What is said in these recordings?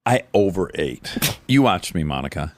I overate. You watched me, Monica.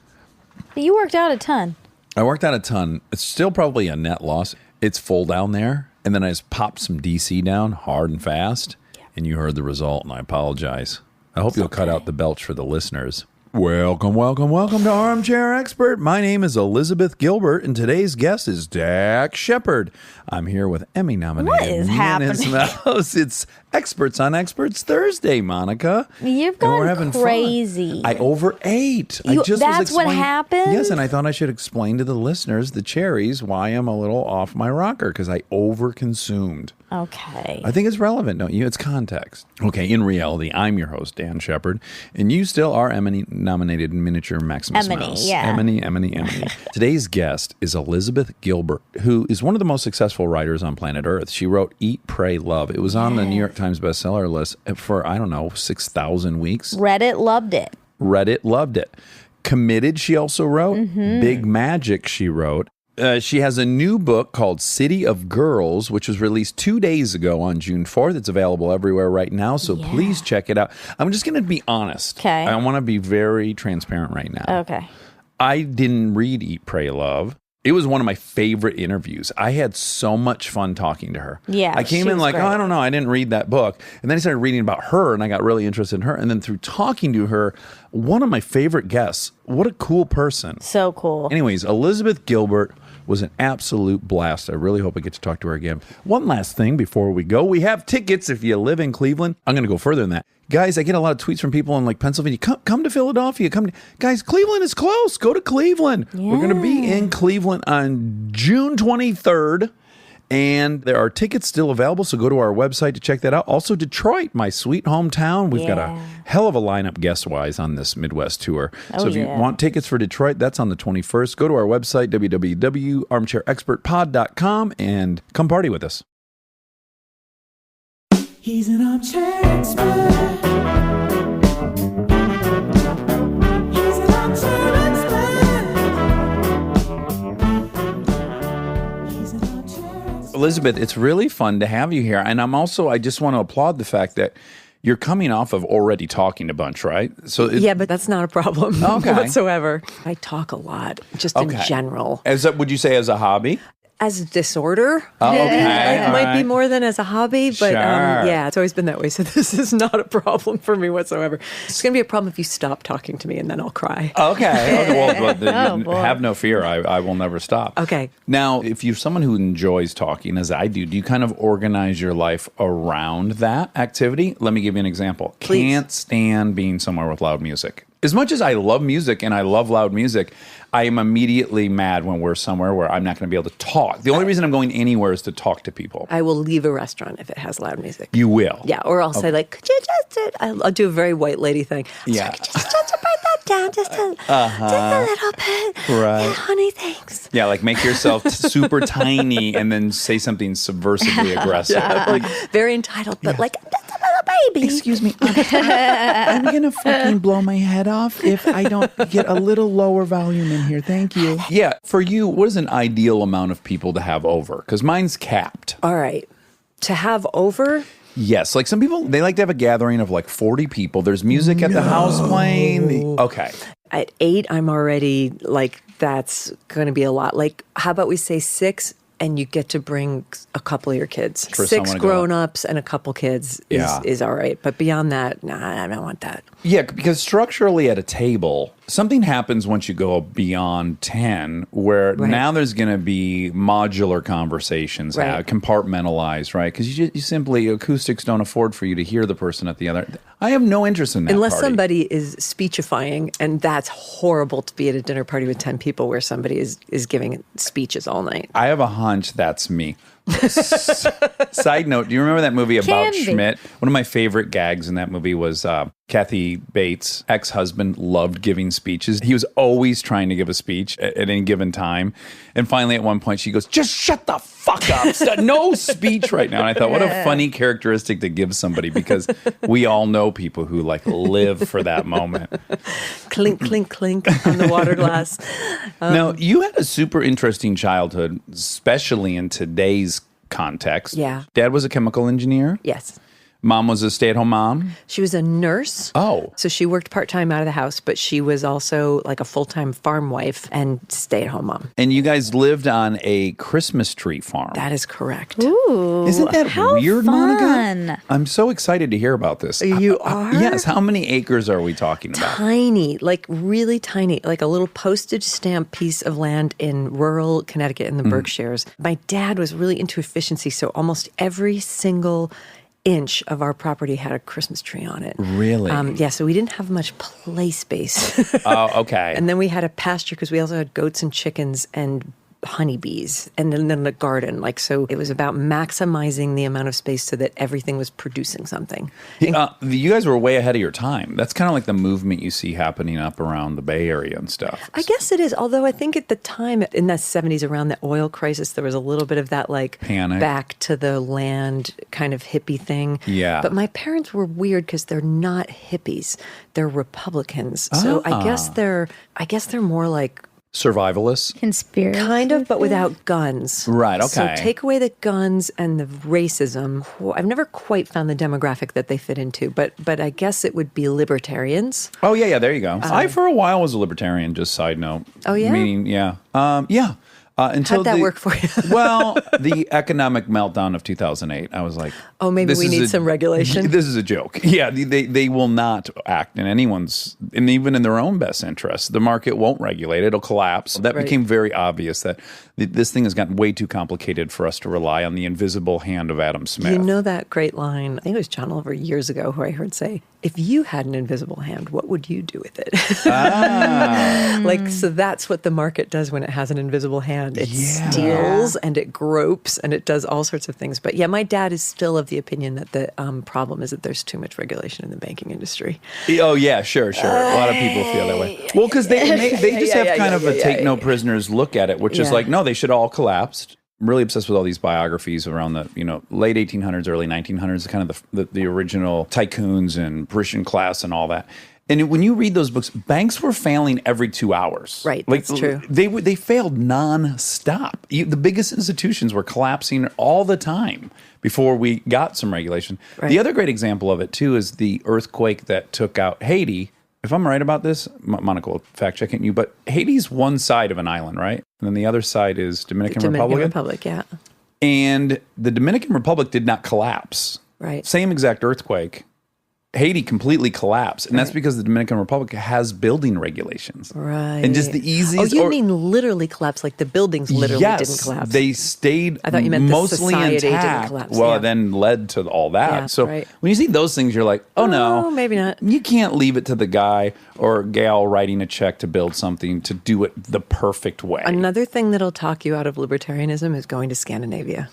But you worked out a ton. I worked out a ton. It's still probably a net loss. It's full down there. And then I just popped some DC down hard and fast. Yeah. And you heard the result, and I apologize. I hope you'll cut out the belch for the listeners. Welcome to Armchair Expert. My name is Elizabeth Gilbert, and today's guest is Dax Shepard. I'm here with Emmy-nominated What is happening? It's Experts on Experts Thursday, Monica. You've gone crazy. I overate. That's what happened? Yes, and I thought I should explain to the listeners, the cherries, why I'm a little off my rocker, because I overconsumed. Okay. I think it's relevant, don't you? It's context. Okay, in reality, I'm your host, Dan Shepard, and you still are Emmy-nominated miniature Maximus Mouse. Yeah. Emmy. Today's guest is Elizabeth Gilbert, who is one of the most successful writers on planet Earth. She wrote Eat, Pray, Love. It was on the New York Times bestseller list for, 6,000 weeks. Reddit loved it. Committed, she also wrote. Mm-hmm. Big Magic, she wrote. She has a new book called City of Girls, which was released 2 days ago on June 4th. It's available everywhere right now, so please check it out. I'm just going to be honest. Okay. I want to be very transparent right now. Okay. I didn't read Eat, Pray, Love. It was one of my favorite interviews. I had so much fun talking to her. Yeah, I came in like, great. I don't know, I didn't read that book. And then I started reading about her, and I got really interested in her. And then through talking to her, one of my favorite guests. What a cool person. So cool. Anyways, Elizabeth Gilbert was an absolute blast. I really hope I get to talk to her again. One last thing before we go. We have tickets if you live in Cleveland. I'm going to go further than that. Guys, I get a lot of tweets from people in like Pennsylvania. Come to Philadelphia. Guys, Cleveland is close. Go to Cleveland. Yeah. We're going to be in Cleveland on June 23rd. And there are tickets still available, so go to our website to check that out. Also, Detroit, my sweet hometown. We've got a hell of a lineup guest-wise on this Midwest tour. So if you want tickets for Detroit, that's on the 21st. Go to our website, www.armchairexpertpod.com, and come party with us. He's an armchair expert. He's an armchair expert. Elizabeth, it's really fun to have you here. And I just want to applaud the fact that you're coming off of already talking a bunch, right? So yeah, but that's not a problem whatsoever. I talk a lot, just in general. Would you say as a hobby? As a disorder, okay. Might be more than as a hobby, but Sure. it's always been that way. So this is not a problem for me whatsoever. It's going to be a problem if you stop talking to me, and then I'll cry. Okay. Well, have no fear. I will never stop. Okay. Now, if you're someone who enjoys talking, as I do you kind of organize your life around that activity? Let me give you an example. Please. Can't stand being somewhere with loud music. As much as I love music and I love loud music, I am immediately mad when we're somewhere where I'm not going to be able to talk. The only reason I'm going anywhere is to talk to people. I will leave a restaurant if it has loud music. You will? Yeah, or I'll say like, could you just, I'll do a very white lady thing. Yeah. Could you just bring that down just a little bit? Right. Yeah, honey, thanks. Yeah, like make yourself super tiny and then say something subversively aggressive. Like, very entitled, but like, just a little baby. Excuse me, I'm going to fucking blow my head off if I don't get a little lower volume in here. Thank you. Yeah, for you, what is an ideal amount of people to have over? Because mine's capped. All right. To have over? Yes, like some people, they like to have a gathering of like 40 people. There's music at the house playing. Okay. At 8, I'm already like, that's going to be a lot. Like, how about we say 6? And you get to bring a couple of your kids. For 6 grown-ups and a couple kids is all right. But beyond that, I don't want that. Yeah, because structurally at a table, something happens once you go beyond 10 where now there's going to be modular conversations, compartmentalized, right? Because you simply, acoustics don't afford for you to hear the person at the other. I have no interest in that Unless party. somebody is speechifying, and that's horrible to be at a dinner party with 10 people where somebody is giving speeches all night. I have a hunch that's me. Side note, do you remember that movie About Schmidt? One of my favorite gags in that movie was Kathy Bates' ex-husband loved giving speeches. He was always trying to give a speech at any given time. And finally, at one point, she goes, just shut the fuck up. No speech right now. And I thought, what a funny characteristic to give somebody, because we all know people who like live for that moment. Clink, clink, clink on the water glass. Now, you had a super interesting childhood, especially in today's context. Yeah. Dad was a chemical engineer. Yes. Mom was a stay-at-home mom? She was a nurse. Oh. So she worked part-time out of the house, but she was also like a full-time farm wife and stay-at-home mom. And you guys lived on a Christmas tree farm. That is correct. Ooh, Isn't that how weird, fun. Monica? I'm so excited to hear about this. You are? Yes. How many acres are we talking about? Tiny, like really tiny, like a little postage stamp piece of land in rural Connecticut in the Berkshires. My dad was really into efficiency, so almost every single inch of our property had a Christmas tree on it. Really? Yeah, so we didn't have much play space. Oh, okay. And then we had a pasture because we also had goats and chickens and honeybees and then the garden. Like, so it was about maximizing the amount of space so that everything was producing something. You guys were way ahead of your time. That's kind of like the movement you see happening up around the Bay Area and stuff. I guess it is. Although I think at the time in the 70s, around the oil crisis, there was a little bit of that like Panic. back to the land kind of hippie thing. Yeah. But my parents were weird because they're not hippies. They're Republicans. So I guess they're more like Survivalists? Conspiracy. kind of, but without guns. Right, So okay. take away the guns and the racism. I've never quite found the demographic that they fit into, but I guess it would be libertarians. Oh, yeah, there you go. I, for a while, was a libertarian, just side note. Oh, yeah? Meaning, yeah. Yeah. Until How'd that work for you? Well, the economic meltdown of 2008, I was like, Oh, maybe this we is need some regulation. This is a joke. Yeah, they will not act in anyone's, and even in their own best interest. The market won't regulate it. It'll collapse. That Right. became very obvious that this thing has gotten way too complicated for us to rely on the invisible hand of Adam Smith. You know that great line, I think it was John Oliver years ago, who I heard say, if you had an invisible hand, what would you do with it? Like, so that's what the market does when it has an invisible hand. It steals and it gropes and it does all sorts of things. But yeah, my dad is still of the opinion that the problem is that there's too much regulation in the banking industry. Oh yeah, sure. A lot of people feel that way. Well, because they just have kind of a take no prisoners look at it, which is Yeah. like, no, they should all collapse. I'm really obsessed with all these biographies around the late 1800s, early 1900s, kind of the original tycoons and Parisian class and all that. And when you read those books, banks were failing every 2 hours. Right, like, that's true. They failed nonstop. The biggest institutions were collapsing all the time before we got some regulation. Right. The other great example of it too is the earthquake that took out Haiti. If I'm right about this, Monica will fact checking you, but Haiti's one side of an island, right? And then the other side is Dominican Republic, yeah. And the Dominican Republic did not collapse. Right. Same exact earthquake. Haiti completely collapsed. And that's because the Dominican Republic has building regulations. Right. And just the easiest... Oh, you mean literally collapse, like the buildings literally didn't collapse? They stayed I thought you meant the mostly society didn't intact. collapse, Well, yeah. it then led to all that. Yeah, So right. when you see those things, you're like, oh no. maybe not. You can't leave it to the guy or gal writing a check to build something to do it the perfect way. Another thing that'll talk you out of libertarianism is going to Scandinavia.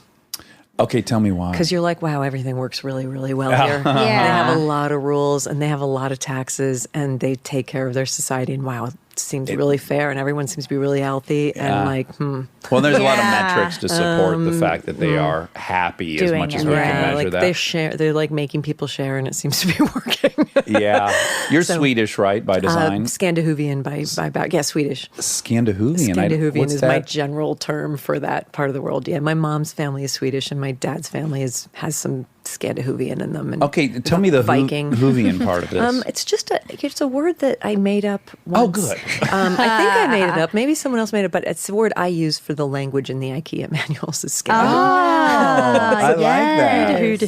Okay, tell me why. Because you're like, wow, everything works really, really well here. They have a lot of rules and they have a lot of taxes and they take care of their society. And wow, it seems really fair and everyone seems to be really healthy. And like, Well, there's a lot of metrics to support the fact that they are happy as Doing much as it. we Yeah, can measure like that. they share, they're like making people share and it seems to be working. Yeah. You're Swedish, right, by design? Scandinavian by back. Yeah, Swedish. Scandinavian. Scandinavian What's is that? my general term for that part of the world. Yeah, my mom's family is Swedish and my dad's family has some Scandinavian in them. And Okay, tell me the Viking. Hoovian part of this. It's a word that I made up once. Oh, good. I think I made it up. Maybe someone else made it, but it's a word I use for the language in the IKEA manuals. Is Scandinavian. I like that.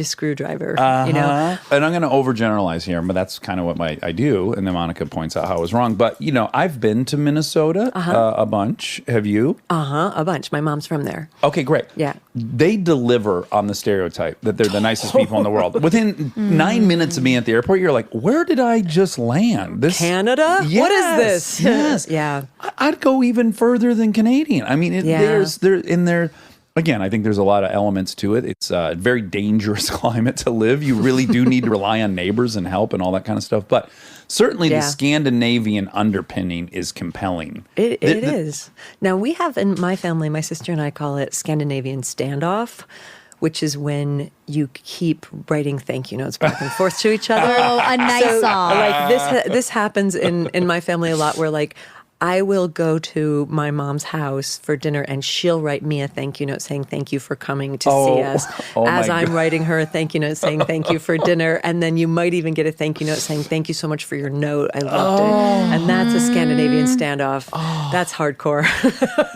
To screwdriver. You know. And I'm going to overgeneralize here, but that's kind of what I do. And then Monica points out how I was wrong. But, I've been to Minnesota a bunch. Have you? A bunch. My mom's from there. Okay, great. Yeah. They deliver on the stereotype that they're the nicest people in the world. Within 9 minutes of being at the airport, you're like, where did I just land? Canada? What is Yes, this? Yes. Yeah. I'd go even further than Canadian. I mean, Yeah. Again, I think there's a lot of elements to it. It's a very dangerous climate to live. You really do need to rely on neighbors and help and all that kind of stuff. But certainly the Scandinavian underpinning is compelling. It is. Now, we have in my family, my sister and I call it Scandinavian standoff, which is when you keep writing thank you notes back and forth to each other. Oh, a nice song. Like this happens in my family a lot where like, I will go to my mom's house for dinner and she'll write me a thank you note saying thank you for coming to see us as my I'm God. writing her a thank you note saying thank you for dinner. And then you might even get a thank you note saying thank you so much for your note. I loved it. And that's a Scandinavian standoff. That's hardcore.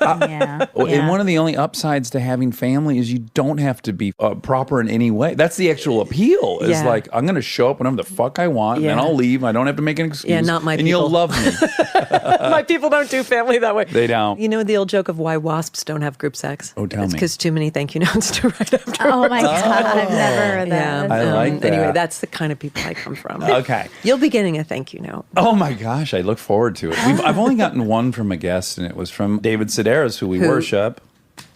Yeah. And one of the only upsides to having family is you don't have to be proper in any way. That's the actual appeal. Is Yeah. like, I'm going to show up whenever the fuck I want, and then Yeah. I'll leave. I don't have to make an excuse. Yeah, not my And you'll people. love me. My people don't do family that way. They don't. You know the old joke of why wasps don't have group sex? Oh, tell It's me. because too many thank you notes to write after. Oh my God, I've never heard that. I like that. Anyway, that's the kind of people I come from. Okay. You'll be getting a thank you note. Oh my gosh, I look forward to it. I've only gotten one from a guest, and it was from David Sedaris, who we worship.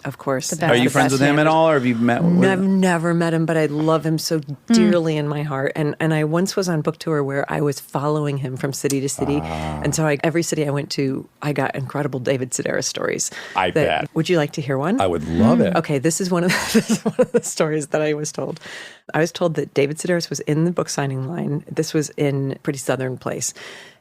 Of course. best. Are you the friends with him at all, or have you met with I've never met him, but I love him so dearly in my heart. And I once was on book tour where I was following him from city to city. And so every city I went to, I got incredible David Sedaris stories. I bet. Would you like to hear one? I would love it. Okay, this is one of the stories that I was told. I was told that David Sedaris was in the book signing line. This was in a pretty southern place.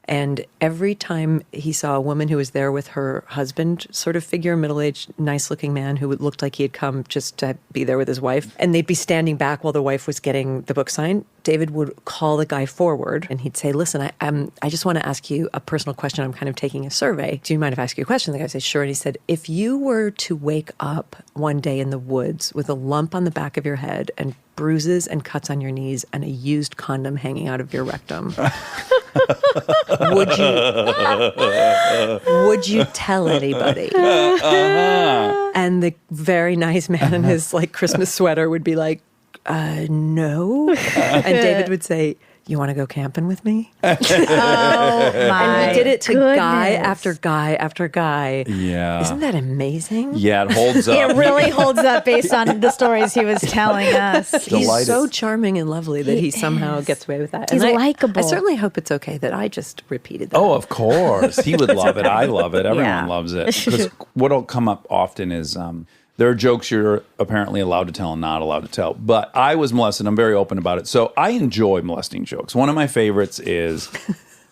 And every time he saw a woman who was there with her husband, sort of figure, middle-aged, nice-looking man who looked like he had come just to be there with his wife, and they'd be standing back while the wife was getting the book signed, David would call the guy forward and he'd say, listen, I just want to ask you a personal question. I'm kind of taking a survey. Do you mind if I ask you a question? The guy said, sure. And he said, if you were to wake up one day in the woods with a lump on the back of your head and bruises and cuts on your knees and a used condom hanging out of your rectum, would you tell anybody? And the very nice man in his like Christmas sweater would be like, no. And David would say, you want to go camping with me? Oh my And he did it to guy goodness. after guy after guy. Yeah. Isn't that amazing? Yeah, it holds up. It really holds up based on the stories he was telling us. He's Delighted. so charming and lovely that he somehow is. gets away with that. He's And likable. I certainly hope it's okay that I just repeated that. Oh, of course. He would love it. I love it. Everyone Yeah. loves it. Because what'll come up often is there are jokes you're apparently allowed to tell and not allowed to tell. But I was molested. I'm very open about it. So I enjoy molesting jokes. One of my favorites is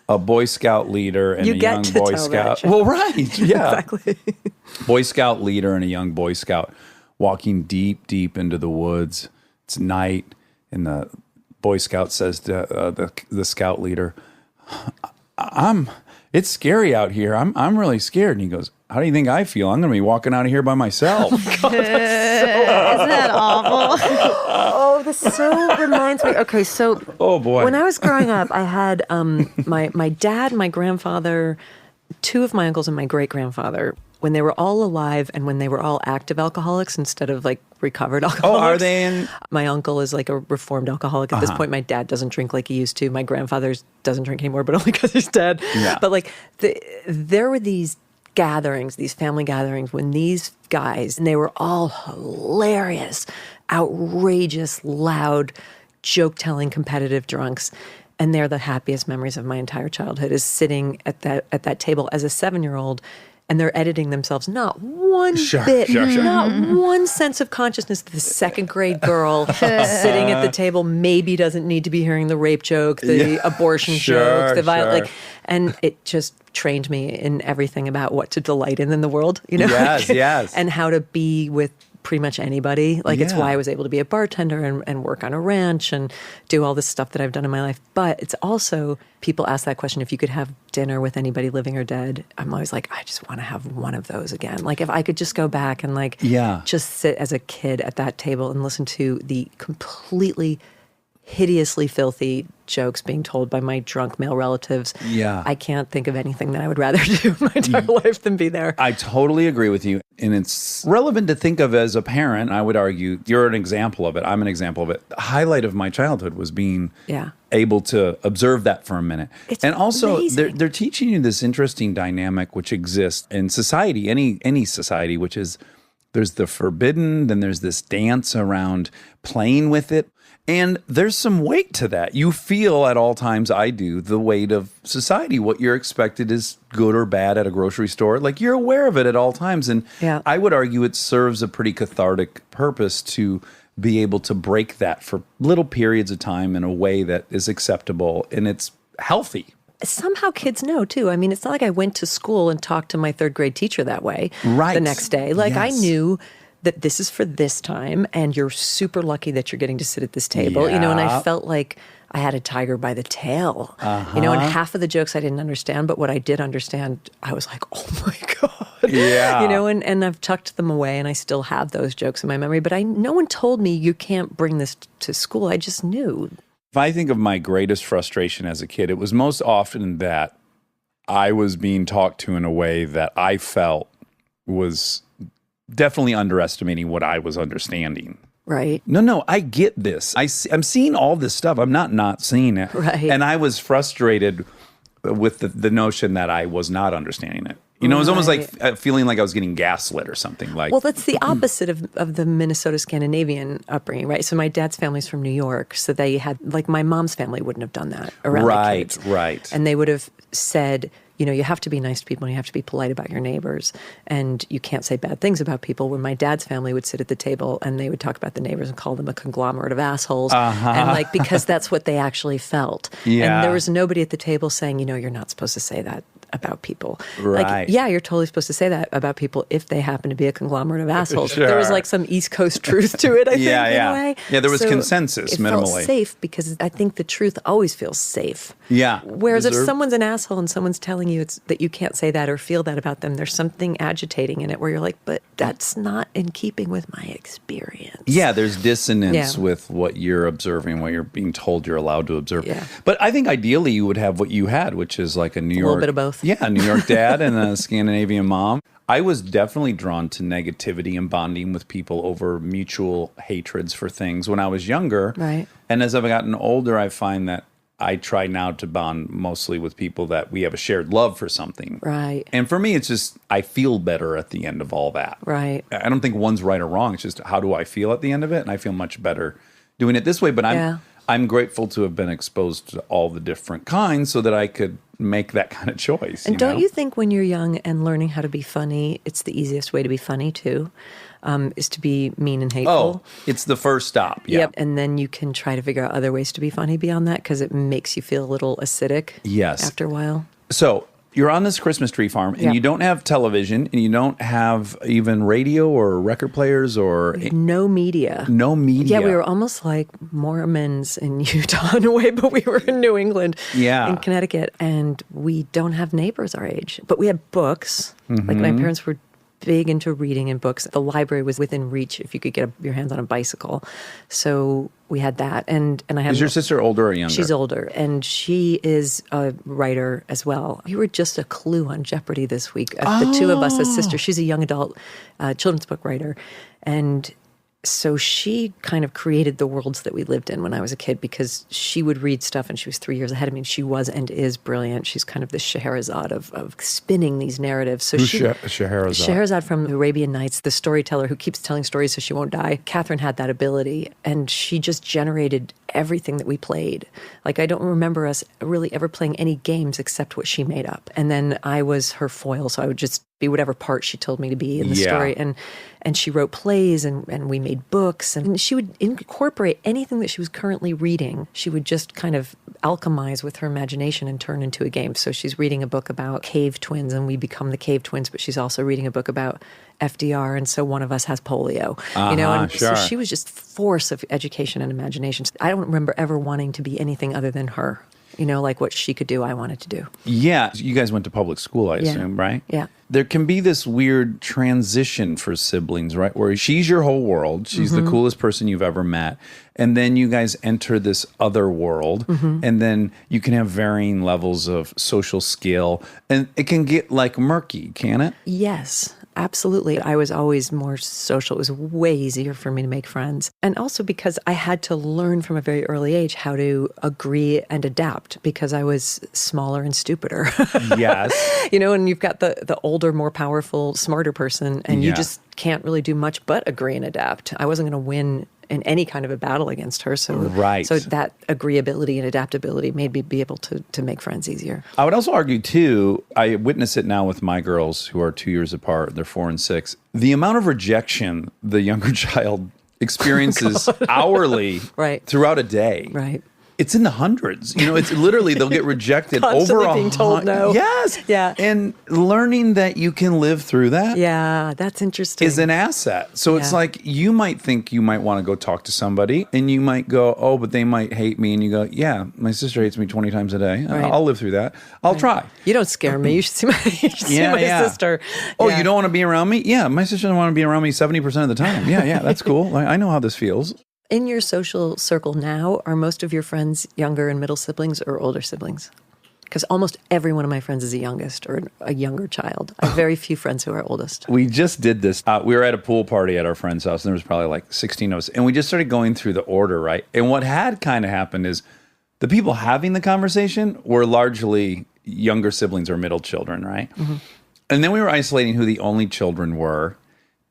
a Boy Scout leader and You a get young to Boy tell Scout. that joke. Well, right. Yeah. Exactly. Boy Scout leader and a young Boy Scout walking deep, deep into the woods. It's night, and the Boy Scout says to the Scout leader, it's scary out here. I'm really scared. And he goes, how do you think I feel? I'm going to be walking out of here by myself. Isn't that awful? Oh, this so reminds me. Okay, so Oh, boy. when I was growing up, I had my dad, my grandfather, two of my uncles, and my great grandfather. When they were all alive and when they were all active alcoholics instead of like recovered alcoholics. Oh, are they in? My uncle is like a reformed alcoholic at this point. My dad doesn't drink like he used to. My grandfather doesn't drink anymore, but only because he's dead. Yeah. But like there were these gatherings, these family gatherings, when these guys, and they were all hilarious, outrageous, loud, joke-telling, competitive drunks. And they're the happiest memories of my entire childhood, is sitting at that table as a 7-year-old, and they're editing themselves. Not one bit, not one sense of consciousness that the second grade girl sitting at the table maybe doesn't need to be hearing the rape joke, the abortion joke, the violence. Sure. And it just trained me in everything about what to delight in the world, you know? Yes, yes. And how to be with pretty much anybody. Like it's Yeah. why I was able to be a bartender and work on a ranch and do all this stuff that I've done in my life. But it's also, people ask that question, if you could have dinner with anybody living or dead, I'm always like, I just want to have one of those again. Like if I could just go back and like Yeah. just sit as a kid at that table and listen to the completely hideously filthy jokes being told by my drunk male relatives. Yeah. I can't think of anything that I would rather do in my entire life than be there. I totally agree with you. And it's relevant to think of as a parent. I would argue you're an example of it. I'm an example of it. The highlight of my childhood was being Yeah. able to observe that for a minute. It's and also, amazing. they're teaching you this interesting dynamic which exists in society, any society, which is there's the forbidden, then there's this dance around playing with it. And there's some weight to that. You feel at all times, I do, the weight of society. What you're expected is good or bad at a grocery store. Like you're aware of it at all times. And Yeah. I would argue it serves a pretty cathartic purpose to be able to break that for little periods of time in a way that is acceptable and it's healthy. somehow kids know too. I mean, it's not like I went to school and talked to my third grade teacher that way Right. the next day. Like I Yes. knew that this is for this time and you're super lucky that you're getting to sit at this table, and I Yeah. felt like I had a tiger by the tail, and half of the jokes I didn't understand, but what I did understand, I was like, oh my God. Yeah. And I've tucked them away and I still have those jokes in my memory, but no one told me you can't bring this to school. I just knew. If I think of my greatest frustration as a kid, it was most often that I was being talked to in a way that I felt was definitely underestimating what I was understanding. Right. No, I get this. I'm seeing all this stuff. I'm not seeing it. Right. And I was frustrated with the notion that I was not understanding it. It was almost like feeling like I was getting gaslit or something. Like, Well, that's the opposite of the Minnesota Scandinavian upbringing, right? So my dad's family's from New York, so they had, like, my mom's family wouldn't have done that around the Right, kids. right. And they would have said, you have to be nice to people and you have to be polite about your neighbors and you can't say bad things about people. When my dad's family would sit at the table and they would talk about the neighbors and call them a conglomerate of assholes. And because that's what they actually felt. Yeah. And there was nobody at the table saying, you're not supposed to say that about people. Right. Like, yeah, you're totally supposed to say that about people if they happen to be a conglomerate of assholes. Sure. There was like some East Coast truth to it, I think, in a way. Yeah, there was consensus, it minimally. felt safe because I think the truth always feels safe. Yeah. Whereas if Deserved. someone's an asshole and someone's telling you that you can't say that or feel that about them, there's something agitating in it where you're like, but that's not in keeping with my experience. Yeah, there's dissonance Yeah. with what you're observing, what you're being told you're allowed to observe. Yeah. But I think ideally you would have what you had, which is like a New York... little bit of both. Yeah, a New York dad and a Scandinavian mom. I was definitely drawn to negativity and bonding with people over mutual hatreds for things when I was younger. Right. And as I've gotten older, I find that I try now to bond mostly with people that we have a shared love for something. Right. And for me, it's just, I feel better at the end of all that. Right. I don't think one's right or wrong. It's just, how do I feel at the end of it? And I feel much better doing it this way. But I'm grateful to have been exposed to all the different kinds so that I could make that kind of choice. And don't you think when you're young and learning how to be funny, it's the easiest way to be funny too, is to be mean and hateful? Oh, it's the first stop. Yeah. Yep. And then you can try to figure out other ways to be funny beyond that because it makes you feel a little acidic. Yes. After a while. So you're on this Christmas tree farm and Yep. you don't have television and you don't have even radio or record players or No media. no media. Yeah, we were almost like Mormons in Utah in a way, but we were in New England, Yeah. in Connecticut, and we don't have neighbors our age. But we had books. Mm-hmm. Like my parents were big into reading and books. The library was within reach if you could get your hands on a bicycle. So we had that. And I have Is your sister older or younger? She's older, and she is a writer as well. You were just a clue on Jeopardy this week. The two of us as sisters. She's a young adult children's book writer, and so she kind of created the worlds that we lived in when I was a kid because she would read stuff and she was 3 years ahead of me. And she was and is brilliant. She's kind of the Scheherazade of spinning these narratives. So Who's she, Scheherazade? Scheherazade from the Arabian Nights, the storyteller who keeps telling stories so she won't die. Catherine had that ability, and she just generated everything that we played. Like, I don't remember us really ever playing any games except what she made up. And then I was her foil, so I would just be whatever part she told me to be in the Yeah. story. And she wrote plays and we made books, and she would incorporate anything that she was currently reading. She would just kind of alchemize with her imagination and turn into a game. So she's reading a book about cave twins and we become the cave twins, but she's also reading a book about FDR, and so one of us has polio. And sure. so she was just force of education and imagination. I don't remember ever wanting to be anything other than her. Like what she could do, I wanted to do. Yeah. You guys went to public school, I Yeah. assume, right? Yeah. There can be this weird transition for siblings, right? Where she's your whole world. She's Mm-hmm. the coolest person you've ever met. And then you guys enter this other world. Mm-hmm. And then you can have varying levels of social skill. And it can get like murky, can it? Yes, absolutely. I was always more social. It was way easier for me to make friends. And also because I had to learn from a very early age how to agree and adapt because I was smaller and stupider. Yes. And you've got the older, more powerful, smarter person, and you Yeah. just can't really do much but agree and adapt. I wasn't going to win in any kind of a battle against her. So, Right. so that agreeability and adaptability made me be able to make friends easier. I would also argue, too, I witness it now with my girls who are 2 years apart. They're 4 and 6. The amount of rejection the younger child experiences hourly Right. throughout a day. Right. It's in the hundreds. It's literally they'll get rejected Constantly over being told no. Yes. Yeah. And learning that you can live through that Yeah, that's interesting. is an asset. So it's Yeah. like you might think you might want to go talk to somebody and you might go, oh, but they might hate me. And you go, yeah, my sister hates me 20 times a day. Right. I'll live through that. I'll try. You don't scare me. You should see my, sister. Oh, Yeah. you don't want to be around me? Yeah, my sister doesn't want to be around me 70% of the time. Yeah, that's cool. Like, I know how this feels. In your social circle now, are most of your friends younger and middle siblings or older siblings? Because almost every one of my friends is a youngest or a younger child. I have very few friends who are oldest. We just did this. We were at a pool party at our friend's house, and there was probably like 16 of us. And we just started going through the order, right? And what had kind of happened is the people having the conversation were largely younger siblings or middle children, right? Mm-hmm. And then we were isolating who the only children were.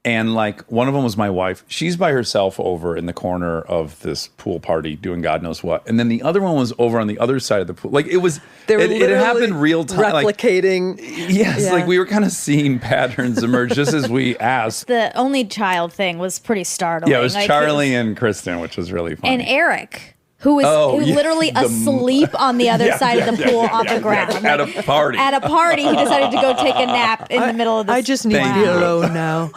And like one of them was my wife. She's by herself over in the corner of this pool party doing God knows what. And then the other one was over on the other side of the pool. Like it was, it happened real time. Replicating. Yes, like we were kind of seeing patterns emerge just as we asked. The only child thing was pretty startling. Yeah, it was Charlie and Kristen, which was really funny. And Eric. Who was literally asleep on the other side of the pool on the ground. At a party. At a party, he decided to go take a nap in the middle of the I just need to be alone now.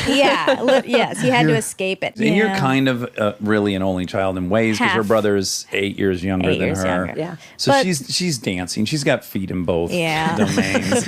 Yes, he had to escape it. And you're kind of really an only child in ways because her Half. brother is 8 years younger 8 than years her. younger. Yeah. So But- she's dancing. She's got feet in both Yeah. domains.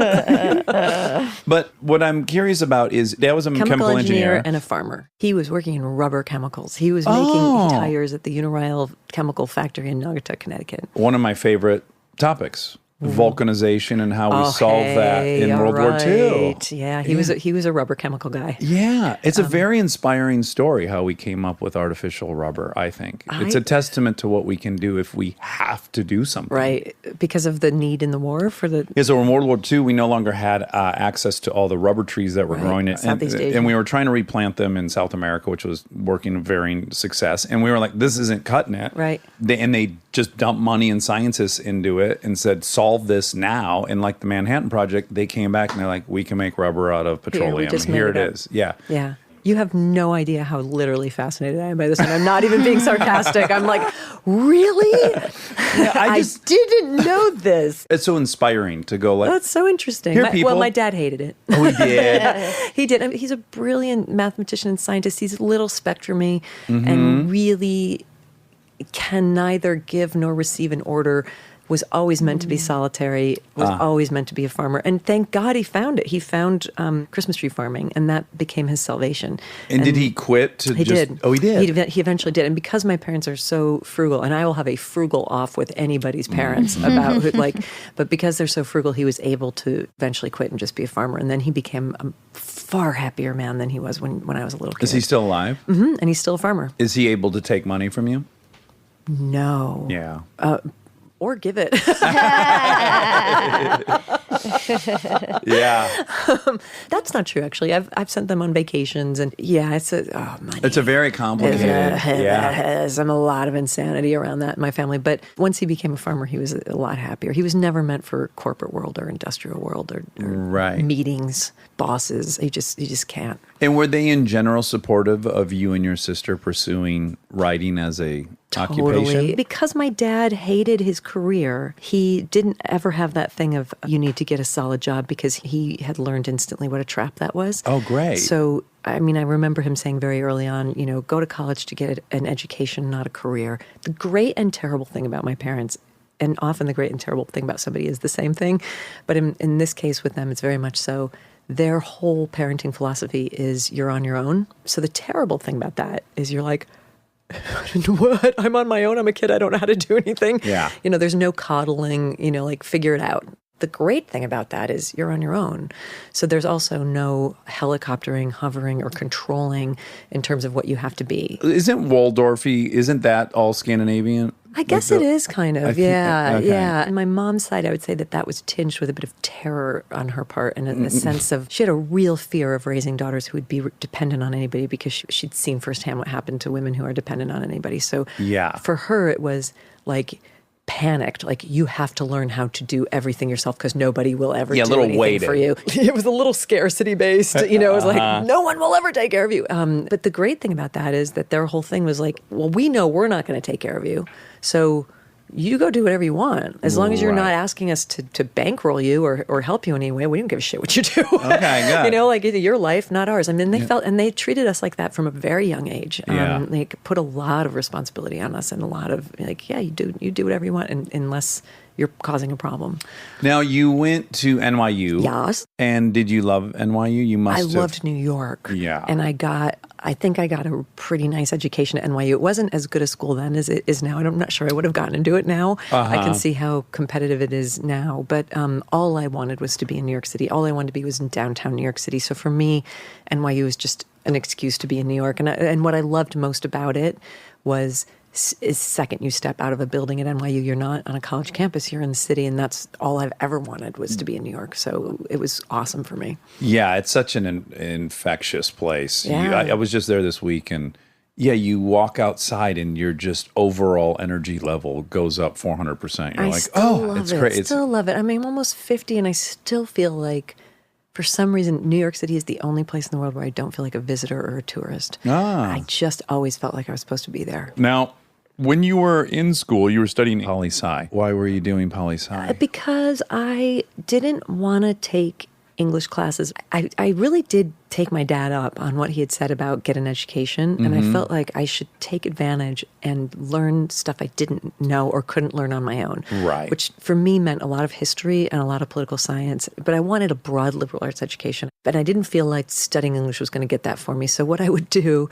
But what I'm curious about is Dad was a chemical engineer. and a farmer. He was working in rubber chemicals. He was making tires at the Uniryl chemical factory in Naugatuck, Connecticut. One of my favorite topics. Vulcanization and how we solve that in all World War II. right. Yeah, he was a rubber chemical guy. Yeah, it's a very inspiring story how we came up with artificial rubber, I think. It's a testament to what we can do if we have to do something. Right, because of the need in the war for the Yeah, so in World War II, we no longer had access to all the rubber trees that were growing it. Southeast Asia. And we were trying to replant them in South America, which was working varying success. And we were like, this isn't cutting it. Right. They just dumped money and scientists into it and said, solve this now. And like the Manhattan Project, they came back and they're like, we can make rubber out of petroleum. just Here made it it up. is. Yeah. Yeah. You have no idea how literally fascinated I am by this. And I'm not even being sarcastic. I'm like, really? I didn't know this. It's so inspiring to go like, That's so interesting. Here, people- my dad hated it. oh, we did. He did. I mean, he's a brilliant mathematician and scientist. He's a little spectrumy Mm-hmm. and really can neither give nor receive an order. Was always meant to be solitary, was always meant to be a farmer. And thank God he found it. He found Christmas tree farming, and that became his salvation. And did he quit to He just... did. Oh, he did? He eventually did. And because my parents are so frugal, and I will have a frugal off with anybody's parents about who, but because they're so frugal, he was able to eventually quit and just be a farmer. And then he became a far happier man than he was when I was a little kid. Is he still alive? Mhm, and he's still a farmer. Is he able to take money from you? No. Yeah. Or give it. Yeah. That's not true, actually. I've sent them on vacations, and money. It's a very complicated... Yeah. There's a lot of insanity around that in my family. But once he became a farmer, he was a lot happier. He was never meant for corporate world or industrial world or Right. meetings, bosses. He just can't. And were they in general supportive of you and your sister pursuing writing as a occupation? Because my dad hated his career, he didn't ever have that thing of you need to get a solid job because he had learned instantly what a trap that was. Oh, great. So, I mean, I remember him saying very early on, go to college to get an education, not a career. The great and terrible thing about my parents, and often the great and terrible thing about somebody is the same thing, but in this case with them, it's very much so. Their whole parenting philosophy is you're on your own. So the terrible thing about that is you're like, what? I'm on my own. I'm a kid. I don't know how to do anything. Yeah. There's no coddling, figure it out. The great thing about that is you're on your own. So there's also no helicoptering, hovering, or controlling in terms of what you have to be. Isn't Waldorfy, isn't that all Scandinavian? I guess it is kind of, think- yeah, okay. yeah. On my mom's side, I would say that was tinged with a bit of terror on her part and a sense of, she had a real fear of raising daughters who would be dependent on anybody because she'd seen firsthand what happened to women who are dependent on anybody. So Yeah. for her, it was like panicked, like you have to learn how to do everything yourself because nobody will ever do little anything weighted. for you. It was a little scarcity based, it was like no one will ever take care of you. But the great thing about that is that their whole thing was like, well, we know we're not going to take care of you. So you go do whatever you want. As long as you're not Right. asking us to bankroll you or help you in any way, we don't give a shit what you do. Okay, good. You know, like your life, not ours. I mean, they treated us like that from a very young age. Yeah. They put a lot of responsibility on us and a lot of like, yeah, you do whatever you want unless you're causing a problem. Now, you went to NYU. Yes. And did you love NYU? You must I have. loved New York. Yeah. And I think I got a pretty nice education at NYU. It wasn't as good a school then as it is now. And I'm not sure I would have gotten into it now. I can see how competitive it is now. But all I wanted was to be in New York City. All I wanted to be was in downtown New York City. So for me, NYU was just an excuse to be in New York. And what I loved most about it was is second you step out of a building at NYU, you're not on a college campus, you're in the city, and that's all I've ever wanted was to be in New York. So it was awesome for me. Yeah, it's such an infectious place. Yeah. I was just there this week, and yeah, you walk outside and your just overall energy level goes up 400%. You're I like, still oh, love it's it. great. Still love it. I mean, I'm almost 50, and I still feel like, for some reason, New York City is the only place in the world where I don't feel like a visitor or a tourist. I just always felt like I was supposed to be there. Now, when you were in school, you were studying poli-sci. Why were you doing poli-sci? Because I didn't want to take English classes. I really did take my dad up on what he had said about get an education, and I felt like I should take advantage and learn stuff I didn't know or couldn't learn on my own. Right. Which for me meant a lot of history and a lot of political science, but I wanted a broad liberal arts education. But I didn't feel like studying English was going to get that for me. So what I would do,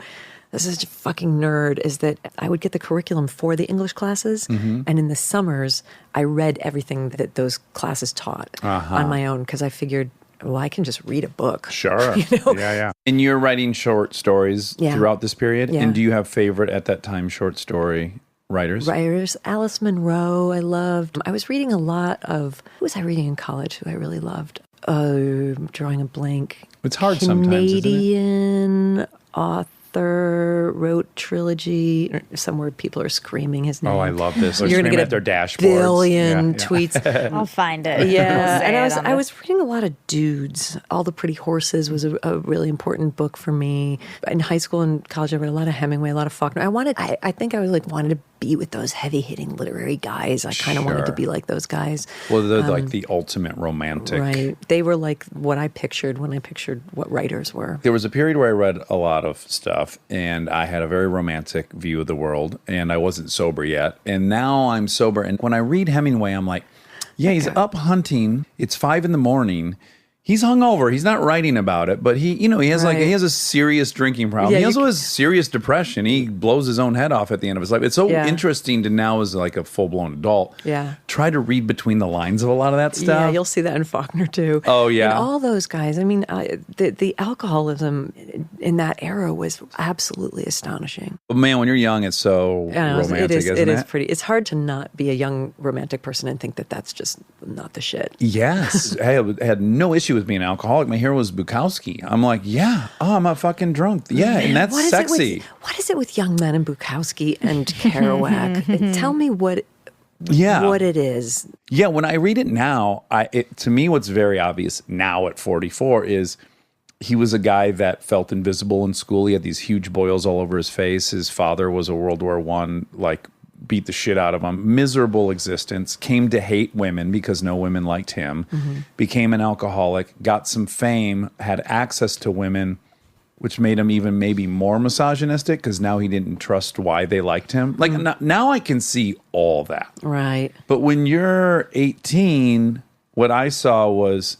this is such a fucking nerd, is that I would get the curriculum for the English classes, and in the summers, I read everything that those classes taught on my own, because I figured, well, I can just read a book. Sure. You know? Yeah. And you're writing short stories Yeah. throughout this period? Yeah. And do you have favorite, at that time, short story writers? Alice Munro, I loved. I was reading a lot of, who was I reading in college who I really loved? Drawing a blank. It's hard sometimes, isn't it? Canadian author, wrote trilogy. Somewhere people are screaming his name. Oh, I love this. They're You're gonna screaming get at their dashboards. billion tweets. I'll find it. Yeah, We'll say and it on I the- was reading a lot of dudes. All the Pretty Horses was a really important book for me. In high school and college, I read a lot of Hemingway, a lot of Faulkner. I think I was like wanted to be with those heavy hitting literary guys. I kind of wanted to Sure. be like those guys. Well, they're like the ultimate romantic. Right. They were like what I pictured when I pictured what writers were. There was a period where I read a lot of stuff, and I had a very romantic view of the world, and I wasn't sober yet. And now I'm sober, and when I read Hemingway, I'm like, yeah, he's up hunting. It's 5 a.m. He's hungover. He's not writing about it, but he has Right. he has a serious drinking problem. Yeah, he you also has serious depression. He blows his own head off at the end of his life. It's so Yeah. interesting to now as like a full blown adult. Yeah. Try to read between the lines of a lot of that stuff. Yeah, you'll see that in Faulkner too. Oh, yeah. And all those guys. I mean, the alcoholism in that era was absolutely astonishing. But man, when you're young, it's so romantic, isn't it? It is pretty. It's hard to not be a young romantic person and think that that's just not the shit. Yes. I had no issue with being an alcoholic. My hero was Bukowski. I'm like, yeah, I'm a fucking drunk. Yeah, and that's What is sexy. What is it with young men and Bukowski and Kerouac? Tell me what it is. Yeah, when I read it now, to me, what's very obvious now at 44 is he was a guy that felt invisible in school. He had these huge boils all over his face. His father was a World War I, beat the shit out of him. Miserable existence. Came to hate women because no women liked him. Became an alcoholic. Got some fame. Had access to women, which made him even maybe more misogynistic because now he didn't trust why they liked him. Now I can see all that. Right. But when you're 18, what I saw was,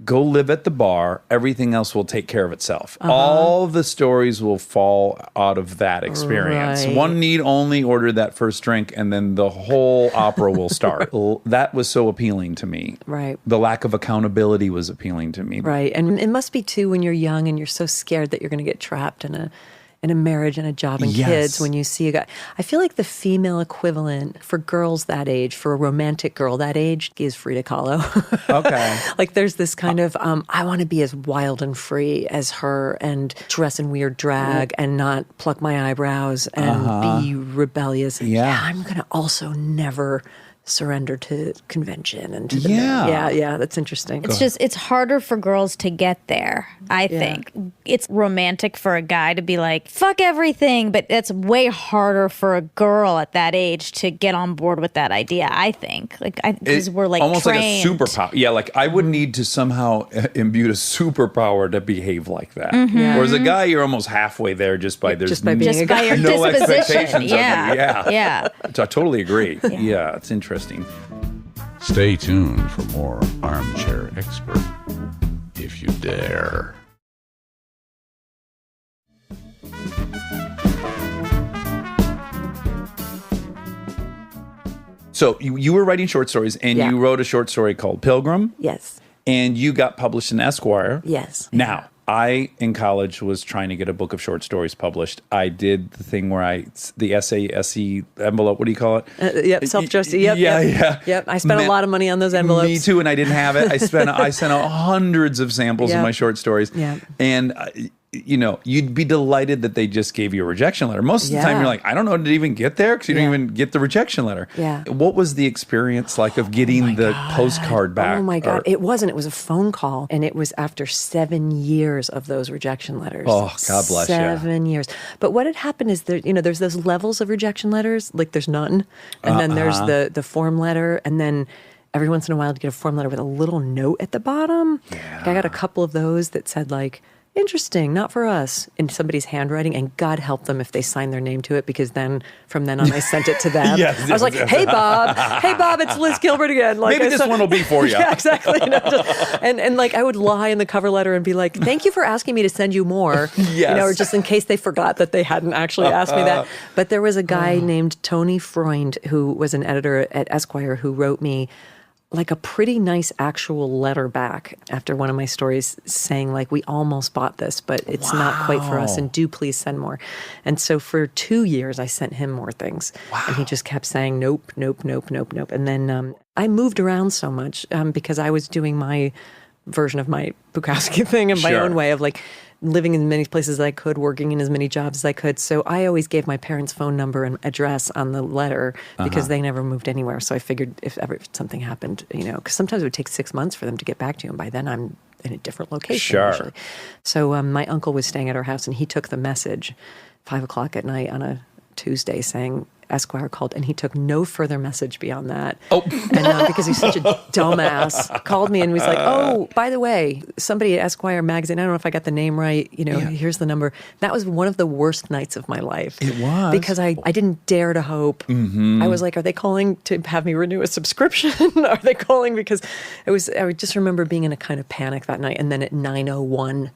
go live at the bar. Everything else will take care of itself. All the stories will fall out of that experience. Right. One need only order that first drink, and then the whole opera will start. That was so appealing to me. Right. The lack of accountability was appealing to me. Right. And it must be too when you're young and you're so scared that you're going to get trapped in a marriage and a job and Yes. kids when you see a guy. I feel like the female equivalent for girls that age, for a romantic girl that age, is Frida Kahlo. Okay. Like there's this kind of, I want to be as wild and free as her and dress in weird drag and not pluck my eyebrows and be rebellious. Yeah. I'm going to also never surrender to convention and to the Yeah. yeah, that's interesting. It's harder for girls to get there, I think. It's romantic for a guy to be like, fuck everything, but it's way harder for a girl at that age to get on board with that idea, I think. Because we're like almost trained. like a superpower. Yeah, like I would need to somehow imbue a superpower to behave like that. Mm-hmm. Whereas a guy, you're almost halfway there just by being a by your no disposition. expectations Yeah. of you. Yeah. Yeah. So I totally agree. Yeah, it's interesting. Stay tuned for more Armchair Expert, if you dare. So you were writing short stories, and Yeah. you wrote a short story called Pilgrim, Yes. and you got published in Esquire. Yes. Now, I, in college, was trying to get a book of short stories published. I did the thing where the SE envelope, what do you call it? Yep, self-adjusted. Yep, Yeah. Yep, I spent a lot of money on those envelopes. Me too, and I didn't have it. I sent out hundreds of samples of Yeah. my short stories. Yeah. And, you'd be delighted that they just gave you a rejection letter. Most of the time, Yeah. you're like, I don't know, did it even get there? Because you didn't Yeah. even get the rejection letter. Yeah. What was the experience like of getting the postcard back? Oh my God. Or- It wasn't. It was a phone call. And it was after 7 years of those rejection letters. Oh, God bless you. 7 years. But what had happened is there's those levels of rejection letters. Like there's none. And then there's the form letter. And then every once in a while you get a form letter with a little note at the bottom. Yeah. Like, I got a couple of those that said like, interesting, not for us, in somebody's handwriting, and God help them if they sign their name to it, because then from then on I sent it to them. Yes, I was like, yes. hey Bob, it's Liz Gilbert again. Like, Maybe this one will be for you. Yeah, exactly. And like I would lie in the cover letter and be like, thank you for asking me to send you more. Yes. Or just in case they forgot that they hadn't actually asked me that. But there was a guy named Tony Freund who was an editor at Esquire who wrote me like a pretty nice actual letter back after one of my stories saying like, we almost bought this, but it's not quite for us, and do please send more. And so for 2 years, I sent him more things. Wow. And he just kept saying, nope. And then I moved around so much because I was doing my version of my Bukowski thing in my own way of like living in as many places as I could, working in as many jobs as I could. So I always gave my parents' phone number and address on the letter because they never moved anywhere. So I figured if ever something happened, because sometimes it would take 6 months for them to get back to you. And by then I'm in a different location usually. So my uncle was staying at our house and he took the message 5 o'clock at night on a Tuesday saying, Esquire called, and he took no further message beyond that. Oh. And because he's such a dumbass, called me and was like, oh, by the way, somebody at Esquire magazine, I don't know if I got the name right, here's the number. That was one of the worst nights of my life. It was. Because I didn't dare to hope. I was like, are they calling to have me renew a subscription? Are they calling? Because I just remember being in a kind of panic that night. And then at 9:01,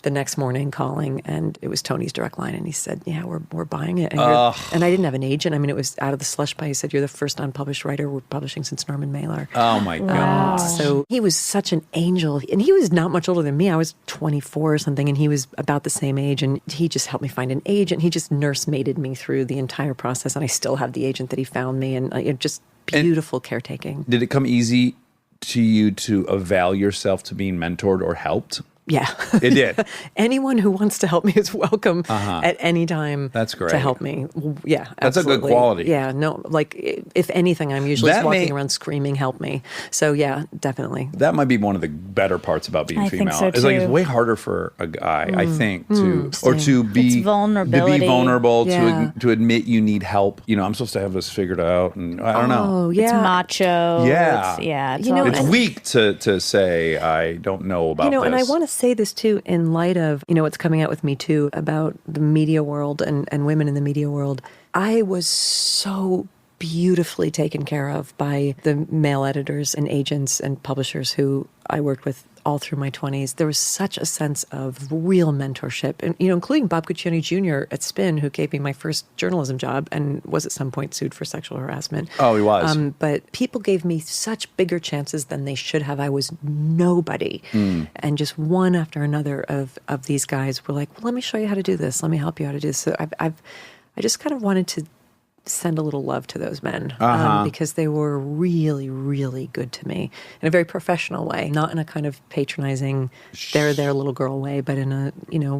the next morning calling, and it was Tony's direct line, and he said, yeah, we're buying it. And I didn't have an agent. I mean, it was out of the slush pile. He said, you're the first unpublished writer we're publishing since Norman Mailer. Oh, my God. So he was such an angel. And he was not much older than me. I was 24 or something, and he was about the same age. And he just helped me find an agent. He just nursemaided me through the entire process. And I still have the agent that he found me. And just beautiful caretaking. Did it come easy to you to avail yourself to being mentored or helped? Yeah. It did. Anyone who wants to help me is welcome at any time. That's great. To help me. Yeah, That's a good absolutely. quality. Yeah, no, like if anything, I'm usually just walking around screaming, help me. So yeah, definitely. That might be one of the better parts about being I female. think so, It's like too. it's way harder for a guy, I think, to be It's vulnerability. to be vulnerable, Yeah. to admit you need help. I'm supposed to have this figured out, and I don't know. Oh, yeah. It's macho. Yeah. It's You know, all It's that. weak to say I don't know about this. And I want to say this too in light of, what's coming out with Me Too about the media world and women in the media world. I was so beautifully taken care of by the male editors and agents and publishers who I worked with all through my 20s. There was such a sense of real mentorship, and including Bob Guccione Jr. at Spin, who gave me my first journalism job and was at some point sued for sexual harassment. Oh, he was. But people gave me such bigger chances than they should have. I was nobody. And just one after another of these guys were like, well, let me show you how to do this. Let me help you how to do this. So I just kind of wanted to send a little love to those men because they were really, really good to me in a very professional way, not in a kind of patronizing, they're their little girl way, but in a,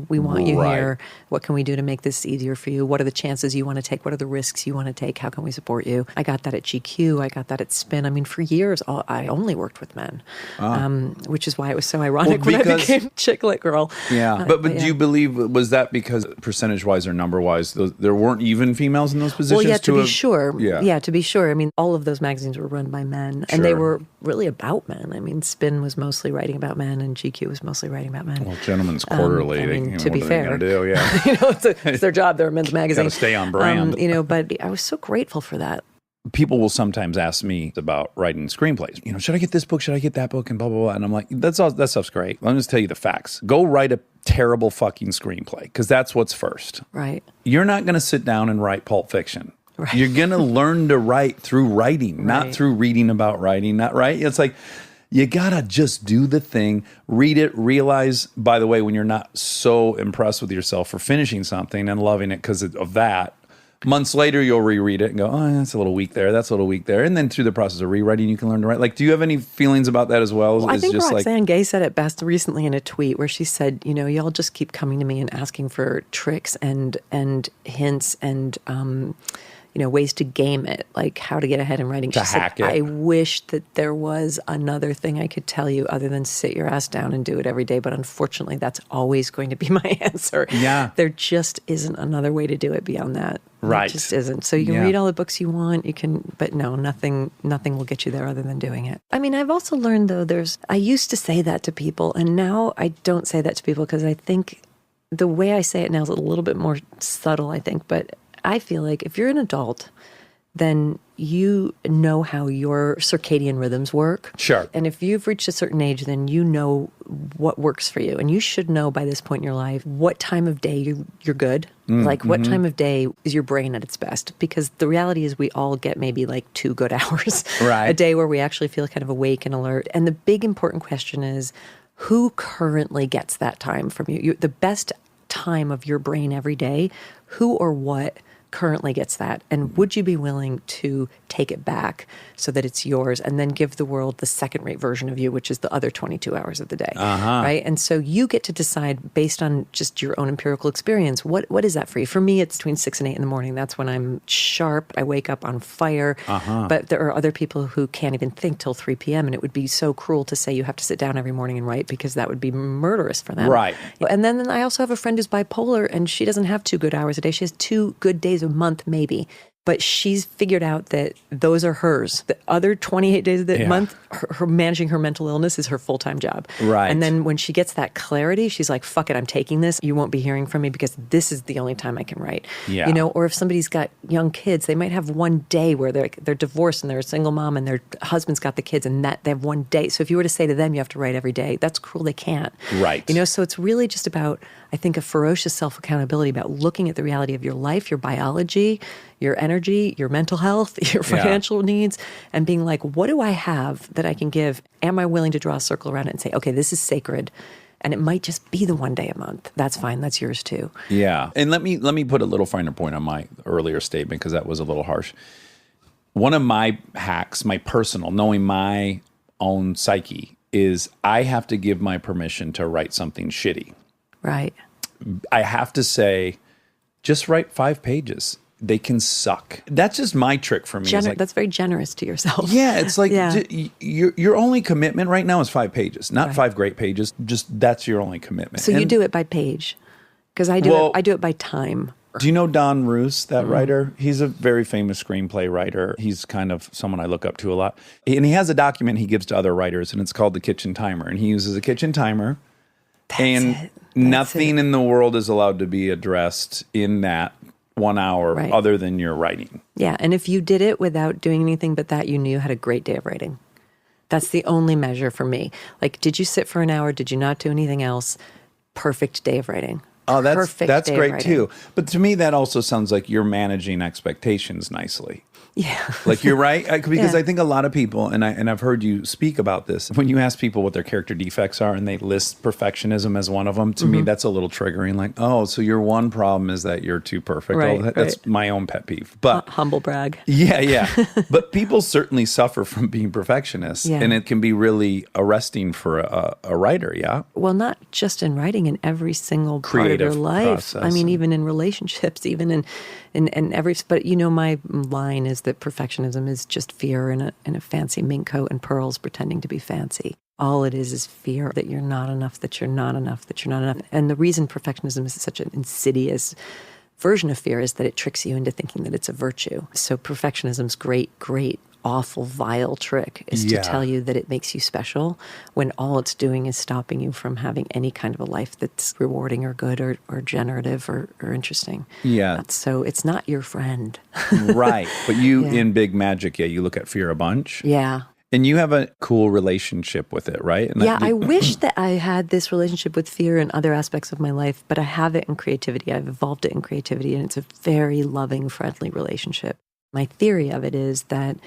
we want you here. What can we do to make this easier for you? What are the chances you want to take? What are the risks you want to take? How can we support you? I got that at GQ. I got that at Spin. I mean, for years, I only worked with men, which is why it was so ironic when I became Chick Lit Girl. Yeah. But do you believe, was that because percentage-wise or number-wise, there weren't even females in those positions? Well, yeah, to be sure. Yeah, to be sure. I mean, all of those magazines were run by men, and they were really about men. I mean, Spin was mostly writing about men, and GQ was mostly writing about men. Well, Gentlemen's Quarterly, to be fair, do? Yeah. It's their job. They're a men's magazine. Got to stay on brand. But I was so grateful for that. People will sometimes ask me about writing screenplays. Should I get this book? Should I get that book? And blah, blah, blah. And I'm like, that stuff's great. Let me just tell you the facts. Go write a terrible fucking screenplay, because that's what's first. Right. You're not going to sit down and write Pulp Fiction. Right. You're going to learn to write through writing, not through reading about writing. Not right. It's like, you got to just do the thing, read it, realize, by the way, when you're not so impressed with yourself for finishing something and loving it because of that, months later, you'll reread it and go, oh, that's a little weak there. That's a little weak there. And then through the process of rewriting, you can learn to write. Like, do you have any feelings about that as well? I think Roxane Gay said it best recently in a tweet where she said, y'all just keep coming to me and asking for tricks and hints and, ways to game it, like how to get ahead in writing. To hack it. I wish that there was another thing I could tell you other than sit your ass down and do it every day. But unfortunately, that's always going to be my answer. Yeah. There just isn't another way to do it beyond that. Right. It just isn't. So you can read all the books you want. You can, but no, nothing will get you there other than doing it. I mean, I've also learned though, I used to say that to people, and now I don't say that to people because I think the way I say it now is a little bit more subtle, I think, but I feel like if you're an adult, then you know how your circadian rhythms work. Sure. And if you've reached a certain age, then you know what works for you. And you should know by this point in your life what time of day you're good. Like what time of day is your brain at its best? Because the reality is we all get maybe like 2 good hours a day where we actually feel kind of awake and alert. And the big important question is, who currently gets that time from you? The best time of your brain every day, who or what currently gets that? And would you be willing to take it back so that it's yours and then give the world the second-rate version of you, which is the other 22 hours of the day, right? And so you get to decide based on just your own empirical experience, what is that for you? For me, it's between 6 and 8 in the morning. That's when I'm sharp. I wake up on fire. But there are other people who can't even think till 3 p.m. And it would be so cruel to say you have to sit down every morning and write because that would be murderous for them. Right. And then I also have a friend who's bipolar and she doesn't have 2 good hours a day. She has 2 good days a month, maybe. But she's figured out that those are hers. The other 28 days of the month, her managing her mental illness is her full-time job. Right. And then when she gets that clarity, she's like, fuck it, I'm taking this. You won't be hearing from me because this is the only time I can write. Yeah. Or if somebody's got young kids, they might have one day where they're divorced and they're a single mom and their husband's got the kids and that they have one day. So if you were to say to them, you have to write every day, that's cruel. They can't. Right. So it's really just about, I think, a ferocious self-accountability about looking at the reality of your life, your biology, your energy, your mental health, your financial needs, and being like, what do I have that I can give? Am I willing to draw a circle around it and say, okay, this is sacred, and it might just be the one day a month. That's fine. That's yours too. Yeah. And let me put a little finer point on my earlier statement because that was a little harsh. One of my hacks, my personal, knowing my own psyche, is I have to give my permission to write something shitty. Right. I have to say, just write 5 pages. They can suck. That's just my trick for me. That's very generous to yourself. Yeah, it's like your only commitment right now is 5 pages, not 5 great pages. Just that's your only commitment. So you do it by page, because I do it by time. Do you know Don Roos, that writer? He's a very famous screenplay writer. He's kind of someone I look up to a lot. And he has a document he gives to other writers, and it's called The Kitchen Timer. And he uses a kitchen timer. Nothing in the world is allowed to be addressed in that 1 hour other than your writing. Yeah, and if you did it without doing anything but that, you knew you had a great day of writing. That's the only measure for me. Like, did you sit for an hour? Did you not do anything else? Perfect day of writing. Oh, that's great too. But to me, that also sounds like you're managing expectations nicely. Yeah. Like you're right, because I think a lot of people, and I've heard you speak about this. When you ask people what their character defects are, and they list perfectionism as one of them, to me that's a little triggering. Like, oh, so your one problem is that you're too perfect. Right, That's my own pet peeve. But Humble brag. yeah. But people certainly suffer from being perfectionists, Yeah. and it can be really arresting for a writer. Yeah. Well, not just in writing, in every single part of Creative your life. process. I mean, even in relationships, even in every. But my line is that perfectionism is just fear in a fancy mink coat and pearls, pretending to be fancy. All it is fear that you're not enough, that you're not enough, that you're not enough. And the reason perfectionism is such an insidious version of fear is that it tricks you into thinking that it's a virtue. So perfectionism's great, awful, vile trick is to tell you that it makes you special when all it's doing is stopping you from having any kind of a life that's rewarding or good or generative or interesting. Yeah. So it's not your friend. Right. But you, in Big Magic, you look at fear a bunch. Yeah. And you have a cool relationship with it, right? And I wish that I had this relationship with fear in other aspects of my life, but I have it in creativity. I've evolved it in creativity, and it's a very loving, friendly relationship. My theory of it is that,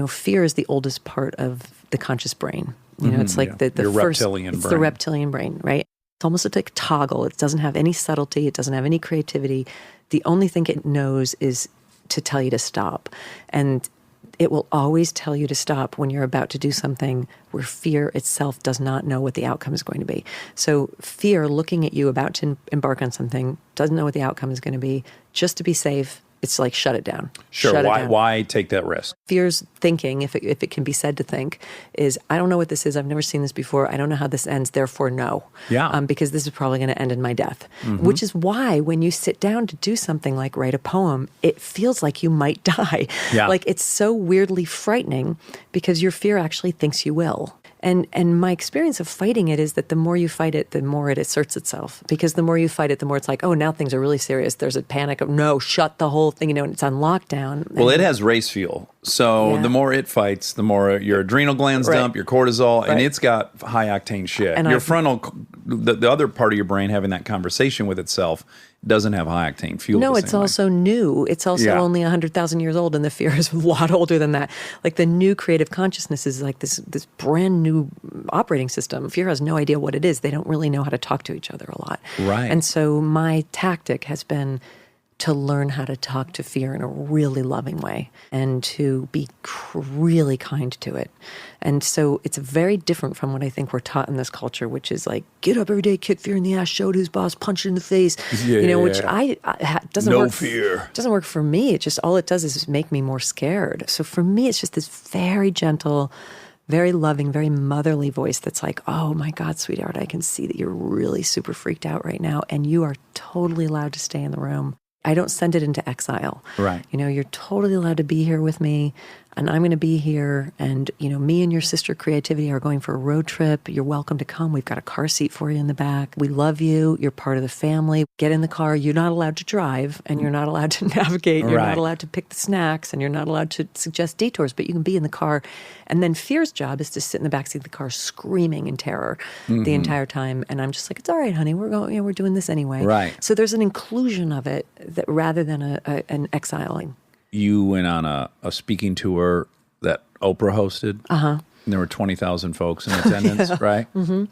fear is the oldest part of the conscious brain. It's like the Your first reptilian it's brain. the reptilian brain, right? It's almost like a toggle. It doesn't have any subtlety. It doesn't have any creativity. The only thing it knows is to tell you to stop. And it will always tell you to stop when you're about to do something where fear itself does not know what the outcome is going to be. So fear, looking at you about to embark on something, doesn't know what the outcome is going to be. Just to be safe, it's like, shut it down. Sure. Shut it down. Why take that risk? Fear's thinking, if it can be said to think, is I don't know what this is. I've never seen this before. I don't know how this ends. Therefore, no. Yeah. Because this is probably going to end in my death. Which is why when you sit down to do something like write a poem, it feels like you might die. Yeah. Like it's so weirdly frightening because your fear actually thinks you will. And my experience of fighting it is that the more you fight it, the more it asserts itself. Because the more you fight it, the more it's like, oh, now things are really serious. There's a panic of, no, shut the whole thing, and it's on lockdown. Well, it has race fuel. So the more it fights, the more your adrenal glands dump, your cortisol, and it's got high octane shit. And your frontal, the other part of your brain having that conversation with itself doesn't have high octane fuel. No, the it's same way. also new. It's also only 100,000 years old, and the fear is a lot older than that. Like the new creative consciousness is like this brand new operating system. Fear has no idea what it is. They don't really know how to talk to each other a lot. Right. And so my tactic has been to learn how to talk to fear in a really loving way and to be really kind to it. And so it's very different from what I think we're taught in this culture, which is like, get up every day, kick fear in the ass, show it who's boss, punch it in the face. Which doesn't No work. fear. Doesn't work for me. It just, all it does is make me more scared. So for me, it's just this very gentle, very loving, very motherly voice that's like, oh my God, sweetheart, I can see that you're really super freaked out right now, and you are totally allowed to stay in the room. I don't send it into exile. Right. You're totally allowed to be here with me, and I'm going to be here. And, me and your sister Creativity are going for a road trip. You're welcome to come. We've got a car seat for you in the back. We love you. You're part of the family. Get in the car. You're not allowed to drive, and you're not allowed to navigate. You're not allowed to pick the snacks, and you're not allowed to suggest detours, but you can be in the car. And then fear's job is to sit in the backseat of the car screaming in terror the entire time. And I'm just like, it's all right, honey. We're going. We're doing this anyway. Right. So there's an inclusion of it that rather than an exiling. You went on a speaking tour that Oprah hosted. And there were 20,000 folks in attendance, right? Mm-hmm.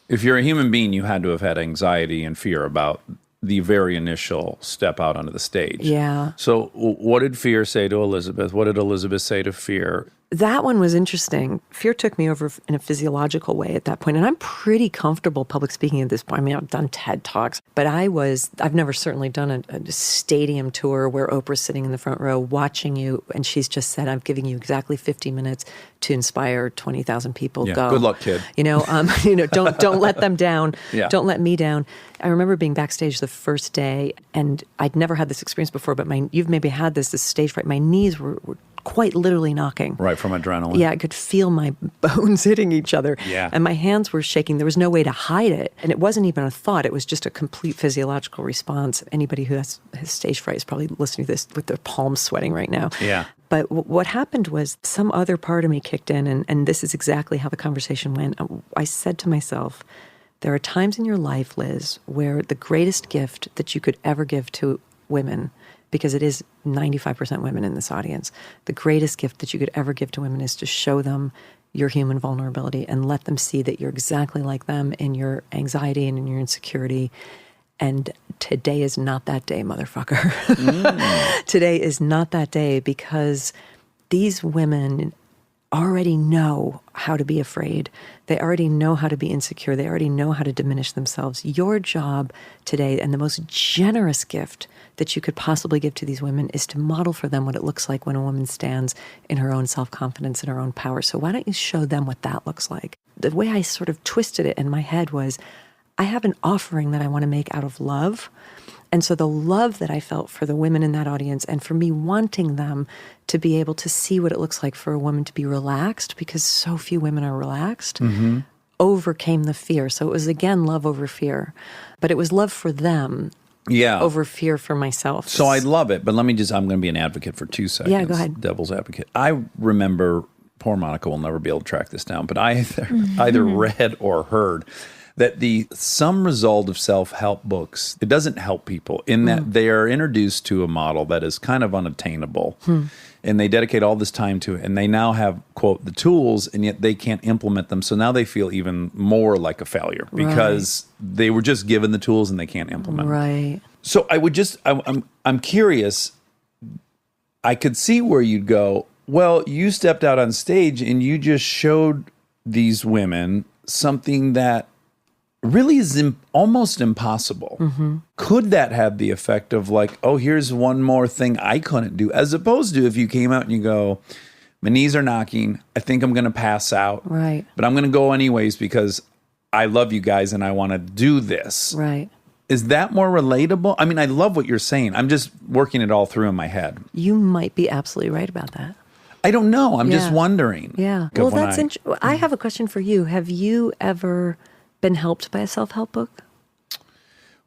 If you're a human being, you had to have had anxiety and fear about the very initial step out onto the stage. Yeah. So what did fear say to Elizabeth? What did Elizabeth say to fear? That one was interesting. Fear took me over in a physiological way at that point. And I'm pretty comfortable public speaking at this point. I mean, I've done TED Talks, but I've never certainly done a stadium tour where Oprah's sitting in the front row watching you. And she's just said, I'm giving you exactly 50 minutes to inspire 20,000 people. Yeah, Go. good luck, kid. Don't let them down. Yeah. Don't let me down. I remember being backstage the first day, and I'd never had this experience before, but you've maybe had this stage fright. My knees were quite literally knocking. Right, from adrenaline. Yeah, I could feel my bones hitting each other. Yeah. And my hands were shaking. There was no way to hide it. And it wasn't even a thought. It was just a complete physiological response. Anybody who has stage fright is probably listening to this with their palms sweating right now. Yeah. But what happened was some other part of me kicked in, and this is exactly how the conversation went. I said to myself, there are times in your life, Liz, where the greatest gift that you could ever give to women, because it is 95% women in this audience, the greatest gift that you could ever give to women is to show them your human vulnerability and let them see that you're exactly like them in your anxiety and in your insecurity. And today is not that day, motherfucker. Today is not that day, because these women already know how to be afraid. They already know how to be insecure. They already know how to diminish themselves. Your job today, and the most generous gift that you could possibly give to these women, is to model for them what it looks like when a woman stands in her own self-confidence and her own power. So why don't you show them what that looks like? The way I sort of twisted it in my head was, I have an offering that I want to make out of love. And so the love that I felt for the women in that audience, and for me wanting them to be able to see what it looks like for a woman to be relaxed, because so few women are relaxed, overcame the fear. So it was, again, love over fear. But it was love for them over fear for myself. So I love it. But I'm going to be an advocate for 2 seconds. Yeah, go ahead. Devil's advocate. I remember, poor Monica will never be able to track this down, but I either read or heard that some result of self-help books, it doesn't help people in that they are introduced to a model that is kind of unattainable. And they dedicate all this time to it. And they now have, quote, the tools, and yet they can't implement them. So now they feel even more like a failure because they were just given the tools and they can't implement them. Right. So I'm curious. I could see where you'd go, well, you stepped out on stage and you just showed these women something that really is almost impossible. Could that have the effect of like, oh, here's one more thing I couldn't do, as opposed to if you came out and you go, my knees are knocking, I think I'm going to pass out, Right. but I'm going to go anyways because I love you guys and I want to do this. Right. Is that more relatable? I mean, I love what you're saying. I'm just working it all through in my head. You might be absolutely right about that. I don't know. I'm just Yeah. wondering. Yeah. Well, that's interesting. I have a question for you. Have you ever been helped by a self-help book?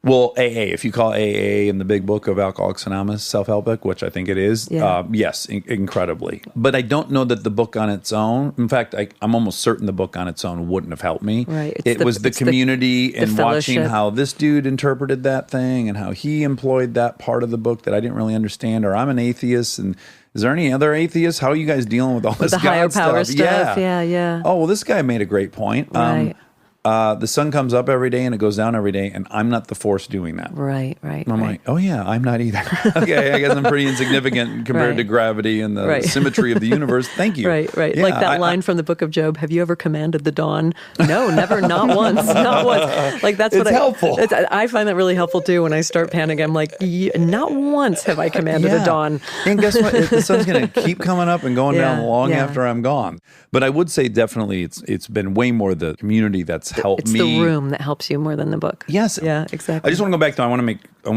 Well, AA, if you call AA in the big book of Alcoholics Anonymous self-help book, which I think it is, yes, incredibly. But I don't know that the book on its own, in fact, I'm almost certain the book on its own wouldn't have helped me. Right. It was the community and watching fellowship. how this dude interpreted that thing and how he employed that part of the book that I didn't really understand, or I'm an atheist, and is there any other atheists? How are you guys dealing with all this The higher God power stuff. Yeah. Yeah. Oh, well, this guy made a great point. Right. The sun comes up every day and it goes down every day, and I'm not the force doing that. Right. And I'm like, oh yeah, I'm not either. Okay, I guess I'm pretty insignificant compared to gravity and the symmetry of the universe. Thank you. Right. Yeah, Like that line from the book of Job, have you ever commanded the dawn? No, never, not once, not once. Like that's what It's helpful. I find that really helpful too when I start panicking. I'm like, not once have I commanded the dawn. And guess what? The sun's going to keep coming up and going down long yeah. after I'm gone. But I would say definitely it's been way more the community that's helped It's me. the room that helps you more than the book. Yes. Yeah, exactly. I just want to go back to, I want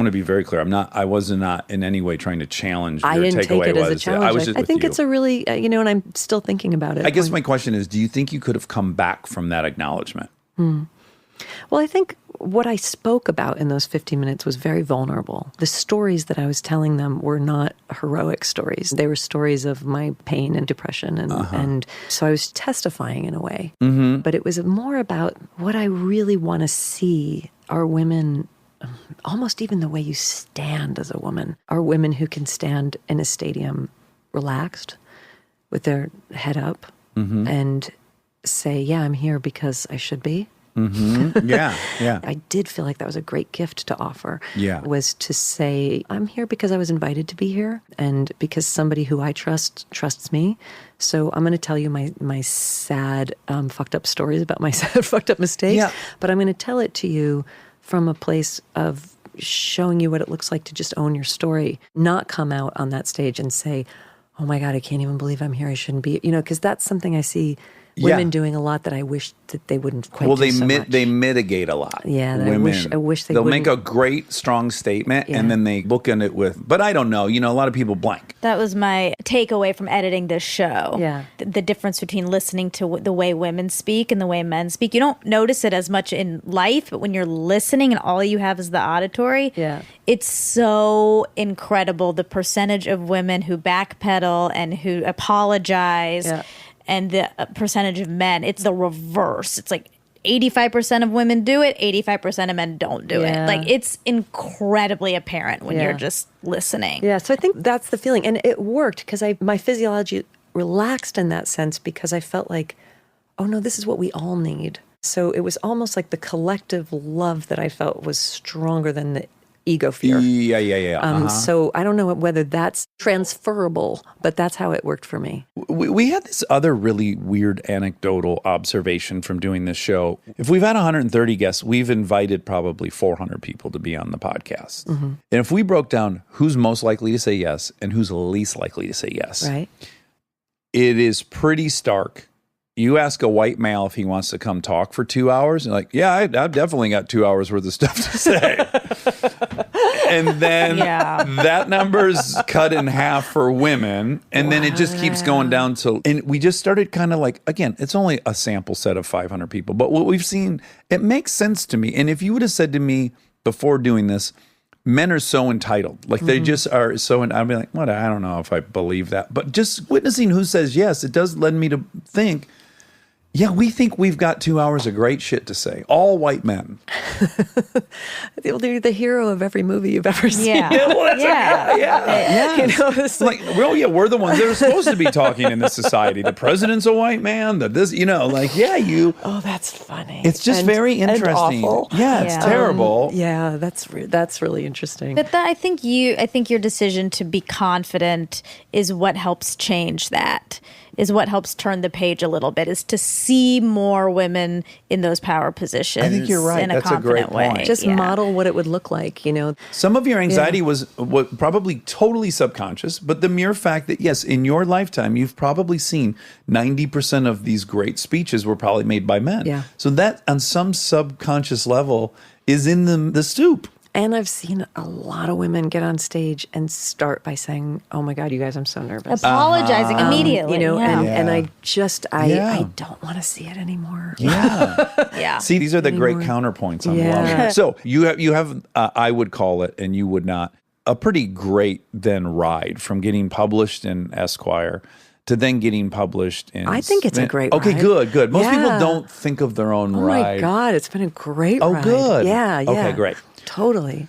to be very clear. I was not in any way trying to challenge your I didn't take takeaway it as a was. challenge. I was just I with think you. it's a really, and I'm still thinking about it. I guess my question is, do you think you could have come back from that acknowledgement? Well, I think what I spoke about in those 50 minutes was very vulnerable. The stories that I was telling them were not heroic stories. They were stories of my pain and depression. And so I was testifying in a way. But it was more about what I really want to see are women, almost even the way you stand as a woman, are women who can stand in a stadium relaxed with their head up and say, yeah, I'm here because I should be. Yeah. I did feel like that was a great gift to offer. Yeah. Was to say, I'm here because I was invited to be here and because somebody who I trust trusts me. So I'm going to tell you my sad, fucked up stories about my sad, fucked up mistakes. Yeah. But I'm going to tell it to you from a place of showing you what it looks like to just own your story, not come out on that stage and say, oh my God, I can't even believe I'm here. I shouldn't be, because that's something I see women doing a lot that I wish that they wouldn't quite do so much. They mitigate a lot. Yeah, women. I wish They'll wouldn't. make a great, strong statement, and then they bookend it with, but I don't know. A lot of people blank. That was my takeaway from editing this show. Yeah. The difference between listening to the way women speak and the way men speak. You don't notice it as much in life, but when you're listening and all you have is the auditory, it's so incredible the percentage of women who backpedal and who apologize. Yeah. And the percentage of men, it's the reverse. It's like 85% of women do it, 85% of men don't do it. Yeah. Like, it's incredibly apparent when Yeah. you're just listening. Yeah, so I think that's the feeling. And it worked because my physiology relaxed in that sense because I felt like, oh no, this is what we all need. So it was almost like the collective love that I felt was stronger than the ego fear. Yeah. So I don't know whether that's transferable, but that's how it worked for me. We had this other really weird anecdotal observation from doing this show. If we've had 130 guests, we've invited probably 400 people to be on the podcast. And if we broke down who's most likely to say yes and who's least likely to say yes, Right? it is pretty stark. You ask a white male if he wants to come talk for 2 hours, and like, yeah, I've definitely got 2 hours worth of stuff to say. And then that number's cut in half for women, and then it just keeps going down to, and we just started kind of like, again, it's only a sample set of 500 people, but what we've seen, it makes sense to me. And if you would have said to me before doing this, men are so entitled, like they just are so, and I'd be like, what? I don't know if I believe that, but just witnessing who says yes, it does lead me to think, yeah, we think we've got 2 hours of great shit to say. All white men. They're the hero of every movie you've ever seen. Yeah. Yeah. You know, it's Like, well, yeah, we're the ones that are supposed to be talking in this society. The president's a white man. oh, that's funny. It's just And- very and interesting. awful. Yeah, it's Yeah. terrible. Yeah, that's really interesting. But I think your decision to be confident is what helps change that, is what helps turn the page a little bit, is to see more women in those power positions. I think you're right. In a That's a great confident way. point. Just model what it would look like, you know. Some of your anxiety was probably totally subconscious, but the mere fact that, yes, in your lifetime, you've probably seen 90% of these great speeches were probably made by men. Yeah. So that, on some subconscious level, is in the stoop. And I've seen a lot of women get on stage and start by saying, "Oh my God, you guys, I'm so nervous." Apologizing immediately. You know, yeah. and I just I Yeah. don't want to see it anymore. Yeah. Yeah. See, these are the great counterpoints on Yeah. love. So you have I would call it, and you would not, a pretty great then ride from getting published in Esquire to then getting published in. I think it's a great Okay, ride. good. Most people Yeah. don't think of their own Oh ride. my God, it's been a great Oh, ride. good. Yeah, yeah. Okay, great. Totally.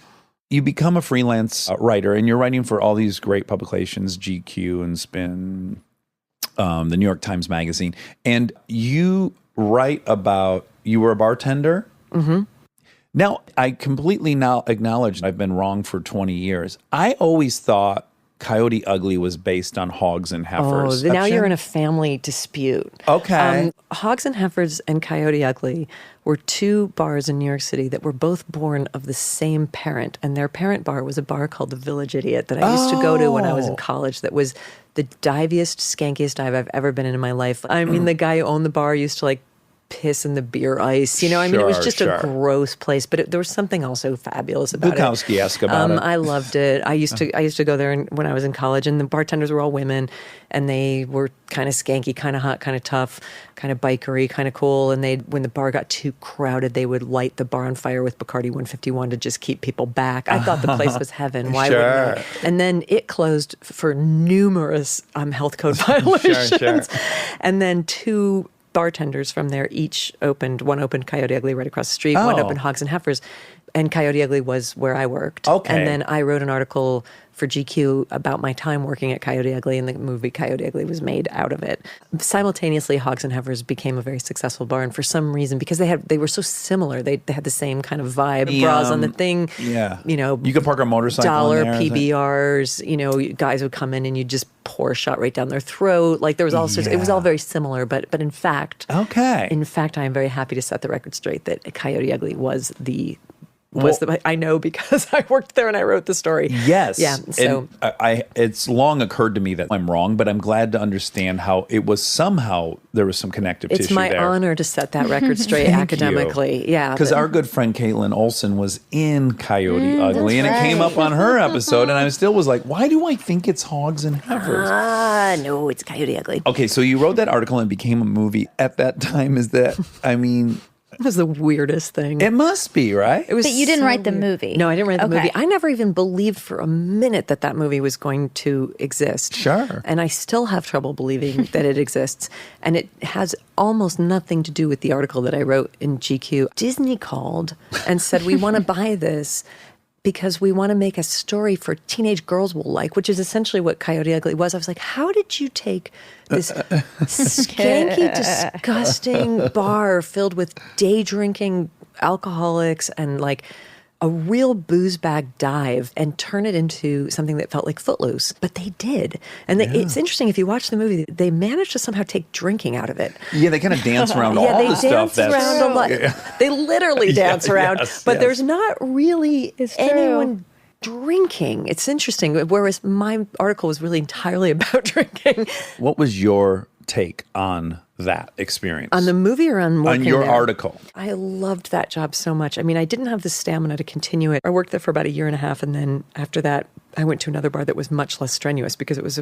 You become a freelance writer, and you're writing for all these great publications, GQ and Spin, the New York Times Magazine, and you write about, you were a bartender. Mm-hmm. Now, I completely now acknowledge I've been wrong for 20 years. I always thought Coyote Ugly was based on Hogs and Heifers. Oh, now you're in a family dispute. Okay. Hogs and Heifers and Coyote Ugly were two bars in New York City that were both born of the same parent. And their parent bar was a bar called the Village Idiot that I used to go to when I was in college. That was the diviest, skankiest dive I've ever been in my life. I mean, the guy who owned the bar used to like piss in the beer ice. You know, I mean, it was just a gross place, but there was something also fabulous about Bukowski-esque about it. I loved it. I used to go there when I was in college, and the bartenders were all women, and they were kind of skanky, kind of hot, kind of tough, kind of bikery, kind of cool. And when the bar got too crowded, they would light the bar on fire with Bacardi 151 to just keep people back. I thought the place was heaven. Why wouldn't it? And then it closed for numerous health code violations. And then two bartenders from there each opened. One opened Coyote Ugly right across the street. One opened Hogs and Heifers. And Coyote Ugly was where I worked. Okay. And then I wrote an article for GQ about my time working at Coyote Ugly, and the movie Coyote Ugly was made out of it. Simultaneously, Hogs and Heifers became a very successful bar, and for some reason, because they were so similar, they had the same kind of vibe. Bras on the thing, you know, you could park a motorcycle dollar in there, PBRs, you know, guys would come in and you just pour a shot right down their throat. Like there was all sorts. It was all very similar, but in fact, I am very happy to set the record straight that Coyote Ugly was the. I know because I worked there and I wrote the story. Yes. Yeah. So it's long occurred to me that I'm wrong, but I'm glad to understand how it was somehow there was some connective tissue there. It's my honor to set that record straight academically. You. Yeah. Because our good friend Caitlin Olsen was in Coyote Ugly, and it came up on her episode, and I still was like, why do I think it's Hogs and Heifers? No, it's Coyote Ugly. Okay, so you wrote that article and it became a movie. At that time, was the weirdest thing. It must be, right? It was But you didn't so write the weird. movie. No, I didn't write the Okay. movie. I never even believed for a minute that that movie was going to exist. Sure. And I still have trouble believing that it exists. And it has almost nothing to do with the article that I wrote in GQ. Disney called and said, we want to buy this because we want to make a story for teenage girls will like, which is essentially what Coyote Ugly was. I was like, how did you take this skanky, disgusting bar filled with day drinking alcoholics and like a real booze bag dive and turn it into something that felt like Footloose? But they did. And it's interesting, if you watch the movie, they managed to somehow take drinking out of it. Yeah, they kind of dance around all They the stuff. dance around a lot. They literally dance around, yes, but yes. there's not really It's true. anyone drinking. It's interesting. Whereas my article was really entirely about drinking. What was your take on that experience? On the movie or on working On your there? article. I loved that job so much. I mean, I didn't have the stamina to continue it. I worked there for about a year and a half, and then after that, I went to another bar that was much less strenuous because it was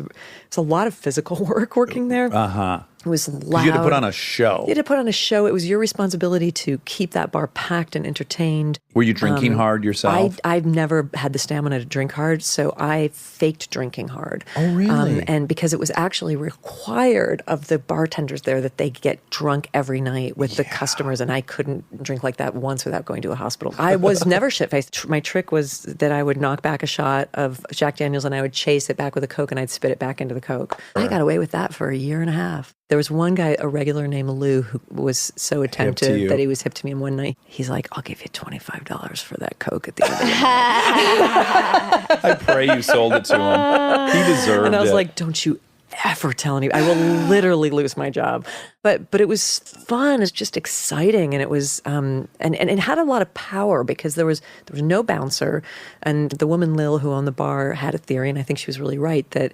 a lot of physical work working there. Uh-huh. It was loud. You had to put on a show. You had to put on a show. It was your responsibility to keep that bar packed and entertained. Were you drinking hard yourself? I've never had the stamina to drink hard, so I faked drinking hard. Oh, really? And because it was actually required of the bartenders there that they get drunk every night with the customers, and I couldn't drink like that once without going to a hospital. I was never shit-faced. My trick was that I would knock back a shot of Jack Daniels and I would chase it back with a Coke and I'd spit it back into the Coke. I got away with that for a year and a half. There was one guy, a regular named Lou, who was so you. attentive that he was hip to me. And one night, he's like, I'll give you $25 for that Coke at the end of the night. I pray you sold it to him. He deserved it. And I was like, don't you ever tell anybody. I will literally lose my job. But it was fun. It's just exciting. And it was, and it had a lot of power because there was no bouncer. And the woman, Lil, who owned the bar, had a theory, and I think she was really right, that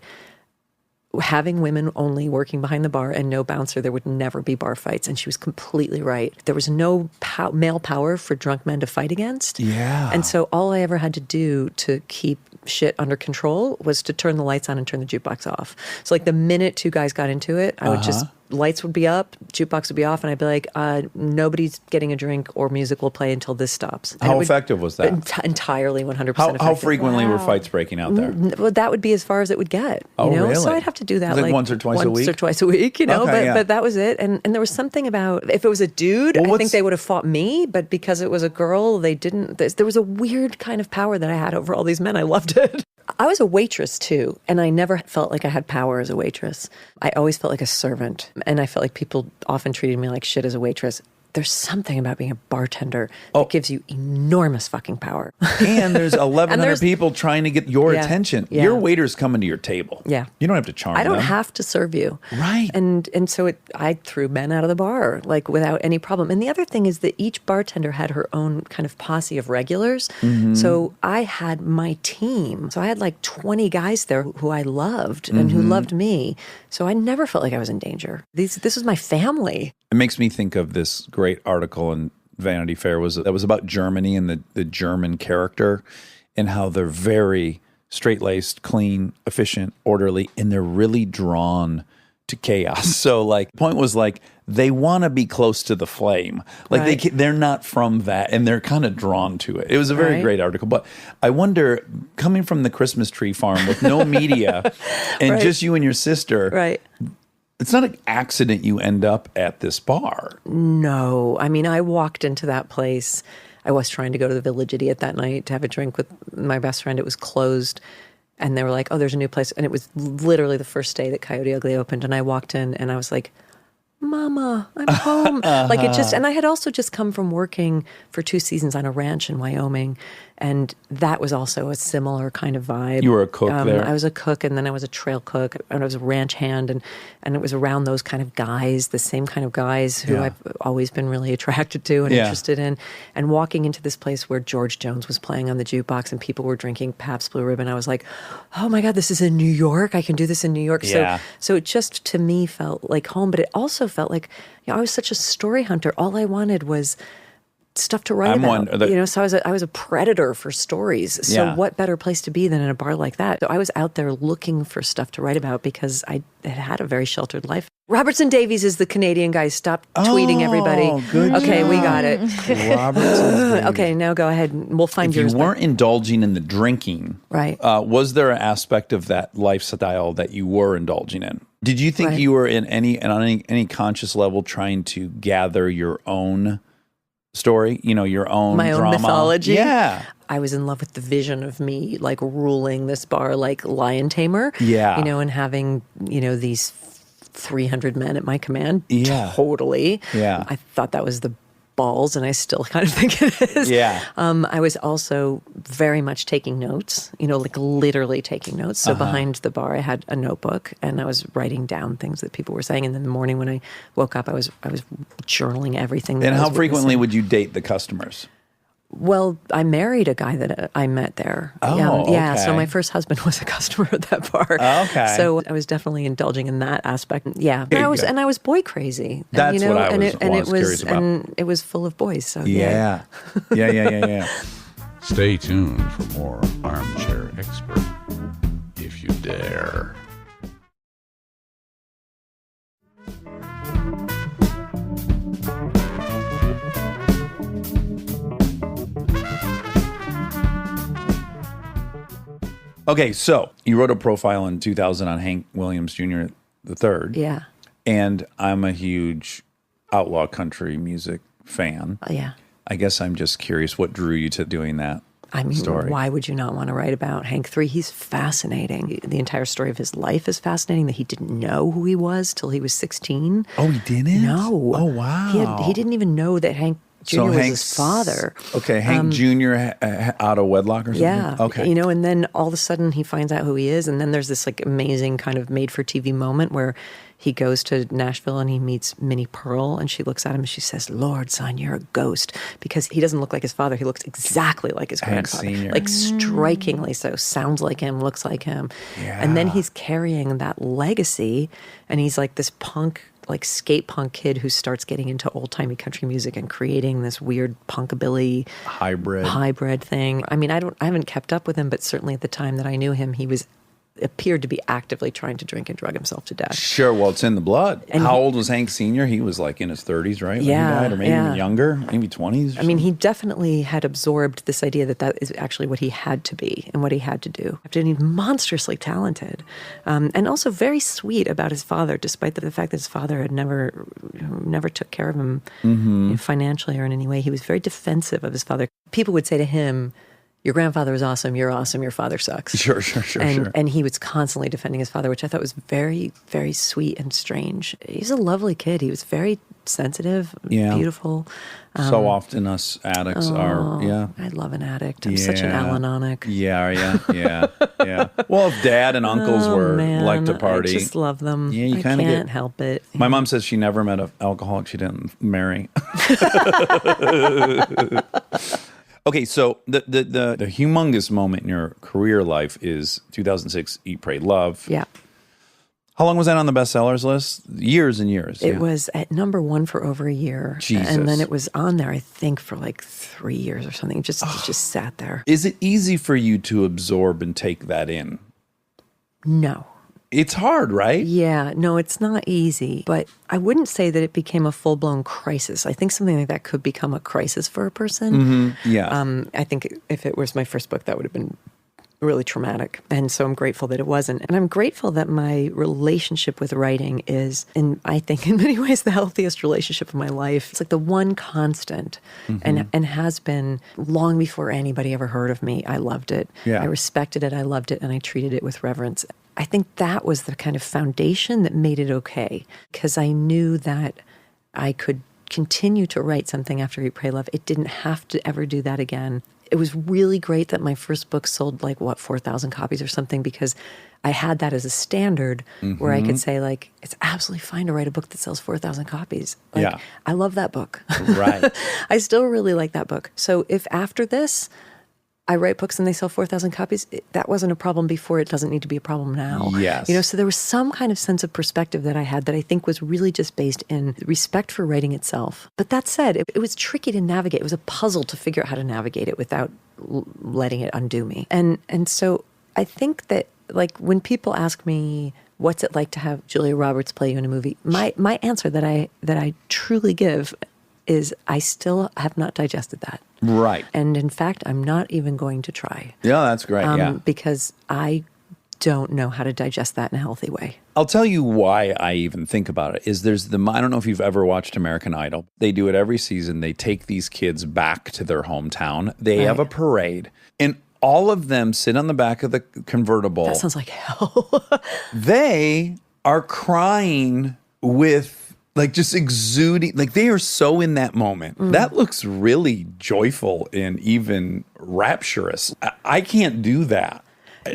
having women only working behind the bar and no bouncer, there would never be bar fights. And she was completely right. There was no male power for drunk men to fight against. Yeah. And so all I ever had to do to keep shit under control was to turn the lights on and turn the jukebox off. So like the minute two guys got into it, I would just, lights would be up, jukebox would be off, and I'd be like, nobody's getting a drink or music will play until this stops. And How it would- effective was that? Entirely 100% effective. How frequently were fights breaking out there? Well, that would be as far as it would get. Oh, you know? really? So I'd have to do that Like once or twice a week? Once or twice a week, you know. Okay, but that was it. And there was something about, if it was a dude, Well, I think what's- they would have fought me. But because it was a girl, they didn't. There was a weird kind of power that I had over all these men. I loved it. I was a waitress too, and I never felt like I had power as a waitress. I always felt like a servant, and I felt like people often treated me like shit as a waitress. There's something about being a bartender that gives you enormous fucking power. And there's 1,100 there's- people trying to get your Yeah, attention. yeah. Your waiter's coming to your table. Yeah. You don't have to charm I don't them. have to serve you. Right. And so I threw men out of the bar, like without any problem. And the other thing is that each bartender had her own kind of posse of regulars. So I had my team. So I had like 20 guys there who I loved and who loved me. So I never felt like I was in danger. This was my family. It makes me think of this great article in Vanity Fair that was about Germany and the German character and how they're very straight-laced, clean, efficient, orderly, and they're really drawn to chaos. So like the point was like they want to be close to the flame. Like Right. they're not from that and they're kind of drawn to it. It was a very Right. great article, but I wonder, coming from the Christmas tree farm with no media and Right. just you and your sister, Right. it's not an accident you end up at this bar. No. I mean, I walked into that place. I was trying to go to the Village Idiot that night to have a drink with my best friend. It was closed. And they were like, oh, there's a new place. And it was literally the first day that Coyote Ugly opened. And I walked in and I was like, Mama, I'm home. Like it just, and I had also just come from working for 2 seasons on a ranch in Wyoming. And that was also a similar kind of vibe. You were a cook there? I was a cook, and then I was a trail cook, and I was a ranch hand. And it was around those kind of guys, the same kind of guys who Yeah. I've always been really attracted to and Yeah. interested in. And walking into this place where George Jones was playing on the jukebox and people were drinking Pabst Blue Ribbon, I was like, oh my God, this is in New York. I can do this in New York. Yeah. So it just, to me, felt like home, but it also felt like, I was such a story hunter. All I wanted was stuff to write I'm about. one- So I was a predator for stories. So Yeah. what better place to be than in a bar like that? So I was out there looking for stuff to write about because I had had a very sheltered life. Robertson Davies is the Canadian guy. Stop tweeting everybody. Good Okay, job. we got it. Robertson. Okay, now go ahead. We'll find If you yours. weren't indulging in the drinking, Right. was there an aspect of that lifestyle that you were indulging in? Did you think Right. you were on any conscious level trying to gather your own story? Your own My own drama? mythology? Yeah. I was in love with the vision of me like ruling this bar like lion tamer. Yeah. And having, these 300 men at my command. Yeah. Totally. Yeah. I thought that was the balls, and I still kind of think it is. Yeah. I was also very much taking notes, like literally taking notes. So behind the bar, I had a notebook, and I was writing down things that people were saying. And in the morning when I woke up, I was journaling everything. That And I how was frequently witnessing. would you date the customers? Well, I married a guy that I met there. Oh, yeah. okay. So my first husband was a customer at that bar. Okay. So I was definitely indulging in that aspect. Yeah. There you go. And I was boy crazy. That's what I was curious about. And it was full of boys. So Yeah. Yeah. Stay tuned for more Armchair Expert, if you dare. Okay, so you wrote a profile in 2000 on Hank Williams Jr. the third. Yeah. And I'm a huge outlaw country music fan. Yeah. I guess I'm just curious what drew you to doing that I mean, story. why would you not want to write about Hank III? He's fascinating. The entire story of his life is fascinating, that he didn't know who he was till he was 16. Oh, he didn't? No. Oh, wow. He didn't even know that Hank Jr. was his father. Okay, Hank Jr. Out of wedlock or something? Yeah. Okay. And then all of a sudden he finds out who he is. And then there's this like amazing kind of made for TV moment where he goes to Nashville and he meets Minnie Pearl, and she looks at him and she says, "Lord, son, you're a ghost." Because he doesn't look like his father. He looks exactly like his Hank grandfather. Sr. Like strikingly so. Sounds like him, looks like him. Yeah. And then he's carrying that legacy, and he's like this punk, like skate punk kid who starts getting into old timey country music and creating this weird punkabilly hybrid thing. I mean, I haven't kept up with him, but certainly at the time that I knew him, he appeared to be actively trying to drink and drug himself to death. Sure, well, it's in the blood. And How old was Hank Sr.? He was like in his 30s, right? When Yeah, he died, or maybe yeah. even younger, maybe 20s. I mean, he definitely had absorbed this idea that is actually what he had to be and what he had to do. And he's monstrously talented, and also very sweet about his father, despite the fact that his father had never took care of him financially or in any way. He was very defensive of his father. People would say to him, "Your grandfather was awesome. You're awesome. Your father sucks." Sure. And he was constantly defending his father, which I thought was very, very sweet and strange. He's a lovely kid. He was very sensitive, Yeah. beautiful. So often us addicts are, yeah. I love an addict. I'm such an Al-Anonic. Yeah. Well, if dad and uncles like to party. I just love them. Yeah, you I kinda can't get- help it. My mom says she never met an alcoholic she didn't marry. Okay, so the humongous moment in your career life is 2006, Eat, Pray, Love. Yeah. How long was that on the bestsellers list? Years and years. It was at number one for over a year. Jesus. And then it was on there, I think, for like 3 years or something. It just sat there. Is it easy for you to absorb and take that in? No. It's hard, right? Yeah, no, it's not easy, but I wouldn't say that it became a full-blown crisis. I think something like that could become a crisis for a person. Yeah. I think if it was my first book, that would have been really traumatic. And so I'm grateful that it wasn't. And I'm grateful that my relationship with writing is, I think in many ways, the healthiest relationship of my life. It's like the one constant and has been long before anybody ever heard of me. I loved it. Yeah. I respected it. I loved it. And I treated it with reverence. I think that was the kind of foundation that made it okay, because I knew that I could continue to write something after Eat, Pray, Love. It didn't have to ever do that again. It was really great that my first book sold 4,000 copies or something, because I had that as a standard where I could say it's absolutely fine to write a book that sells 4,000 copies. Yeah. I love that book. Right. I still really like that book. So if after this I write books and they sell 4,000 copies, that wasn't a problem before. It doesn't need to be a problem now. Yes. So there was some kind of sense of perspective that I had that I think was really just based in respect for writing itself. But that said, it was tricky to navigate. It was a puzzle to figure out how to navigate it without letting it undo me. And so I think that when people ask me, what's it like to have Julia Roberts play you in a movie? My answer that I truly give is I still have not digested that. Right. And in fact, I'm not even going to try. Yeah, that's great. Yeah. Because I don't know how to digest that in a healthy way. I'll tell you why I even think about it is there's I don't know if you've ever watched American Idol. They do it every season. They take these kids back to their hometown. They have a parade and all of them sit on the back of the convertible. That sounds like hell. They are crying with like just exuding, like they are so in that moment. That looks really joyful and even rapturous. I can't do that.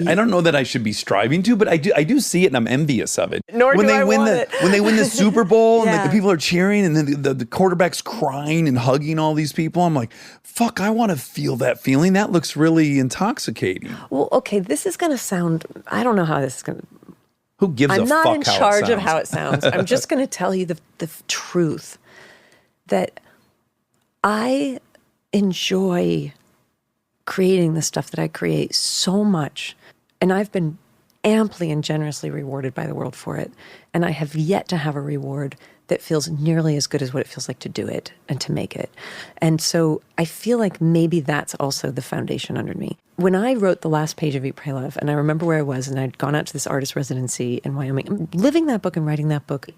I don't know that I should be striving to, but I do see it and I'm envious of it. Nor when do they I win want the it. when they win the Super Bowl and like Yeah. the people are cheering and then the quarterback's crying and hugging all these people, I'm like, fuck, I want to feel that feeling. That looks really intoxicating. Well, okay, this is going to sound, I don't know how this is going to, Who gives a I'm fuck not in how it charge of sounds? how it sounds. I'm just going to tell you the truth that I enjoy creating the stuff that I create so much. And I've been amply and generously rewarded by the world for it. And I have yet to have a reward that feels nearly as good as what it feels like to do it and to make it. And so I feel like maybe that's also the foundation under me. When I wrote the last page of Eat, Pray, Love, and I remember where I was, and I'd gone out to this artist residency in Wyoming, living that book and writing that book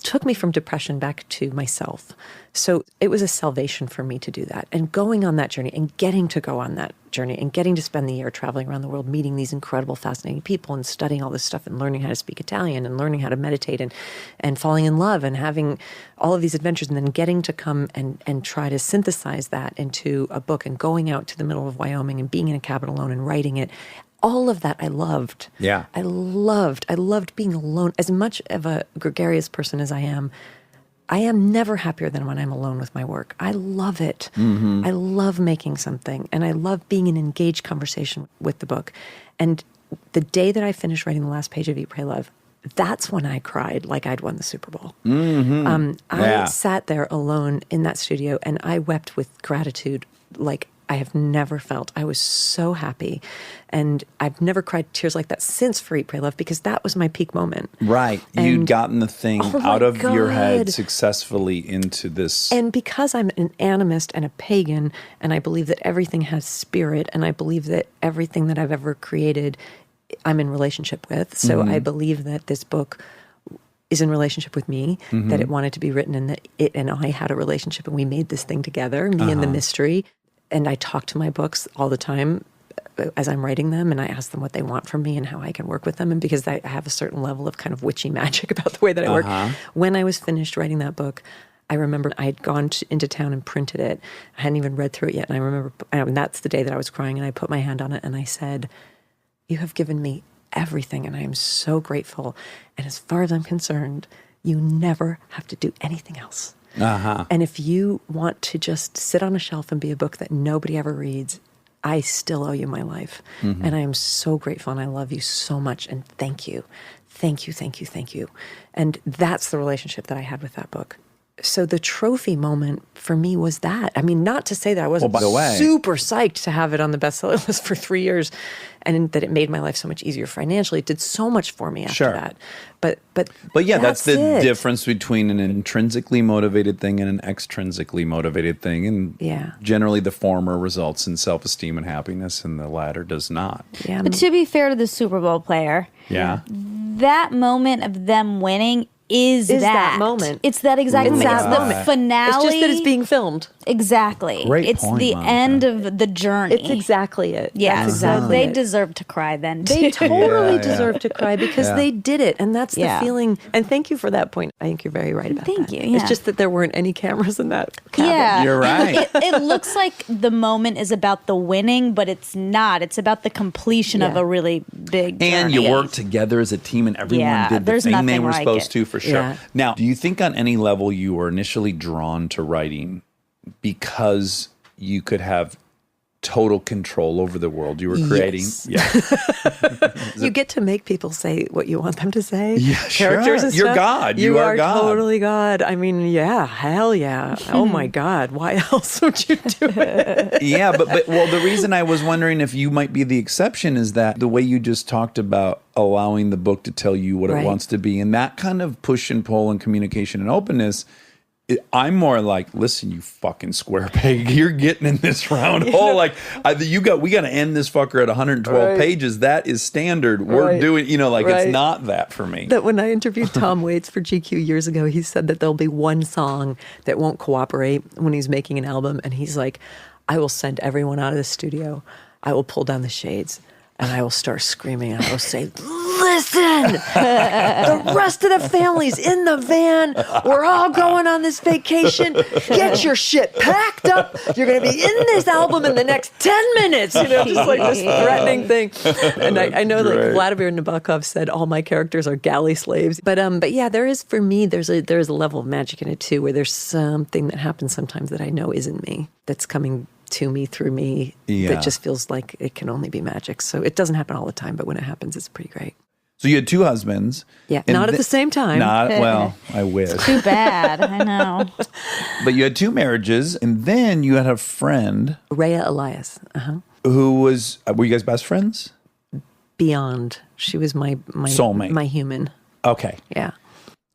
took me from depression back to myself. So it was a salvation for me to do that. And going on that journey and getting to go on that journey and getting to spend the year traveling around the world, meeting these incredible, fascinating people and studying all this stuff and learning how to speak Italian and learning how to meditate and falling in love and having all of these adventures and then getting to come and try to synthesize that into a book and going out to the middle of Wyoming and being in a cabin alone and writing it. All of that I loved. Yeah. I loved being alone. As much of a gregarious person as I am never happier than when I'm alone with my work. I love it. I love making something, and I love being in engaged conversation with the book. And the day that I finished writing the last page of Eat, Pray, Love, that's when I cried like I'd won the Super Bowl. I sat there alone in that studio, and I wept with gratitude like I have never felt. I was so happy. And I've never cried tears like that since for Eat, Pray, Love, because that was my peak moment. Right. And- You'd gotten the thing Oh my out of your head God. successfully into this. And because I'm an animist and a pagan, and I believe that everything has spirit, and I believe that everything that I've ever created, I'm in relationship with. So I believe that this book is in relationship with me, that it wanted to be written, and that it and I had a relationship, and we made this thing together, me and the mystery. And I talk to my books all the time as I'm writing them, and I ask them what they want from me and how I can work with them. And because I have a certain level of kind of witchy magic about the way that I work. When I was finished writing that book, I remember I had gone into town and printed it. I hadn't even read through it yet. And I remember, and that's the day that I was crying, and I put my hand on it and I said, "You have given me everything, and I am so grateful. And as far as I'm concerned, you never have to do anything else. And if you want to just sit on a shelf and be a book that nobody ever reads, I still owe you my life. And I am so grateful, and I love you so much. And thank you. Thank you, thank you, thank you." And that's the relationship that I had with that book. So the trophy moment for me was that. I mean, not to say that I wasn't by the way- super psyched to have it on the bestseller list for 3 years, and that it made my life so much easier financially. It did so much for me after Sure. that. But yeah, that's the it. difference between an intrinsically motivated thing and an extrinsically motivated thing. And Yeah. generally the former results in self-esteem and happiness and the latter does not. Yeah, But to be fair to the Super Bowl player, Yeah. that moment of them winning is that moment. It's that exact It's moment. that It's the moment. finale. it's just that it's being filmed. exactly. Great it's point, the Monica. end of the journey. It's exactly it. yeah. That's So exactly they it. deserve to cry then too. They totally Yeah. deserve to cry because Yeah. they did it. And that's Yeah. the feeling. And thank you for that point. I think you're very right about Thank that. you, yeah. It's just that there weren't any cameras in that cabin. Yeah, You're right. It looks like the moment is about the winning, but it's not. It's about the completion of Yeah. a really big And journey. you work together as a team and everyone Yeah, did the there's thing they nothing were like supposed it. to for sure. Yeah. Now, do you think on any level you were initially drawn to writing because you could have total control over the world you were creating. Yes. Yeah. You get to make people say what you want them to say. Yeah, Characters sure. and You're stuff. God. You You are are God. totally God. I mean, yeah, hell yeah. Oh my God. Why else would you do it? Yeah, but well, the reason I was wondering if you might be the exception is that the way you just talked about allowing the book to tell you what it Right. wants to be, and that kind of push and pull and communication and openness. I'm more like, listen, you fucking square peg, you're getting in this round hole. Like, we got to end this fucker at 112 Right. pages. That is standard. We're Right. doing, like, Right. it's not that for me. That when I interviewed Tom Waits for GQ years ago, he said that there'll be one song that won't cooperate when he's making an album. And he's like, I will send everyone out of the studio. I will pull down the shades and I will start screaming. And I will say, listen, the rest of the family's in the van. We're all going on this vacation. Get your shit packed up. You're going to be in this album in the next 10 minutes. Just like this threatening thing. And I know Great. like Vladimir Nabokov said, all my characters are galley slaves. But yeah, there is, for me, there's a level of magic in it too, where there's something that happens sometimes that I know isn't me, that's coming to me through me, Yeah. that just feels like it can only be magic. So it doesn't happen all the time, but when it happens, it's pretty great. So you had two husbands. Yeah, and not at the same time. Well, I wish. Too bad. I know. But you had two marriages, and then you had a friend Rhea Elias, who was, were you guys best friends? beyond. She was my Soulmate. my human. Okay. Yeah,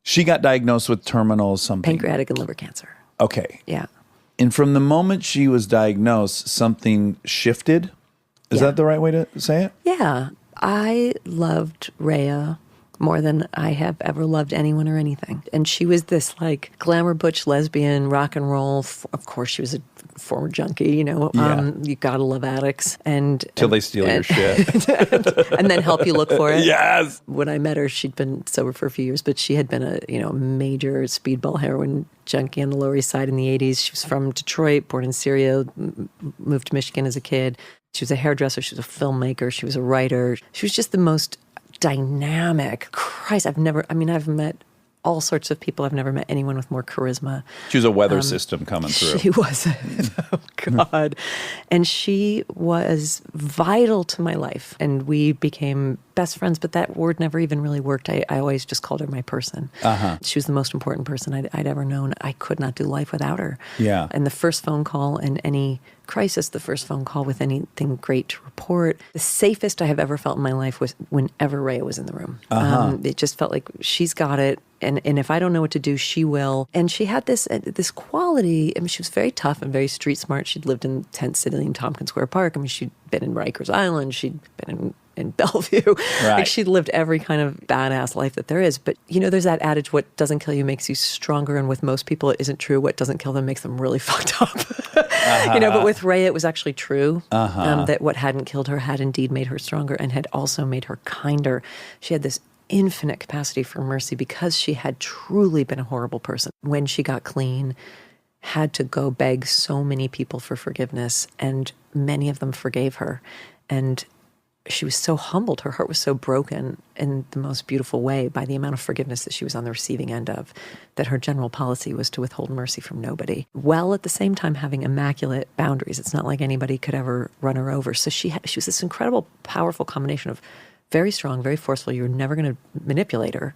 She got diagnosed with terminal something. pancreatic and liver cancer. Okay. Yeah. And from the moment she was diagnosed, something shifted. Is Yeah. that the right way to say it? Yeah, I loved Rhea more than I have ever loved anyone or anything. And she was this like glamour butch lesbian, rock and roll. Of course, she was a former junkie, Yeah. You gotta love addicts. Till they steal your shit. and then help you look for it. Yes. When I met her, she'd been sober for a few years, but she had been a major speedball heroin junkie on the Lower East Side in the 80s. She was from Detroit, born in Syria, moved to Michigan as a kid. She was a hairdresser. She was a filmmaker. She was a writer. She was just the most dynamic. Christ, I've met all sorts of people. I've never met anyone with more charisma. She was a weather system coming through. She was, oh God. And she was vital to my life. And we became best friends, but that word never even really worked. I always just called her my person. She was the most important person I'd ever known. I could not do life without her. Yeah. And the first phone call in any crisis, the first phone call with anything great to report, the safest I have ever felt in my life was whenever Rhea was in the room. It just felt like she's got it. And if I don't know what to do, she will. And she had this quality. I mean, she was very tough and very street smart. She'd lived in Tent City in Tompkins Square Park. I mean, she'd been in Rikers Island. She'd been in Bellevue. Right. Like she'd lived every kind of badass life that there is. But there's that adage, what doesn't kill you makes you stronger. And with most people, it isn't true. What doesn't kill them makes them really fucked up. But with Rhea, it was actually true. That what hadn't killed her had indeed made her stronger and had also made her kinder. She had this infinite capacity for mercy because she had truly been a horrible person. When she got clean, had to go beg so many people for forgiveness, and many of them forgave her. And she was so humbled. Her heart was so broken in the most beautiful way by the amount of forgiveness that she was on the receiving end of, that her general policy was to withhold mercy from nobody, while at the same time having immaculate boundaries. It's not like anybody could ever run her over. So she was this incredible, powerful combination of very strong, very forceful. You're never going to manipulate her.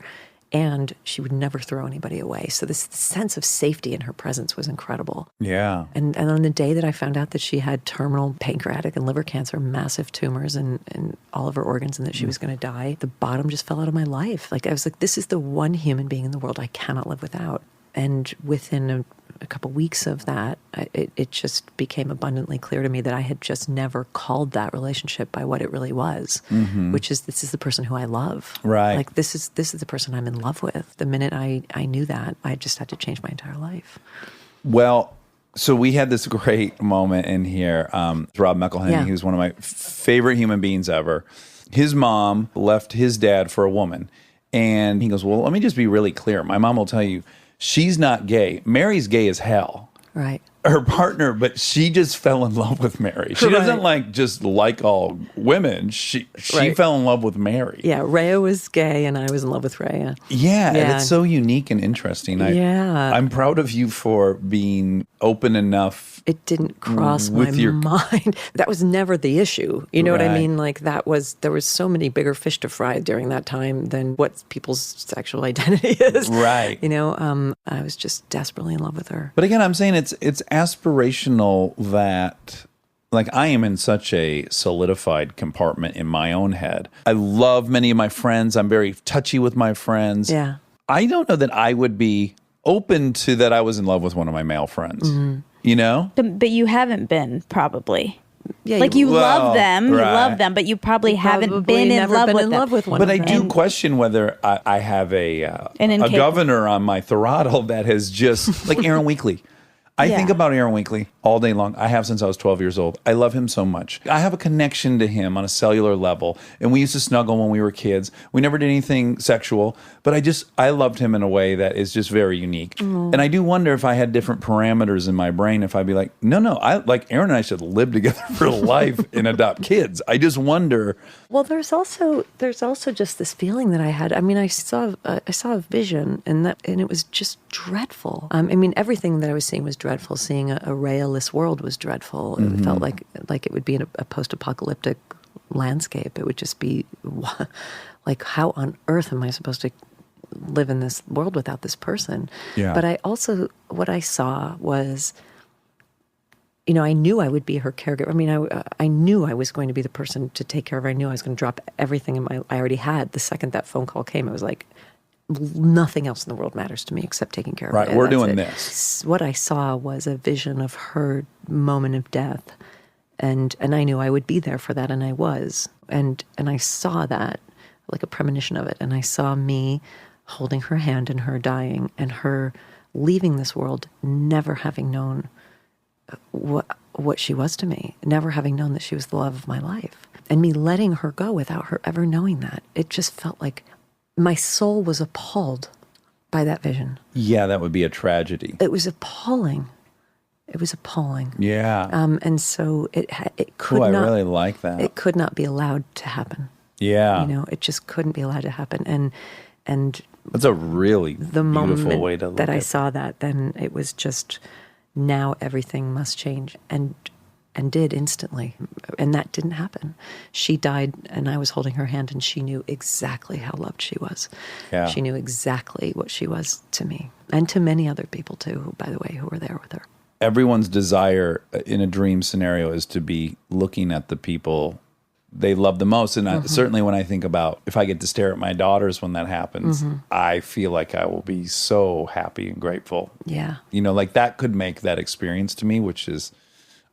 And she would never throw anybody away. So this sense of safety in her presence was incredible. Yeah. And on the day that I found out that she had terminal pancreatic and liver cancer, massive tumors in all of her organs, and that she was going to die, the bottom just fell out of my life. Like I was like, this is the one human being in the world I cannot live without. And within a couple weeks of that, it just became abundantly clear to me that I had just never called that relationship by what it really was, which is, this is the person who I love. Right. Like this is the person I'm in love with. The minute I knew that, I just had to change my entire life. Well, so we had this great moment in here. Rob McElhenney, Yeah. he was one of my favorite human beings ever. His mom left his dad for a woman. And he goes, well, let me just be really clear. My mom will tell you, she's not gay. Mary's gay as hell. Right. her partner, but she just fell in love with Mary. She doesn't just like all women. She fell in love with Mary. Yeah, Rhea was gay and I was in love with Rhea. Yeah, and it's so unique and interesting. I'm proud of you for being open enough. It didn't cross my mind. That was never the issue. You know what I mean? Like there was so many bigger fish to fry during that time than what people's sexual identity is. Right. You know, I was just desperately in love with her. But again, I'm saying it's aspirational that, like, I am in such a solidified compartment in my own head. I love many of my friends. I'm very touchy with my friends. Yeah. I don't know that I would be open to that I was in love with one of my male friends. You know? But you haven't been, probably. Yeah, like you love them, you love them, but you probably haven't been in love with one. But I do question whether I have a governor on my throttle that has just, like Aaron Weekly. I think about Aaron Weekly all day long. I have since I was 12 years old. I love him so much. I have a connection to him on a cellular level. And we used to snuggle when we were kids. We never did anything sexual. But I loved him in a way that is just very unique. And I do wonder if I had different parameters in my brain, if I'd be like, no, like Aaron and I should live together for life and adopt kids. I just wonder. Well, there's also just this feeling that I had. I mean, I saw a vision, and it was just dreadful. I mean, everything that I was seeing was dreadful. Seeing a Rhea-less world was dreadful. It felt like it would be in a post-apocalyptic landscape. It would just be like, how on earth am I supposed to live in this world without this person? Yeah. But what I saw was, you know, I knew I would be her caregiver. I mean, I knew I was going to be the person to take care of her. I knew I was going to drop everything I already had. The second that phone call came, it was like, nothing else in the world matters to me except taking care of Right, it. we're doing this. What I saw was a vision of her moment of death. And I knew I would be there for that, and I was. And I saw that, like a premonition of it. And I saw me holding her hand and her dying and her leaving this world, never having known what she was to me, never having known that she was the love of my life. And me letting her go without her ever knowing that. It just felt like my soul was appalled by that vision. Yeah, that would be a tragedy. It was appalling. It was appalling. Yeah. And so it could not. I really like that. It could not be allowed to happen. Yeah. You know, it just couldn't be allowed to happen. And that's a really the beautiful moment way to look that at I it. saw that, then it was just, now everything must change, and did instantly. And that didn't happen. She died, and I was holding her hand, and she knew exactly how loved she was. Yeah. She knew exactly what she was to me, and to many other people too, by the way, who were there with her. Everyone's desire in a dream scenario is to be looking at the people they love the most. And certainly when I think about if I get to stare at my daughters when that happens, I feel like I will be so happy and grateful. Yeah. You know, like that could make that experience to me, which is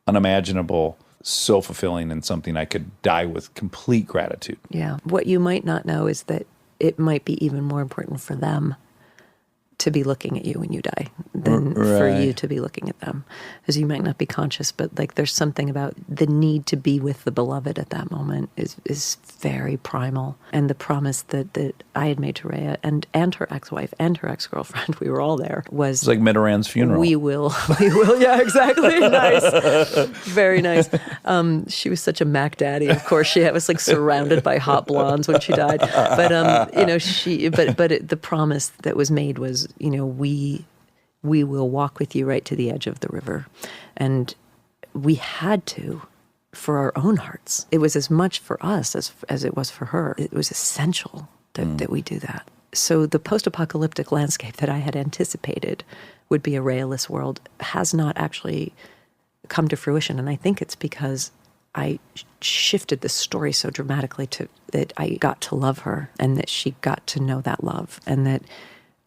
unimaginable, so fulfilling, and something I could die with complete gratitude. Yeah. What you might not know is that it might be even more important for them to be looking at you when you die than for you to be looking at them. Because you might not be conscious, but like there's something about the need to be with the beloved at that moment is very primal. And the promise that I had made to Rhea and her ex-wife and her ex-girlfriend, we were all there, was... It's like Mitterrand's funeral. We will, yeah, exactly. Nice. Very nice. She was such a Mac daddy. Of course, she was like surrounded by hot blondes when she died. But, you know, the promise that was made was, you know, we will walk with you right to the edge of the river. And we had to, for our own hearts. It was as much for us as it was for her. It was essential that we do that. So the post-apocalyptic landscape that I had anticipated would be a Rhea-less world has not actually come to fruition. And I think it's because I shifted the story so dramatically that I got to love her, and that she got to know that love, and that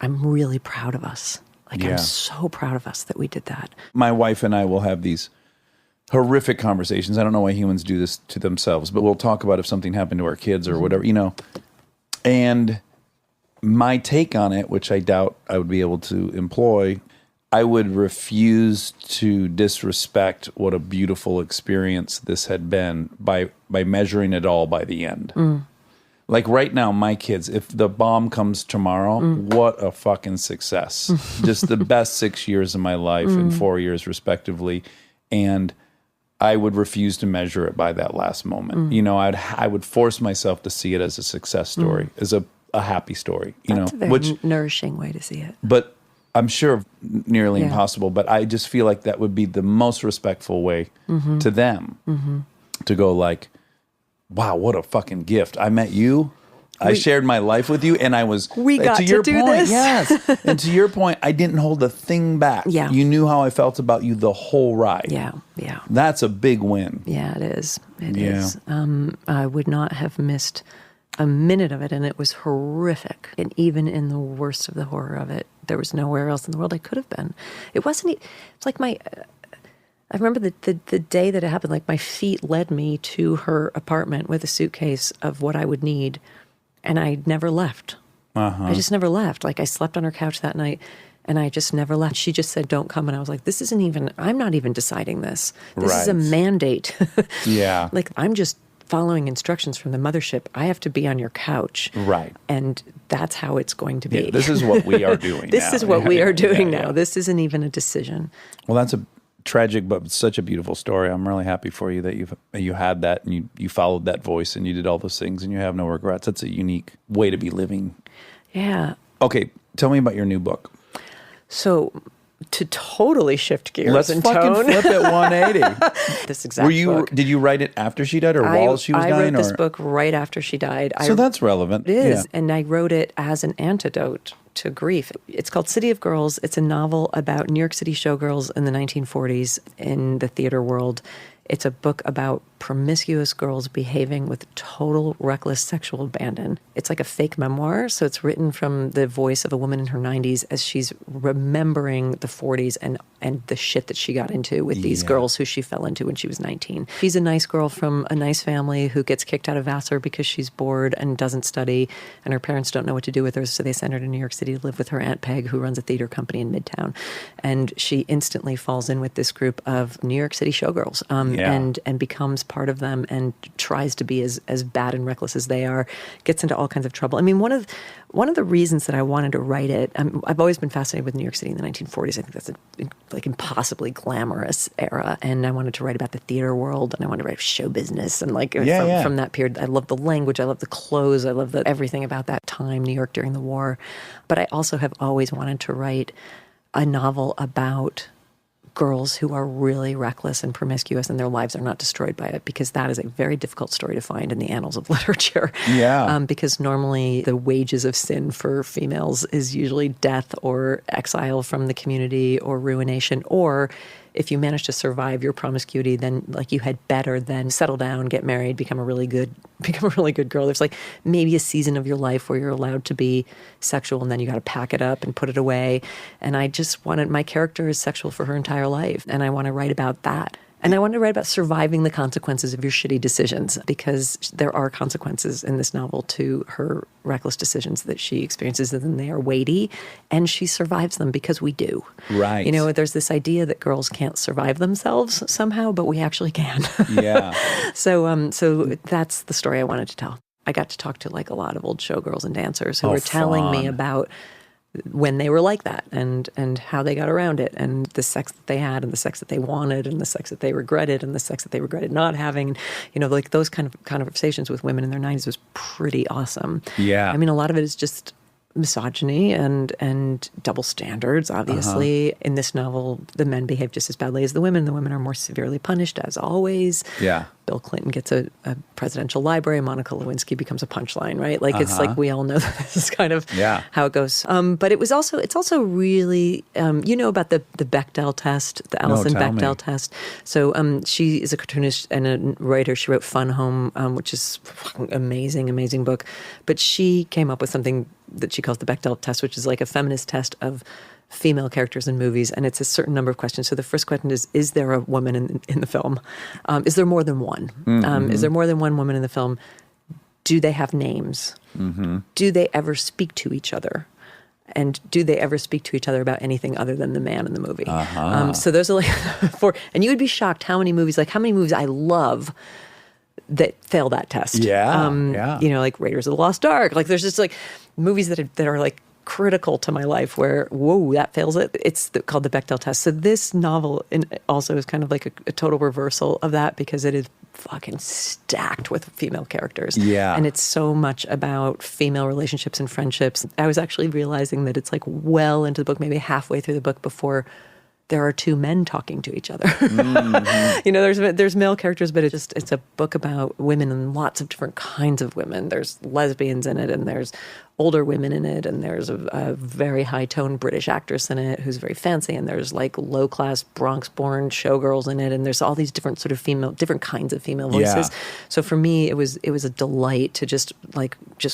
I'm really proud of us. Like, I'm so proud of us that we did that. My wife and I will have these horrific conversations. I don't know why humans do this to themselves, but we'll talk about if something happened to our kids or whatever, you know. And my take on it, which I doubt I would be able to employ, I would refuse to disrespect what a beautiful experience this had been by measuring it all by the end. Like right now, my kids, if the bomb comes tomorrow, what a fucking success. Just the best 6 years of my life and 4 years respectively. And I would refuse to measure it by that last moment. You know, I would force myself to see it as a success story, as a happy story, That's a very nourishing way to see it. but I'm sure nearly impossible, but I just feel like that would be the most respectful way to them to go like, wow, what a fucking gift. I met you. I shared my life with you, and I was. We got to your to do point, this. Yes. And to your point, I didn't hold a thing back. Yeah. You knew how I felt about you the whole ride. Yeah. That's a big win. Yeah, it is. It Yeah. is. I would not have missed a minute of it, and it was horrific. And even in the worst of the horror of it, there was nowhere else in the world I could have been. It wasn't. It's like my. I remember the day that it happened. Like my feet led me to her apartment with a suitcase of what I would need, and I never left. I just never left. Like I slept on her couch that night. And I just never left. She just said, don't come. And I was like, this isn't even, I'm not even deciding this. This is a Right. mandate. Yeah. Like, I'm just following instructions from the mothership. I have to be on your couch. Right. And that's how it's going to be. Yeah, this is what we are doing This now. is what we are doing Yeah. now. This isn't even a decision. Well, that's a tragic but such a beautiful story. I'm really happy for you that you had that and you followed that voice and you did all those things and you have no regrets. That's a unique way to be living. Yeah. Okay, tell me about your new book. So, to totally shift gears Let's and fucking tone, flip it 180. this exact book. Did you write it after she died or while she was I dying? wrote this or? book right after she died. So that's relevant. It is. Yeah. And I wrote it as an antidote to grief. It's called City of Girls. It's a novel about New York City showgirls in the 1940s in the theater world. It's a book about promiscuous girls behaving with total reckless sexual abandon. It's like a fake memoir, so it's written from the voice of a woman in her 90s as she's remembering the 40s and the shit that she got into with these girls who she fell into when she was 19. She's a nice girl from a nice family who gets kicked out of Vassar because she's bored and doesn't study, and her parents don't know what to do with her, so they send her to New York City to live with her Aunt Peg, who runs a theater company in Midtown. And she instantly falls in with this group of New York City showgirls and becomes part of them and tries to be as bad and reckless as they are, gets into all kinds of trouble. I mean, one of the reasons that I wanted to write it, I've always been fascinated with New York City in the 1940s. I think that's a like impossibly glamorous era, and I wanted to write about the theater world, and I wanted to write show business, and from that period. I love the language, I love the clothes, I love everything about that time, New York during the war. But I also have always wanted to write a novel about girls who are really reckless and promiscuous and their lives are not destroyed by it, because that is a very difficult story to find in the annals of literature. Yeah. Because normally the wages of sin for females is usually death or exile from the community or ruination, or if you manage to survive your promiscuity, then like you had better than settle down, get married, become a really good girl. There's like maybe a season of your life where you're allowed to be sexual, and then you got to pack it up and put it away. And I just wanted, my character is sexual for her entire life, and I want to write about that. And I wanted to write about surviving the consequences of your shitty decisions, because there are consequences in this novel to her reckless decisions that she experiences, and they are weighty, and she survives them because we do. Right. You know, there's this idea that girls can't survive themselves somehow, but we actually can. Yeah. So that's the story I wanted to tell. I got to talk to like a lot of old showgirls and dancers who were telling me about when they were like that and how they got around it, and the sex that they had and the sex that they wanted and the sex that they regretted and the sex that they regretted not having. And, you know, like those kind of conversations with women in their 90s was pretty awesome. Yeah. I mean, a lot of it is just misogyny and double standards, obviously. In this novel, the men behave just as badly as the women. The women are more severely punished, as always. Yeah. Bill Clinton gets a presidential library. Monica Lewinsky becomes a punchline, right? Like it's like we all know that this is kind of how it goes. But it's also really you know about the Bechdel test, the Alison Bechdel test. So she is a cartoonist and a writer. She wrote Fun Home, which is an amazing book. But she came up with something that she calls the Bechdel test, which is like a feminist test of female characters in movies, and it's a certain number of questions. So the first question is there a woman in the film? Is there more than one? Is there more than one woman in the film? Do they have names? Do they ever speak to each other? And do they ever speak to each other about anything other than the man in the movie? So those are like four. And you would be shocked how many movies I love that fail that test. Yeah. You know, like Raiders of the Lost Ark. Like there's just like movies that are like critical to my life where, whoa, that fails it. It's called the Bechdel test. So this novel also is kind of like a total reversal of that because it is fucking stacked with female characters. Yeah. And it's so much about female relationships and friendships. I was actually realizing that it's like well into the book, maybe halfway through the book before there are two men talking to each other. You know, there's male characters, but it's a book about women and lots of different kinds of women. There's lesbians in it, and there's older women in it, and there's a very high-toned British actress in it who's very fancy, and there's like low-class Bronx-born showgirls in it, and there's all these different sort of different kinds of female voices. Yeah. So for me, it was a delight to just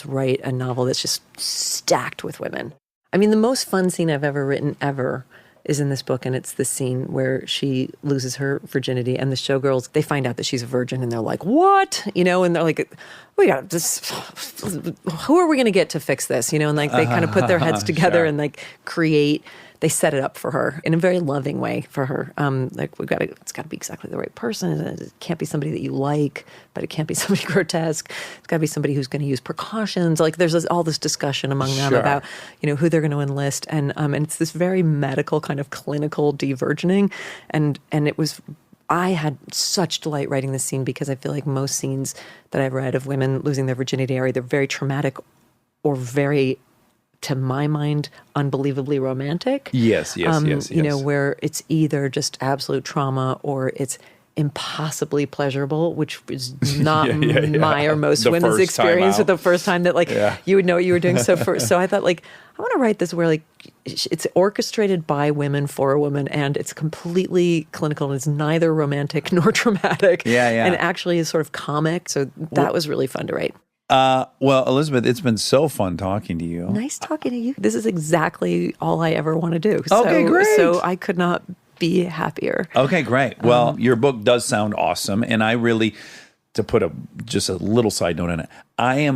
write a novel that's just stacked with women. I mean, the most fun scene I've ever written is in this book, and it's the scene where she loses her virginity, and the showgirls, they find out that she's a virgin, and they're like, what? You know, and they're like, we got this, who are we going to get to fix this? You know, and like they kind of put their heads together and like they set it up for her in a very loving way for her. Like it's got to be exactly the right person. It can't be somebody that you like, but it can't be somebody grotesque. It's got to be somebody who's going to use precautions. Like there's all this discussion among them about, you know, who they're going to enlist. And it's this very medical kind of clinical de-virgining. And I had such delight writing this scene because I feel like most scenes that I've read of women losing their virginity are either very traumatic or very, to my mind, unbelievably romantic. Yes. You know, where it's either just absolute trauma or it's impossibly pleasurable, which is not my or most women's experience with the first time that you would know what you were doing. So I thought like, I want to write this where like it's orchestrated by women for a woman, and it's completely clinical, and it's neither romantic nor traumatic. And actually is sort of comic. So that was really fun to write. Well, Elizabeth, it's been so fun talking to you. Nice talking to you. This is exactly all I ever want to do. Okay, great. So I could not be happier. Okay, great. Well, your book does sound awesome, and I really, to put just a little side note in it, I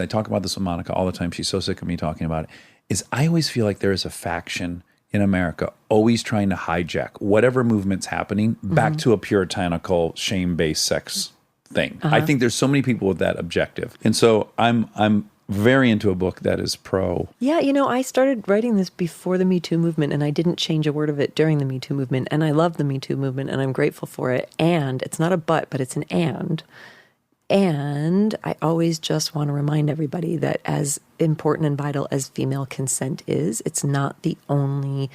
talk about this with Monica all the time. She's so sick of me talking about it, is I always feel like there is a faction in America always trying to hijack whatever movement's happening back to a puritanical, shame-based sex thing. I think there's so many people with that objective. And so I'm very into a book that is pro. Yeah, you know, I started writing this before the Me Too movement, and I didn't change a word of it during the Me Too movement, and I love the Me Too movement, and I'm grateful for it. And it's not a but it's an and. And I always just want to remind everybody that as important and vital as female consent is, it's not the only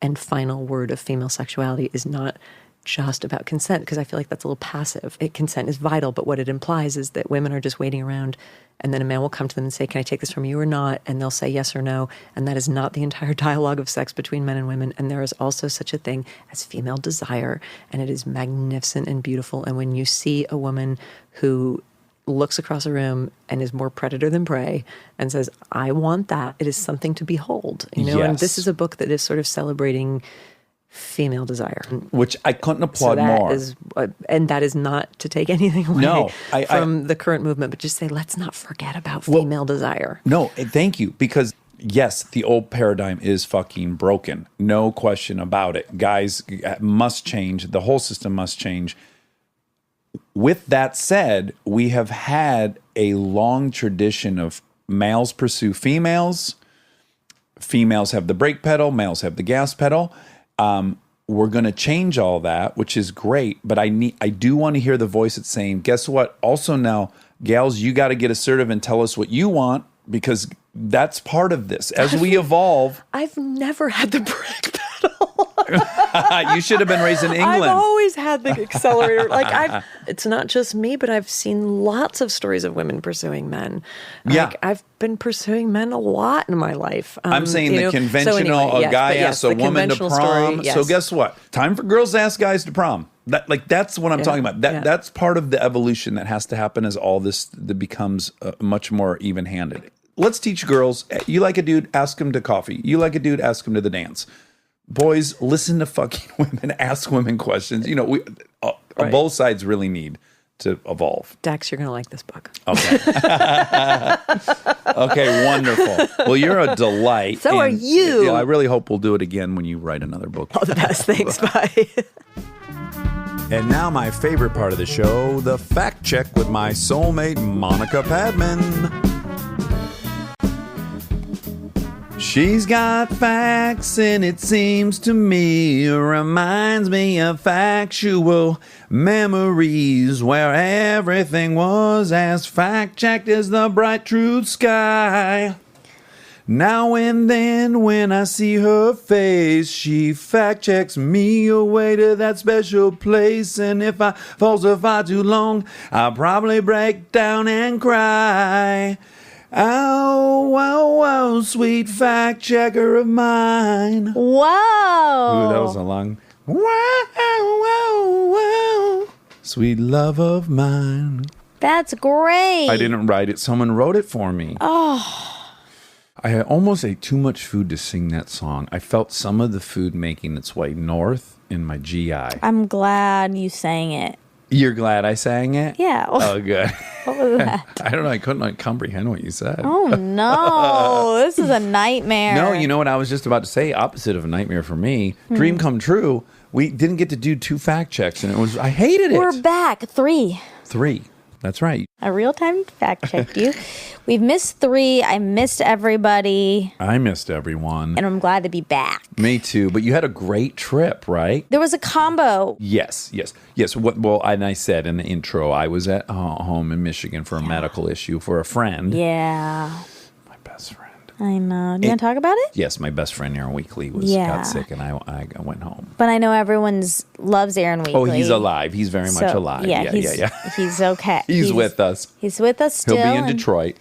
and final word of female sexuality is not just about consent, because I feel like that's a little passive. Consent is vital, but what it implies is that women are just waiting around, and then a man will come to them and say, can I take this from you or not? And they'll say yes or no. And that is not the entire dialogue of sex between men and women. And there is also such a thing as female desire, and it is magnificent and beautiful. And when you see a woman who looks across a room and is more predator than prey and says, I want that, it is something to behold. You know, and this is a book that is sort of celebrating female desire, which I couldn't applaud more. And that is not to take anything away from the current movement, but just say, let's not forget about female desire. No, thank you. Because yes, the old paradigm is fucking broken. No question about it. Guys must change. The whole system must change. With that said, we have had a long tradition of males pursue females. Females have the brake pedal. Males have the gas pedal. We're going to change all that, which is great. But I do want to hear the voice that's saying, guess what? Also now, gals, you got to get assertive and tell us what you want, because that's part of this. As we evolve. I've never had the brake pedal. You should have been raised in England. I've always had the accelerator. It's not just me, but I've seen lots of stories of women pursuing men. I've been pursuing men a lot in my life. I'm saying the conventional, a guy asks a woman to prom. Story, so guess what? Time for girls to ask guys to prom. That's what I'm talking about. That's part of the evolution that has to happen as all this that becomes much more even-handed. Let's teach girls, you like a dude, ask him to coffee. You like a dude, ask him to the dance. Boys, listen to fucking women, ask women questions. You know, both sides really need to evolve. Dax, you're going to like this book. Okay. Okay, wonderful. Well, you're a delight. So are you. I really hope we'll do it again when you write another book. All the best. Thanks. Bye. And now my favorite part of the show, the fact check with my soulmate, Monica Padman. She's got facts, and it seems to me reminds me of factual memories where everything was as fact-checked as the bright truth sky. Now and then when I see her face, she fact-checks me away to that special place. And if I falsify too long, I'll probably break down and cry. Oh, wow, wow, sweet fact-checker of mine. Whoa. Ooh, that was a long... Wow, wow, wow. Sweet love of mine. That's great. I didn't write it. Someone wrote it for me. Oh. I almost ate too much food to sing that song. I felt some of the food making its way north in my GI. I'm glad you sang it. You're glad I sang it? Yeah. Oh, good. What was that? I don't know. I couldn't comprehend what you said. Oh, no. This is a nightmare. No, you know what I was just about to say? Opposite of a nightmare for me. Dream come true. We didn't get to do 2 fact checks, and I hated it. We're back. 3. 3. That's right. I real-time fact-checked you. We've missed 3. I missed everybody. I missed everyone. And I'm glad to be back. Me too. But you had a great trip, right? There was a combo. Yes. Well, and I said in the intro, I was at home in Michigan for a medical issue for a friend. Yeah. My best friend. I know. Do you want to talk about it? Yes, my best friend Aaron Weekly got sick, and I went home. But I know loves Aaron Weekly. Oh, he's alive. He's very much alive. Yeah. He's okay. He's with us. He's with us still. He'll be in Detroit.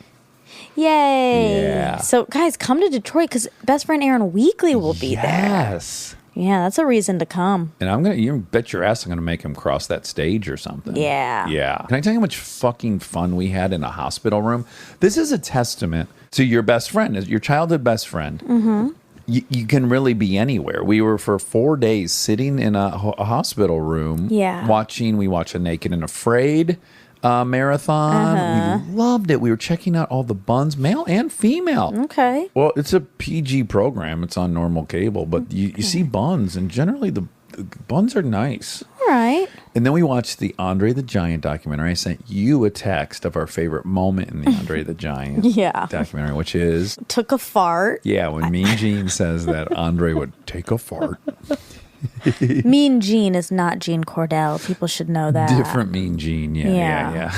Yay. Yeah. So, guys, come to Detroit because best friend Aaron Weekly will be there. Yes. Yeah, that's a reason to come. And you bet your ass I'm going to make him cross that stage or something. Yeah. Yeah. Can I tell you how much fucking fun we had in a hospital room? This is a testament to your best friend, your childhood best friend. Mm-hmm. You can really be anywhere. We were for 4 days sitting in a hospital room. Yeah. We watched a Naked and Afraid marathon. We loved it. We were checking out all the buns, male and female. Okay. Well, it's a PG program. It's on normal cable, but you see buns, and generally the buns are nice. All right. And then we watched the Andre the Giant documentary. I sent you a text of our favorite moment in the Andre the Giant documentary, which is... Took a fart. Yeah, when Mean Gene says that Andre would take a fart. Mean Gene is not Gene Cordell. People should know that. Different Mean Gene, yeah.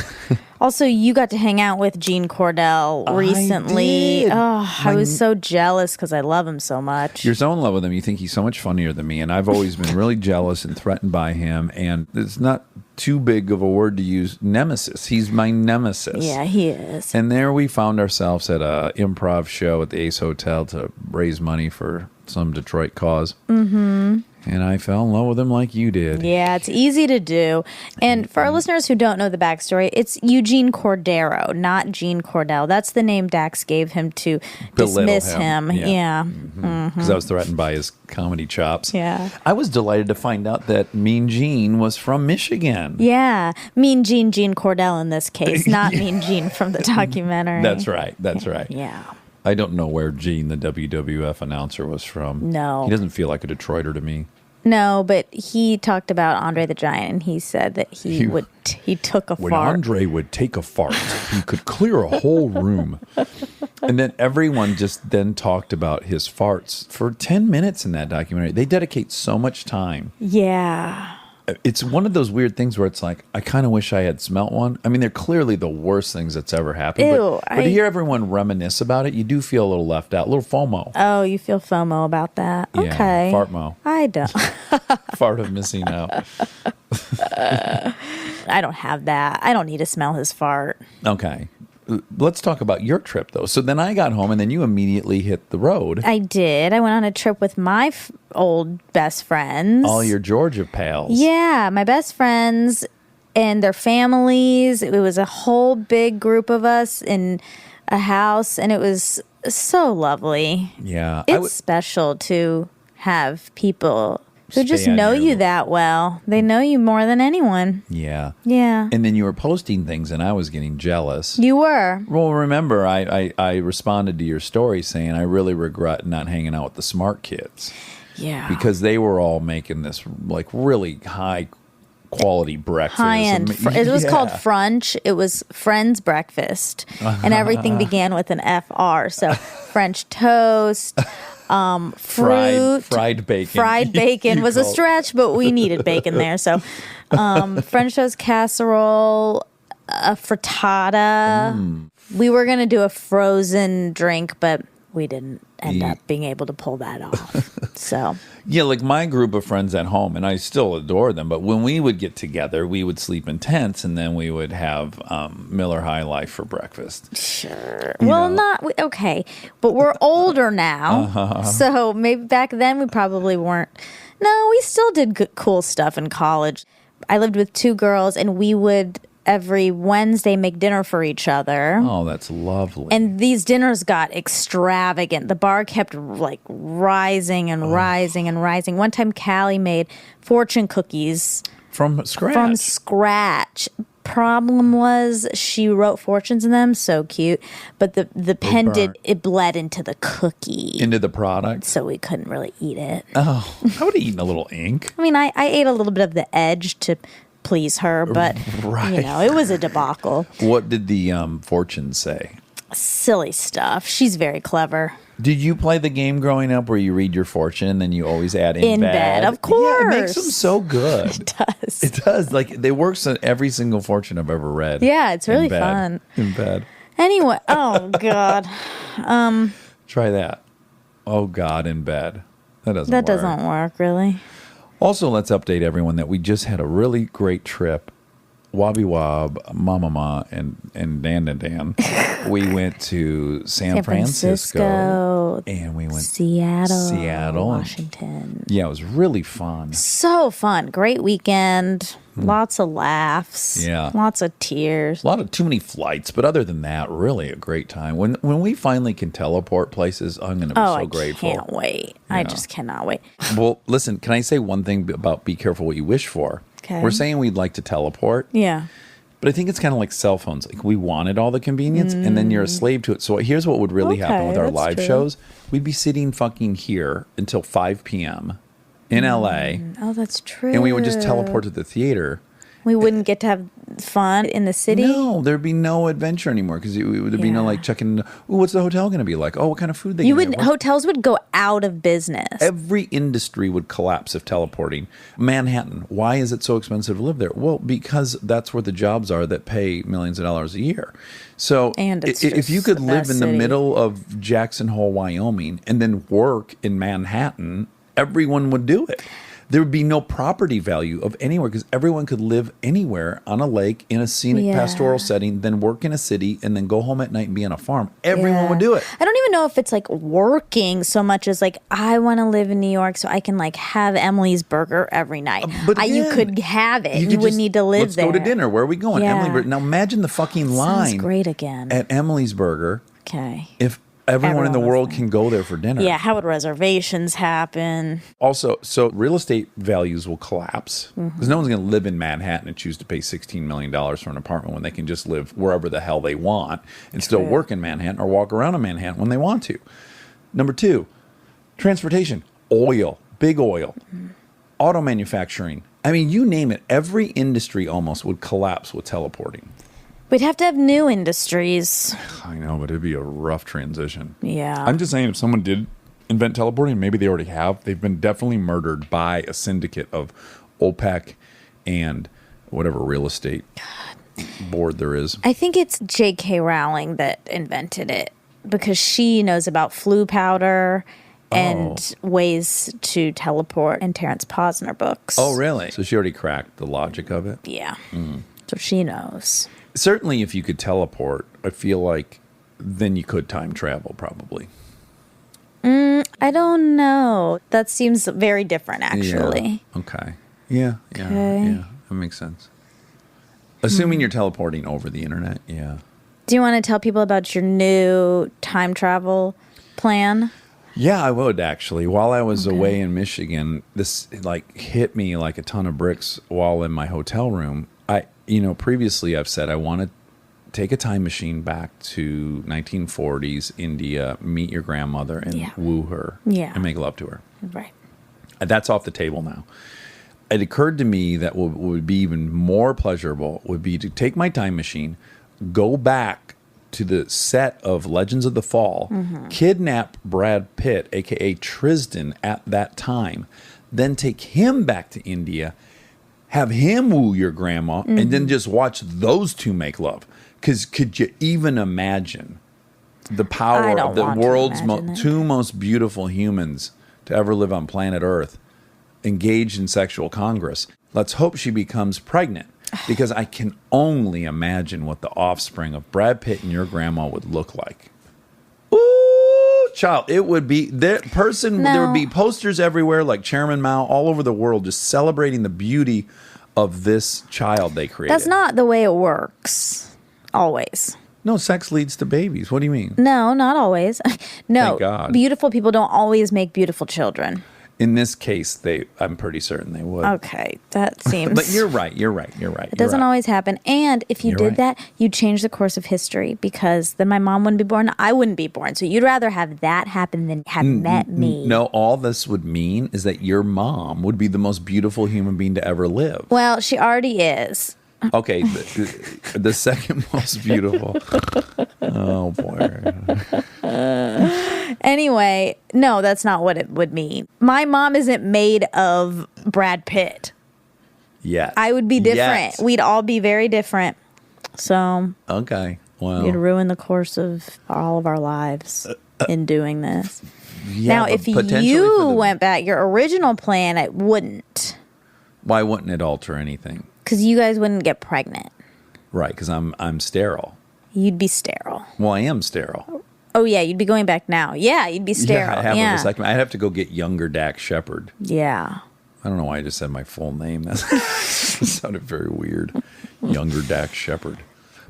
Also, you got to hang out with Gene Cordell recently. I did. Oh, I was so jealous because I love him so much. You're so in love with him. You think he's so much funnier than me, and I've always been really jealous and threatened by him, and it's not too big of a word to use, nemesis. He's my nemesis. Yeah, he is. And there we found ourselves at a improv show at the Ace Hotel to raise money for some Detroit cause. Mm-hmm. And I fell in love with him like you did. Yeah, it's easy to do. And for our listeners who don't know the backstory, it's Eugene Cordero, not Gene Cordell. That's the name Dax gave him to dismiss him. Yeah. Because I was threatened by his comedy chops. Yeah. I was delighted to find out that Mean Gene was from Michigan. Yeah. Mean Gene Cordell in this case, not Mean Gene from the documentary. That's right. Yeah. I don't know where Gene, the WWF announcer, was from. No. He doesn't feel like a Detroiter to me. No, but he talked about Andre the Giant, and he said that he took a when fart. When Andre would take a fart, he could clear a whole room. And then everyone just then talked about his farts for 10 minutes in that documentary. They dedicate so much time. Yeah. It's one of those weird things where it's like, I kind of wish I had smelt one. I mean, they're clearly the worst things that's ever happened. Ew, but to hear everyone reminisce about it, you do feel a little left out, a little FOMO. Oh, you feel FOMO about that? Yeah, okay. Fartmo. I don't. Fart of missing out. I don't have that. I don't need to smell his fart. Okay. Let's talk about your trip, though. So then I got home, and then you immediately hit the road. I did. I went on a trip with my old best friends. All your Georgia pals. Yeah, my best friends and their families. It was a whole big group of us in a house, and it was so lovely. Yeah. It's special to have people who just Stay on know your- you that well. They know you more than anyone. Yeah. Yeah. And then you were posting things, and I was getting jealous. You were. Well, remember, I responded to your story saying I really regret not hanging out with the smart kids Yeah. because they were all making this like really high quality breakfast. high end. It was called French. It was Friends Breakfast, and everything began with an FR. So French toast, fruit, fried bacon. Fried bacon You was a call it. stretch, but we needed bacon there. So French toast casserole, a frittata. We were gonna do a frozen drink, but we didn't end up being able to pull that off. So Yeah, like my group of friends at home, and I still adore them, but when we would get together, we would sleep in tents, and then we would have Miller High Life for breakfast. sure. Okay, but we're older now, so maybe back then we probably weren't. No, we still did good, cool stuff in college. I lived with two girls, and we would every Wednesday make dinner for each other. Oh, that's lovely. And these dinners got extravagant. The bar kept like rising and rising and rising. One time, Callie made fortune cookies from scratch. from scratch. Problem was she wrote fortunes in them, so cute. But the pen burnt. it bled into the cookie, Into the product. so we couldn't really eat it. Oh, I would have eaten a little ink. I mean, I ate a little bit of the edge to please her, but Right. it was a debacle. What did the fortunes say? Silly stuff. She's very clever. Did you play the game growing up where you read your fortune and then you always add in, In bed, of Yeah, it makes them course. so good. It does. It does. Like, they works on every single fortune I've ever read. Yeah, it's really In bed. fun. In bed. Anyway, oh God, Try that. Oh, God, in bed. That doesn't that work. doesn't work really. Also, let's update everyone that we just had a really great trip. Wobby Wob, Mama, and Dan and Dan. We went to San Francisco, and we went Seattle, and- Washington. Yeah, it was really fun. So fun, great weekend, lots of laughs, Yeah. lots of tears. A lot of too many flights, but other than that, really a great time. When we finally can teleport places, I'm going to be so I grateful. can't wait. I just cannot wait. Well, listen, can I say one thing about be careful what you wish for? Okay. We're saying we'd like to teleport, Yeah. but I think it's kind of like cell phones. Like, we wanted all the convenience, and then you're a slave to it. So here's what would really happen with our that's live true. shows. We'd be sitting fucking here until 5 p.m. in LA, Oh, that's true. and we would just teleport to the theater. We wouldn't get to have fun in the city. No, there'd be no adventure anymore because there'd be no Yeah. like checking. Ooh, what's the hotel going to be like? Oh, what kind of food they? You gonna would have? hotels would go out of business. Every industry would collapse if teleporting. Manhattan. Why is it so expensive to live there? Well, because that's where the jobs are that pay millions of dollars a year. So, And it's if you just could the live best in the city. middle of Jackson Hole, Wyoming, and then work in Manhattan, everyone would do it. There would be no property value of anywhere because everyone could live anywhere on a lake in a scenic Yeah. pastoral setting, then work in a city, and then go home at night and be on a farm. Everyone Yeah. would do it. I don't even know if it's like working so much as like I want to live in New York so I can like have Emily's Burger every night. But You again, could have it. You, could wouldn't just- need to live let's there. go to dinner. Where are we going? Yeah. Emily Burger. Now imagine the fucking Sounds line great again. at Emily's Burger Okay. if everyone in the Everyone was world there. can go there for dinner. Yeah. How would reservations happen? Also, so real estate values will collapse Mm-hmm. because no one's going to live in Manhattan and choose to pay $16 million for an apartment when they can just live wherever the hell they want and still True. work in Manhattan or walk around in Manhattan when they want to. Number two, transportation, oil, big oil, auto manufacturing. I mean, you name it. Every industry almost would collapse with teleporting. We'd have to have new industries. I know, but it'd be a rough transition. Yeah. I'm just saying, if someone did invent teleporting, maybe they already have, they've been definitely murdered by a syndicate of OPEC and whatever real estate board there is. I think it's J.K. Rowling that invented it because she knows about flu powder and ways to teleport in Terrence Posner books. Oh, really? So she already cracked the logic of it? Yeah. So she knows. Certainly, if you could teleport, I feel like then you could time travel, probably. I don't know. That seems very different, actually. Yeah. Okay. Yeah. Okay. Yeah. That makes sense. Assuming you're teleporting over the internet, yeah. Do you want to tell people about your new time travel plan? Yeah, I would actually. While I was away in Michigan, this like hit me like a ton of bricks while in my hotel room. Previously I've said I want to take a time machine back to 1940s India, meet your grandmother and Yeah. woo her Yeah. and make love to her. Right. That's off the table now. it occurred to me that what would be even more pleasurable would be to take my time machine, go back to the set of Legends of the Fall, kidnap Brad Pitt, a.k.a. Tristan, at that time, then take him back to India, have him woo your grandma, and then just watch those two make love. Because could you even imagine the power of the world's two most beautiful humans to ever live on planet Earth engaged in sexual congress? Let's hope she becomes pregnant, because I can only imagine what the offspring of Brad Pitt and your grandma would look like. Ooh, child, it would be there would be posters everywhere like Chairman Mao all over the world just celebrating the beauty of this child they created. That's not the way it works. Always. No, sex leads to babies. What do you mean? No, not always. No, Thank God. Beautiful people don't always make beautiful children. In this case, I'm pretty certain they would. Okay, that seems... But you're right. It doesn't always happen. And if you did that, you'd change the course of history, because then my mom wouldn't be born, I wouldn't be born. So you'd rather have that happen than have met me. No, all this would mean is that your mom would be the most beautiful human being to ever live. Well, she already is. Okay, the second most beautiful. Oh, boy. Anyway, no, that's not what it would mean. My mom isn't made of Brad Pitt. Yeah. I would be different. Yes. We'd all be very different. So Okay, well. you'd ruin the course of all of our lives in doing this. Yeah, now, but if potentially you went back, your original plan, it wouldn't. Why wouldn't it alter anything? Because you guys wouldn't get pregnant. Right, because I'm sterile. You'd be sterile. Well, I am sterile. Oh, yeah, you'd be going back now. Yeah, you'd be sterile. Yeah, I have a vasectomy. I'd have to go get younger Dax Shepard. Yeah. I don't know why I just said my full name. That sounded very weird. Younger Dax Shepard.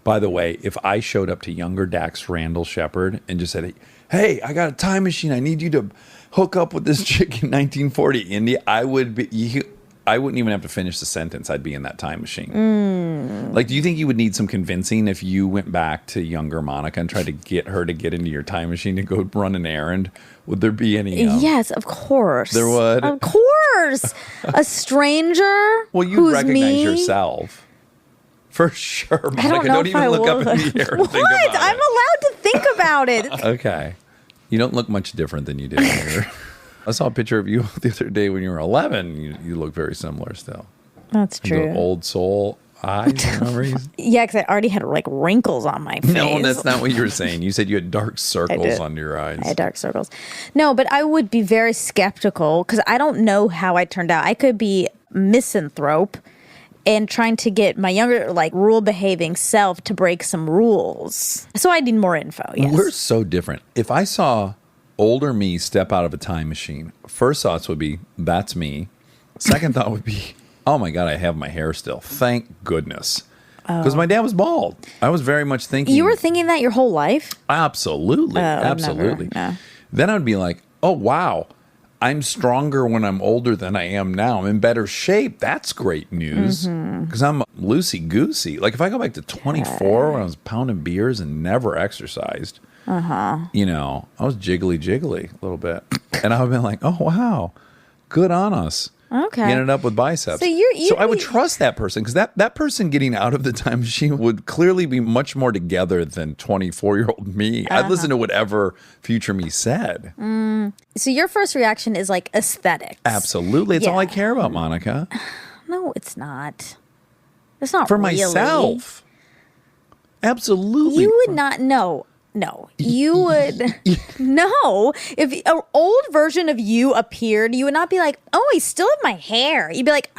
By the way, if I showed up to younger Dax Randall Shepard and just said, hey, I got a time machine. I need you to hook up with this chick in 1940 India, I wouldn't even have to finish the sentence. I'd be in that time machine. Like, do you think you would need some convincing if you went back to younger Monica and tried to get her to get into your time machine to go run an errand? Would there be any? Yes, of course. There would? Of course. A stranger. Well, you recognize yourself. For sure, Monica. I don't know Don't if even I look up in would. the air and What? think about I'm it. allowed to think about it. Okay. You don't look much different than you did when you were... I saw a picture of you the other day when you were 11. You look very similar still. That's true. The old soul eyes for some reason. Yeah, because I already had like wrinkles on my face. No, that's not what you were saying. You said you had dark circles did. under your eyes. I had dark circles. No, but I would be very skeptical because I don't know how I turned out. I could be misanthrope and trying to get my younger, like, rule-behaving self to break some rules. So I need more info, yes. We're so different. If I saw older me step out of a time machine, first thoughts would be, that's me. Second thought would be, oh my God, I have my hair still. Thank goodness. Because my dad was bald. I was very much thinking. You were thinking that your whole life? Absolutely. Absolutely. Never, no. Then I would be like, oh, wow. I'm stronger when I'm older than I am now. I'm in better shape. That's great news. Because I'm loosey-goosey. Like, if I go back to 24 when I was pounding beers and never exercised, you know, I was jiggly a little bit. And I would have been like, oh, wow. Good on us. Okay. You ended up with biceps. So I would trust that person because that person getting out of the time machine would clearly be much more together than 24-year-old me. I'd listen to whatever future me said. So your first reaction is like aesthetics. Absolutely. It's all Yeah. I care about, Monica. No, it's not. It's not For really. myself. Absolutely. You would not know. No, you would. No. If an old version of you appeared, you would not be like, oh, I still have my hair. You'd be like,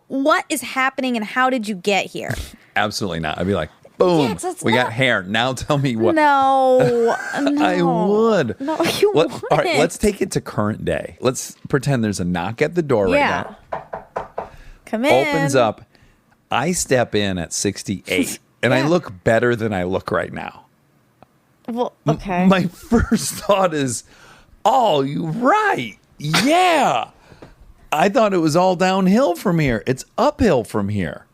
what is happening and how did you get here? Absolutely not. I'd be like, boom, Yes, it's we not- got hair. Now tell me what. No. I would. No, you All wouldn't. right, let's take it to current day. Let's pretend there's a knock at the door right Yeah. now. Come in. Opens up. I step in at 68 and I Yeah. look better than I look right now. Well, okay. My first thought is, oh, you're right. Yeah. I thought it was all downhill from here. It's uphill from here.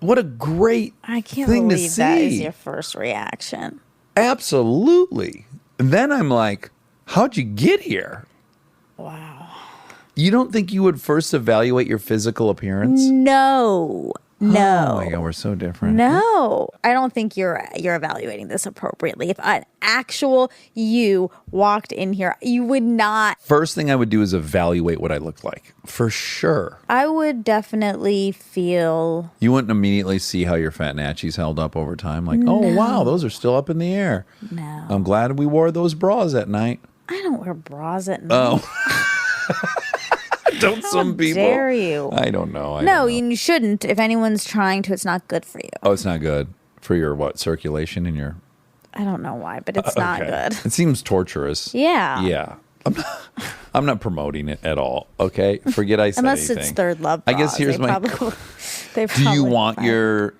What a great I can't thing to believe that is see. your first reaction. Absolutely. And then I'm like, how'd you get here? Wow. You don't think you would first evaluate your physical appearance? No. Oh my God, we're so different. No, I don't think you're evaluating this appropriately. If an actual you walked in here, you would not. First thing I would do is evaluate what I looked like. For sure. I would definitely feel. You wouldn't immediately see how your fat natchies held up over time. Like, oh, wow, those are still up in the air. No. I'm glad we wore those bras at night. I don't wear bras at night. Oh. Don't some people? How dare you? I don't know. No, you shouldn't. If anyone's trying to, it's not good for you. Oh, it's not good for your what? Circulation in your. I don't know why, but it's not good. It seems torturous. Yeah. Yeah. I'm not promoting it at all. Okay, forget I said Unless anything. it's third love. I guess bras. here's They my. probably Do you want fine. your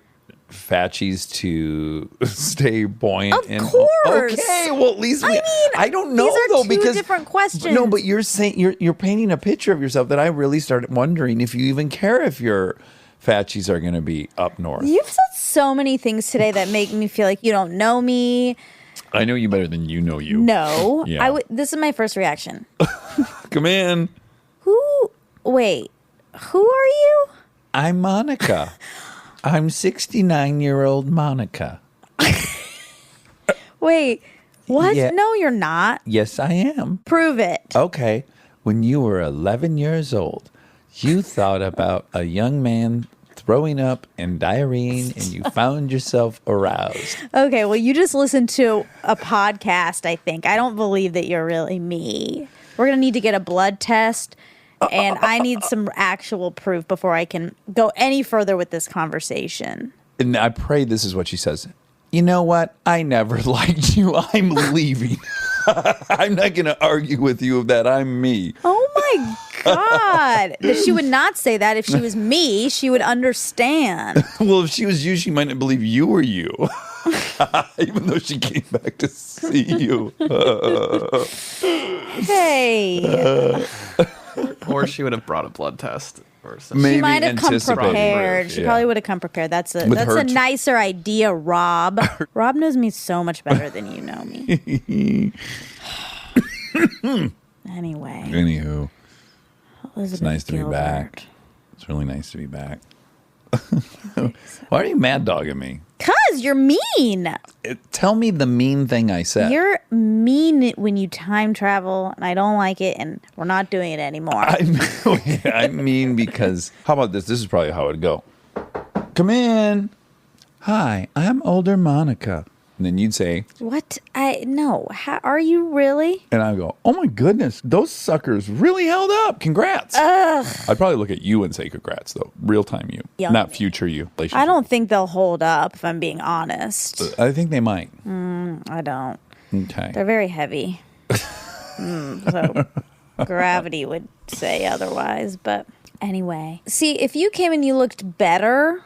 fatchies to stay buoyant? Of course. Okay, well at least I don't know these are though two because different questions. No, but you're saying you're painting a picture of yourself that I really started wondering if you even care if your fatchies are going to be up north. You've said so many things today that make me feel like you don't know me. I know you better than you know you. No, Yeah. This is my first reaction. Come in. Wait, who are you? I'm Monica. I'm 69-year-old Monica. Wait, what? Yeah. No, you're not. Yes, I am. Prove it. Okay. When you were 11 years old, you thought about a young man throwing up and diarrheaing, and you found yourself aroused. Okay, well, you just listened to a podcast, I think. I don't believe that you're really me. We're going to need to get a blood test, and I need some actual proof before I can go any further with this conversation. And I pray this is what she says. You know what? I never liked you. I'm leaving. I'm not going to argue with you that I'm me. Oh my God. She would not say that. If she was me, she would understand. Well, if she was you, she might not believe you were you. Even though she came back to see you. Hey. Or she would have brought a blood test or something. Maybe She might have come anticipating. prepared. She Yeah. probably would have come prepared. That's With her a nicer idea, Rob. Rob knows me so much better than you know me. Anyway. Anywho, Elizabeth it's nice to be back. Gilbert. It's really nice to be back. Why are you mad dogging me? 'Cause you're mean. Tell me the mean thing I said. You're mean when you time travel, and I don't like it, and we're not doing it anymore. I mean, because how about this? This is probably how it'd go. Come in. Hi, I'm older Monica. And then you'd say, What? No. How, are you really? and I'd go, oh my goodness, those suckers really held up. Congrats. I'd probably look at you and say congrats, though. Real time you, Young not me. future you. I don't think they'll hold up, if I'm being honest. I think they might. I don't. Okay. They're very heavy. So gravity would say otherwise. But anyway. See, if you came and you looked better,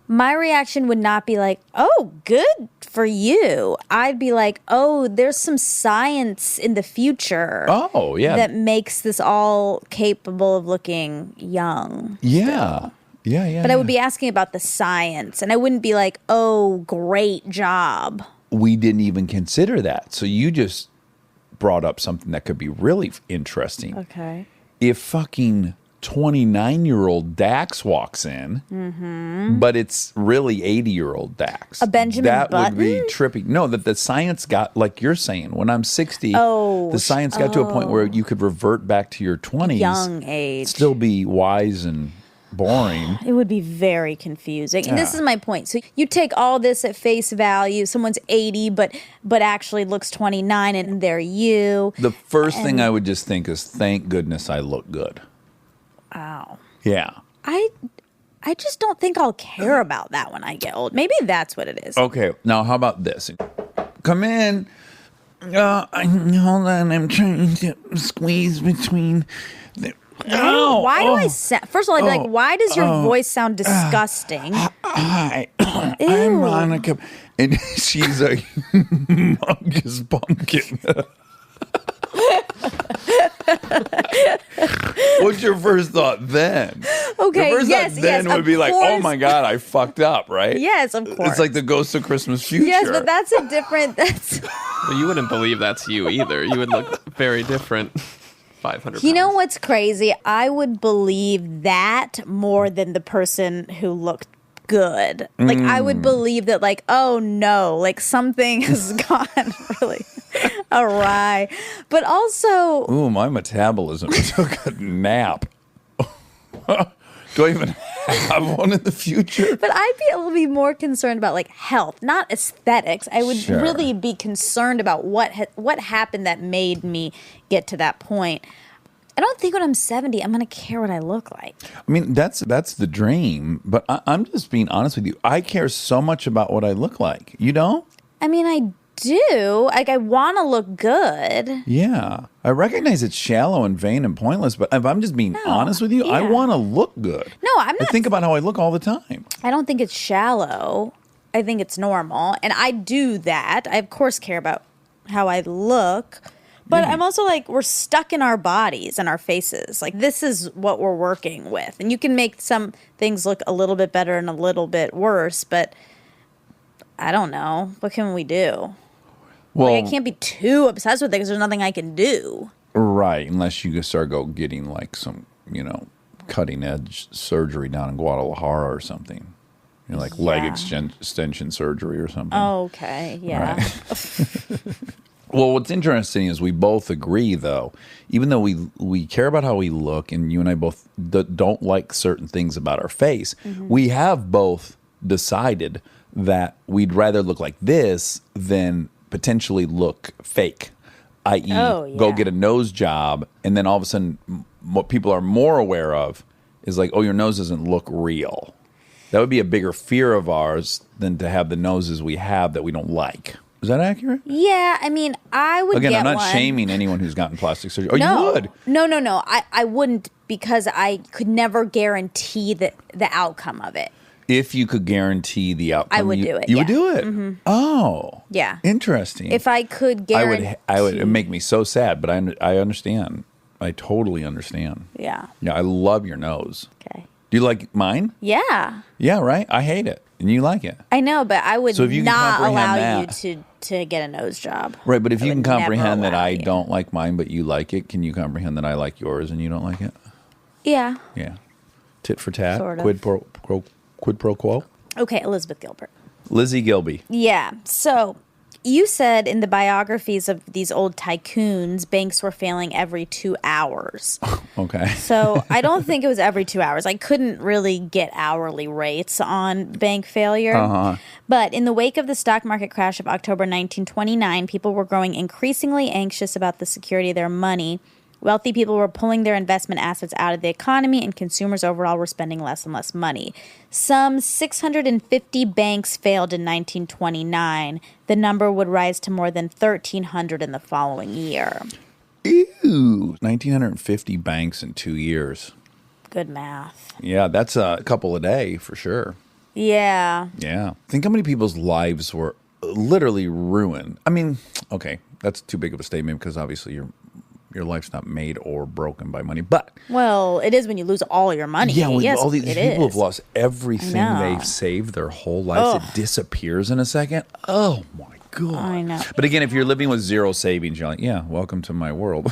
my reaction would not be like, oh, good for you. I'd be like, oh, there's some science in the future. Oh, yeah. That makes this all capable of looking young. Yeah. Yeah. But I would be asking about the science, and I wouldn't be like, oh, great job. We didn't even consider that. So you just brought up something that could be really interesting. Okay. If fucking 29-year-old Dax walks in, but it's really 80-year-old Dax. A Benjamin that Button? would be trippy. No, that the science got, like you're saying, when I'm 60, the science got to a point where you could revert back to your 20s. Young age. Still be wise and boring. It would be very confusing. And this is my point. So you take all this at face value. Someone's 80, but actually looks 29, and they're you. The first thing I would just think is, thank goodness I look good. Wow. Yeah. I just don't think I'll care about that when I get old. Maybe that's what it is. Okay, now how about this? Come in. Hold on, I'm trying to squeeze between the... Why do I sound... First of all, I'd be like, why does your voice sound disgusting? Hi, I'm Monica. And she's a humongous pumpkin. What's your first thought then? Okay, Your first yes, thought then yes, would be of like, oh course. my God, I fucked up, right? Yes, of course. It's like the Ghost of Christmas Future. Yes, but that's a different... That's... Well, you wouldn't believe that's you either. You would look very different 500 You know pounds. what's crazy? I would believe that more than the person who looked good. Like, I would believe that, like, oh no, like something has gone really awry. But also, Ooh, my metabolism took a nap. Do I even have one in the future? but I would be more concerned about like health, not aesthetics. I would Sure. really be concerned about what happened that made me get to that point. I don't think when I'm 70, I'm going to care what I look like. I mean, that's the dream. But I'm just being honest with you. I care so much about what I look like. You don't? I mean, I do. Like, I want to look good. Yeah. I recognize it's shallow and vain and pointless. But if I'm just being honest with you, I yeah. want to look good. No, I'm I not. think about how I look all the time. I don't think it's shallow. I think it's normal. And I do that. I, of course, care about how I look. But I'm also like, we're stuck in our bodies and our faces. Like, this is what we're working with. And you can make some things look a little bit better and a little bit worse. But I don't know. What can we do? Well, Like, I can't be too obsessed with it because there's nothing I can do. right. Unless you start getting like some, cutting edge surgery down in Guadalajara or something. Like leg extension surgery or something. Okay. Yeah. Right. Well, what's interesting is we both agree, though, even though we care about how we look, and you and I both don't like certain things about our face, we have both decided that we'd rather look like this than potentially look fake, i.e., go get a nose job, and then all of a sudden, what people are more aware of is like, oh, your nose doesn't look real. That would be a bigger fear of ours than to have the noses we have that we don't like. Is that accurate? Yeah, I mean, I would Again, get I'm not one. shaming anyone who's gotten plastic surgery. Oh, No. you would? No. I wouldn't, because I could never guarantee the outcome of it. If you could guarantee the outcome, I would do it, You would yeah. do it? Oh. Yeah. Interesting. If I could guarantee. I would. It'd make me so sad, but I understand. I totally understand. Yeah. Yeah, I love your nose. Okay. Do you like mine? Yeah. Yeah, right? I hate it. And you like it. I know, but I would So if you can not allow comprehend you to get a nose job. Right, but if I you can would never comprehend that allow I you. don't like mine, but you like it, can you comprehend that I like yours and you don't like it? Yeah. Yeah. Tit for tat? Sort of. Quid pro quo? Okay, Elizabeth Gilbert. Lizzie Gilby. Yeah. So you said in the biographies of these old tycoons, banks were failing every 2 hours. Okay. So I don't think it was every 2 hours. I couldn't really get hourly rates on bank failure. But in the wake of the stock market crash of October 1929, people were growing increasingly anxious about the security of their money. Wealthy people were pulling their investment assets out of the economy, and consumers overall were spending less and less money. Some 650 banks failed in 1929. The number would rise to more than 1,300 in the following year. Ew. 1,950 banks in 2 years. Good math. Yeah, that's a couple a day for sure. Yeah. Yeah. Think how many people's lives were literally ruined. I mean, okay, that's too big of a statement because obviously your life's not made or broken by money. But Well, it is when you lose all your money. yeah, when yes, all these it people is. have lost everything I know. they've saved their whole lives. It disappears in a second. Oh my God. I know. But again, if you're living with zero savings, you're like, yeah, welcome to my world.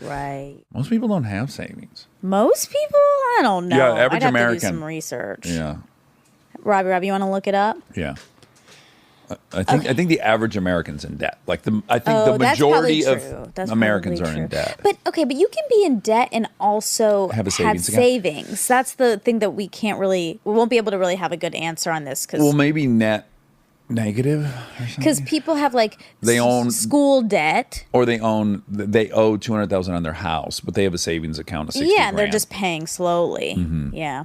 Right. Most people don't have savings. Most people? I don't know. Yeah, average I'd have American. to do some research. Yeah. Robbie, you want to look it up? Yeah. I think the average American's in debt. Like I think the that's probably majority of true. That's Americans probably are in true. debt. But you can be in debt and also Have a savings account. savings. That's the thing that we won't be able to really have a good answer on this Well, because maybe net negative or something. people have like They own- school debt. Or they owe $200,000 on their house, but they have a savings account of 60 Yeah, and they're grand. just paying slowly. Mm-hmm. Yeah.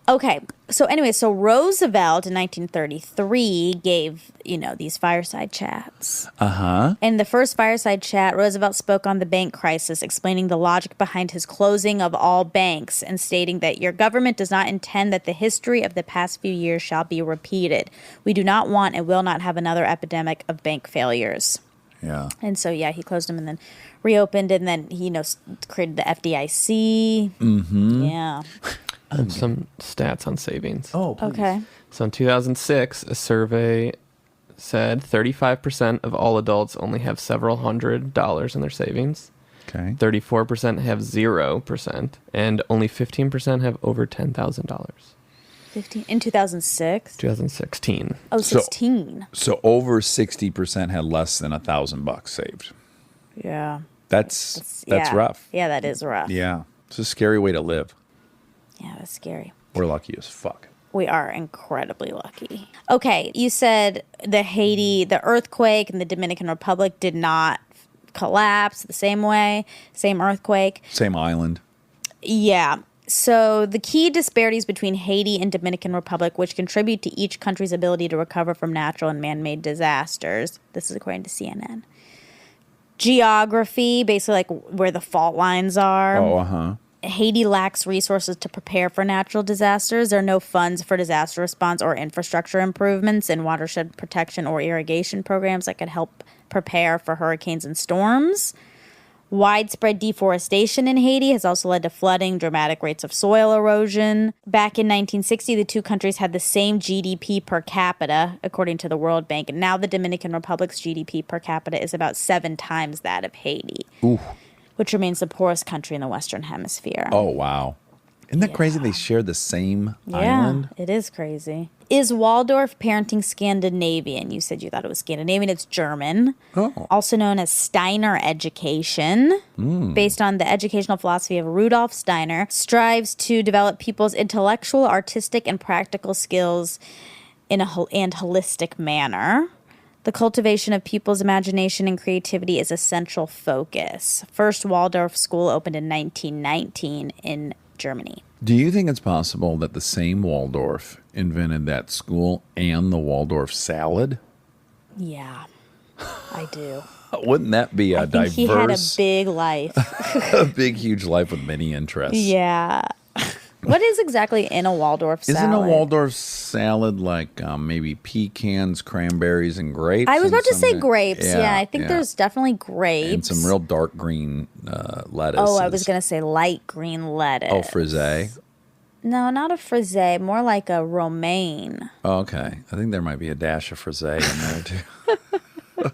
Okay. So anyway, Roosevelt in 1933 gave, these fireside chats. Uh-huh. In the first fireside chat, Roosevelt spoke on the bank crisis, explaining the logic behind his closing of all banks and stating that your government does not intend that the history of the past few years shall be repeated. We do not want and will not have another epidemic of bank failures. Yeah. And so, he closed them and then reopened, and then he, created the FDIC. Mm-hmm. Yeah. Some stats on savings. Oh, please. Okay. So in 2006, a survey said 35% of all adults only have several $100s in their savings. Okay. 34% have 0%, and only 15% have over $10,000. 15 in 2006. 2016. Oh, So- 16. So over 60% had less than $1,000 saved. Yeah. That's yeah. rough. Yeah, that is rough. Yeah. It's a scary way to live. Yeah, that's scary. We're lucky as fuck. We are incredibly lucky. Okay, you said the earthquake in the Dominican Republic did not collapse the same way, same earthquake. Same island. Yeah. So the key disparities between Haiti and Dominican Republic, which contribute to each country's ability to recover from natural and man-made disasters. This is according to CNN. Geography, basically like where the fault lines are. Oh, uh-huh. Haiti lacks resources to prepare for natural disasters. There are no funds for disaster response or infrastructure improvements in watershed protection or irrigation programs that could help prepare for hurricanes and storms. Widespread deforestation in Haiti has also led to flooding, dramatic rates of soil erosion. Back in 1960, the two countries had the same GDP per capita, according to the World Bank. And now the Dominican Republic's GDP per capita is about 7 times that of Haiti, which remains the poorest country in the Western Hemisphere. Oh, wow. Isn't that crazy they share the same island? It is crazy. Is Waldorf parenting Scandinavian? You said you thought it was Scandinavian. It's German. Oh. Also known as Steiner education. Based on the educational philosophy of Rudolf Steiner, strives to develop people's intellectual, artistic, and practical skills in a holistic manner. The cultivation of people's imagination and creativity is a central focus. First Waldorf school opened in 1919 in Germany. Do you think it's possible that the same Waldorf invented that school and the Waldorf salad? Yeah, I do. Wouldn't that be a I think he had a diverse, big life. a big, huge life with many interests? Yeah. What is exactly in a Waldorf salad? Isn't a Waldorf salad like maybe pecans, cranberries, and grapes? I was and about to say some- grapes. Yeah, I think there's definitely grapes. And some real dark green lettuce. Oh, I was going to say light green lettuce. Oh, frisee? No, not a frisee. More like a romaine. Oh, okay. I think there might be a dash of frisee in there, too.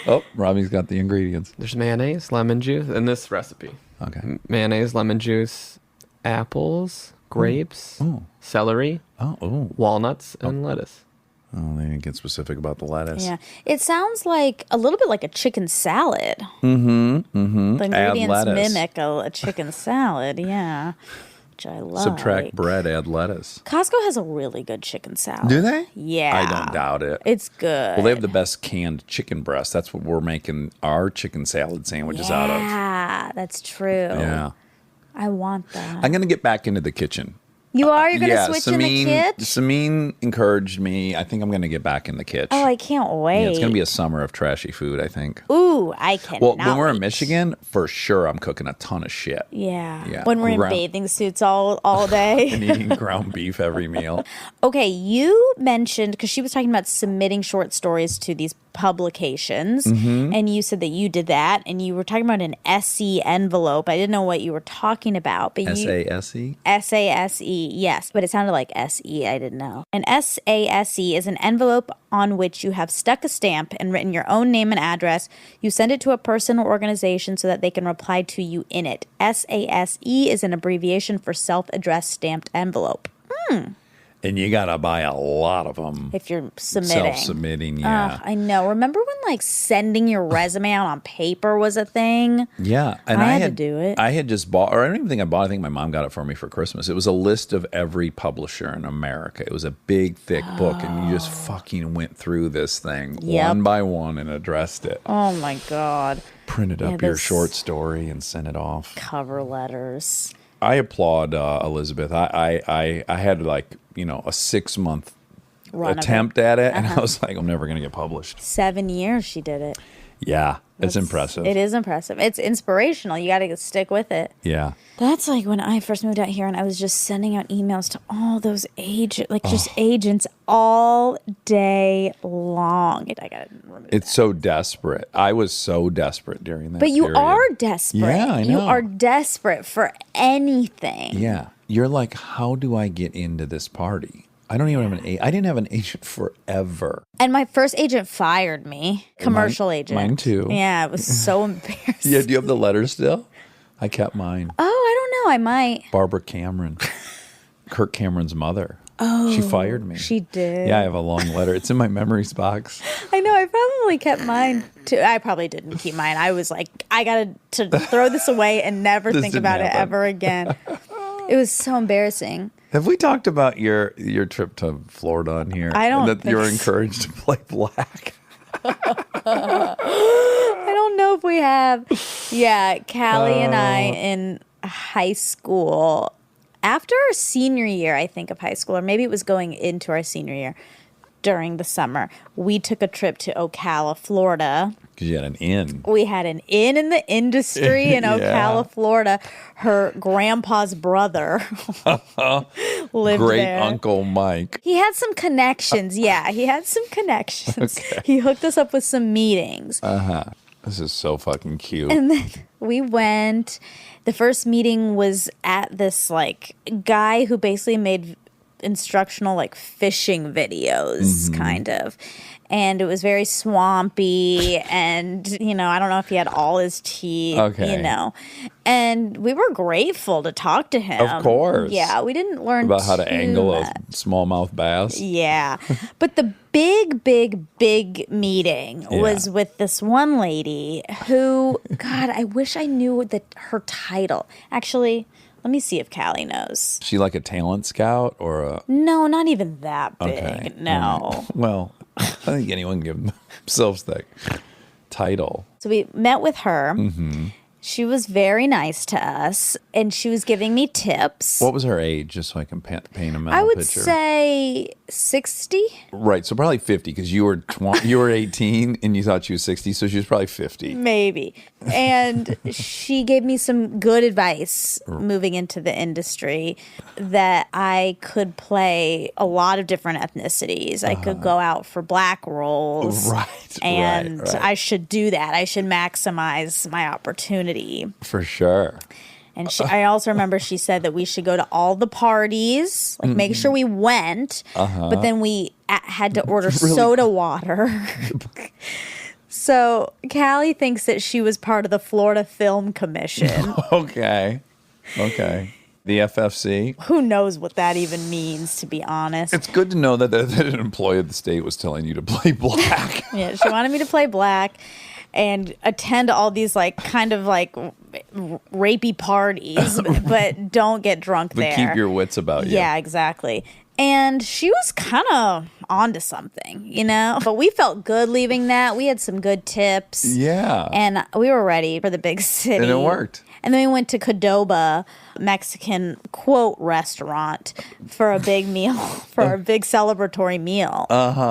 Oh, Robbie's got the ingredients. There's mayonnaise, lemon juice in this recipe. Okay. Mayonnaise, lemon juice, apples, grapes, celery, walnuts, and lettuce. Oh, they didn't get specific about the lettuce. Yeah. It sounds like a little bit like a chicken salad. Mm-hmm. The Add ingredients lettuce. mimic a chicken salad. Yeah. Which I love. Subtract bread, add lettuce. Costco has a really good chicken salad. Do they? Yeah. I don't doubt it. It's good. Well, they have the best canned chicken breast. That's what we're making our chicken salad sandwiches out of. Yeah, that's true. Yeah. I want that. I'm going to get back into the kitchen. You are? You're going to switch in the kitchen? Sameen encouraged me. I think I'm going to get back in the kitchen. Oh, I can't wait. Yeah, it's going to be a summer of trashy food, I think. Ooh, I cannot Well, when we're in wait. Michigan, for sure, I'm cooking a ton of shit. Yeah. When we're in Ground- bathing suits all day. and eating ground beef every meal. Okay, you mentioned, because she was talking about submitting short stories to these publications, Mm-hmm. and you said that you did that, and you were talking about an SE envelope. I didn't know what you were talking about. But SASE? SASE, yes, but it sounded like SE. I didn't know. An SASE is an envelope on which you have stuck a stamp and written your own name and address. You send it to a person or organization so that they can reply to you in it. SASE is an abbreviation for self-addressed stamped envelope. And you got to buy a lot of them. If you're submitting. Self-submitting, yeah. I know. Remember when like sending your resume out on paper was a thing? Yeah. And I had to do it. I had just bought, or I don't even think I bought, I think my mom got it for me for Christmas. It was a list of every publisher in America. It was a big, thick book, and you just fucking went through this thing Yep. one by one and addressed it. Oh my God. Printed up Yeah, your those short story and sent it off. Cover letters. I applaud Elizabeth. I had like, a 6-month Run of it. attempt at it, and I was like, I'm never going to get published. 7 years she did it. Yeah, it's impressive. It is impressive. It's inspirational. You got to stick with it. Yeah. That's like when I first moved out here and I was just sending out emails to all those agents all day long. I got to remove It's so desperate. I was so desperate during that But you period. are desperate. Yeah, I You know. are desperate for anything. Yeah. You're like, how do I get into this party? I don't even have an agent. I didn't have an agent forever. And my first agent fired me. Commercial agent. Mine too. Yeah, it was so embarrassing. Yeah, do you have the letter still? I kept mine. Oh, I don't know. I might. Barbara Cameron, Kirk Cameron's mother. Oh, she fired me. She did. Yeah, I have a long letter. It's in my memories box. I know. I probably kept mine too. I probably didn't keep mine. I was like, I got to throw this away and never This think didn't about it happen. ever again. It was so embarrassing. Have we talked about your trip to Florida on here? I don't And that think you're so. encouraged to play black. I don't know if we have. Yeah, Callie and I in high school, after our senior year, I think, of high school, or maybe it was going into our senior year during the summer, we took a trip to Ocala, Florida. Because you had an inn. We had an inn in the industry in Yeah. Ocala, Florida. Her grandpa's brother lived Great there. Uncle Mike. He had some connections. Yeah, he had some connections. Okay. He hooked us up with some meetings. This is so fucking cute. And then we went. The first meeting was at this like guy who basically made instructional like fishing videos, kind of. And it was very swampy, and I don't know if he had all his teeth, Okay. And we were grateful to talk to him. Of course. Yeah, we didn't learn About how to too angle much. a smallmouth bass. Yeah. But the big meeting was with this one lady who, God, I wish I knew her title. Actually, let me see if Callie knows. She like a talent scout or a... No, not even that big. Okay. No. Well, I think anyone can give themselves that title. So we met with her. Mm-hmm. She was very nice to us, and she was giving me tips. What was her age, just so I can paint a mental I would picture? say 60. Right, so probably 50, because you were 18 and you thought she was 60, so she was probably 50. Maybe. And she gave me some good advice moving into the industry that I could play a lot of different ethnicities. I could go out for black roles. Right, And right. I should do that. I should maximize my opportunity. For sure. And I also remember she said that we should go to all the parties, like make sure we went, but then we had to order soda water. So Callie thinks that she was part of the Florida Film Commission. Okay. The FFC. Who knows what that even means, to be honest. It's good to know that an employee of the state was telling you to play black. Yeah, she wanted me to play black and attend all these like kind of like rapey parties, but don't get drunk But there. keep your wits about you. Yeah, exactly. And she was kind of onto something, But we felt good leaving that. We had some good tips. Yeah. And we were ready for the big city. And it worked. And then we went to Qdoba Mexican quote restaurant for a big meal, for a big celebratory meal.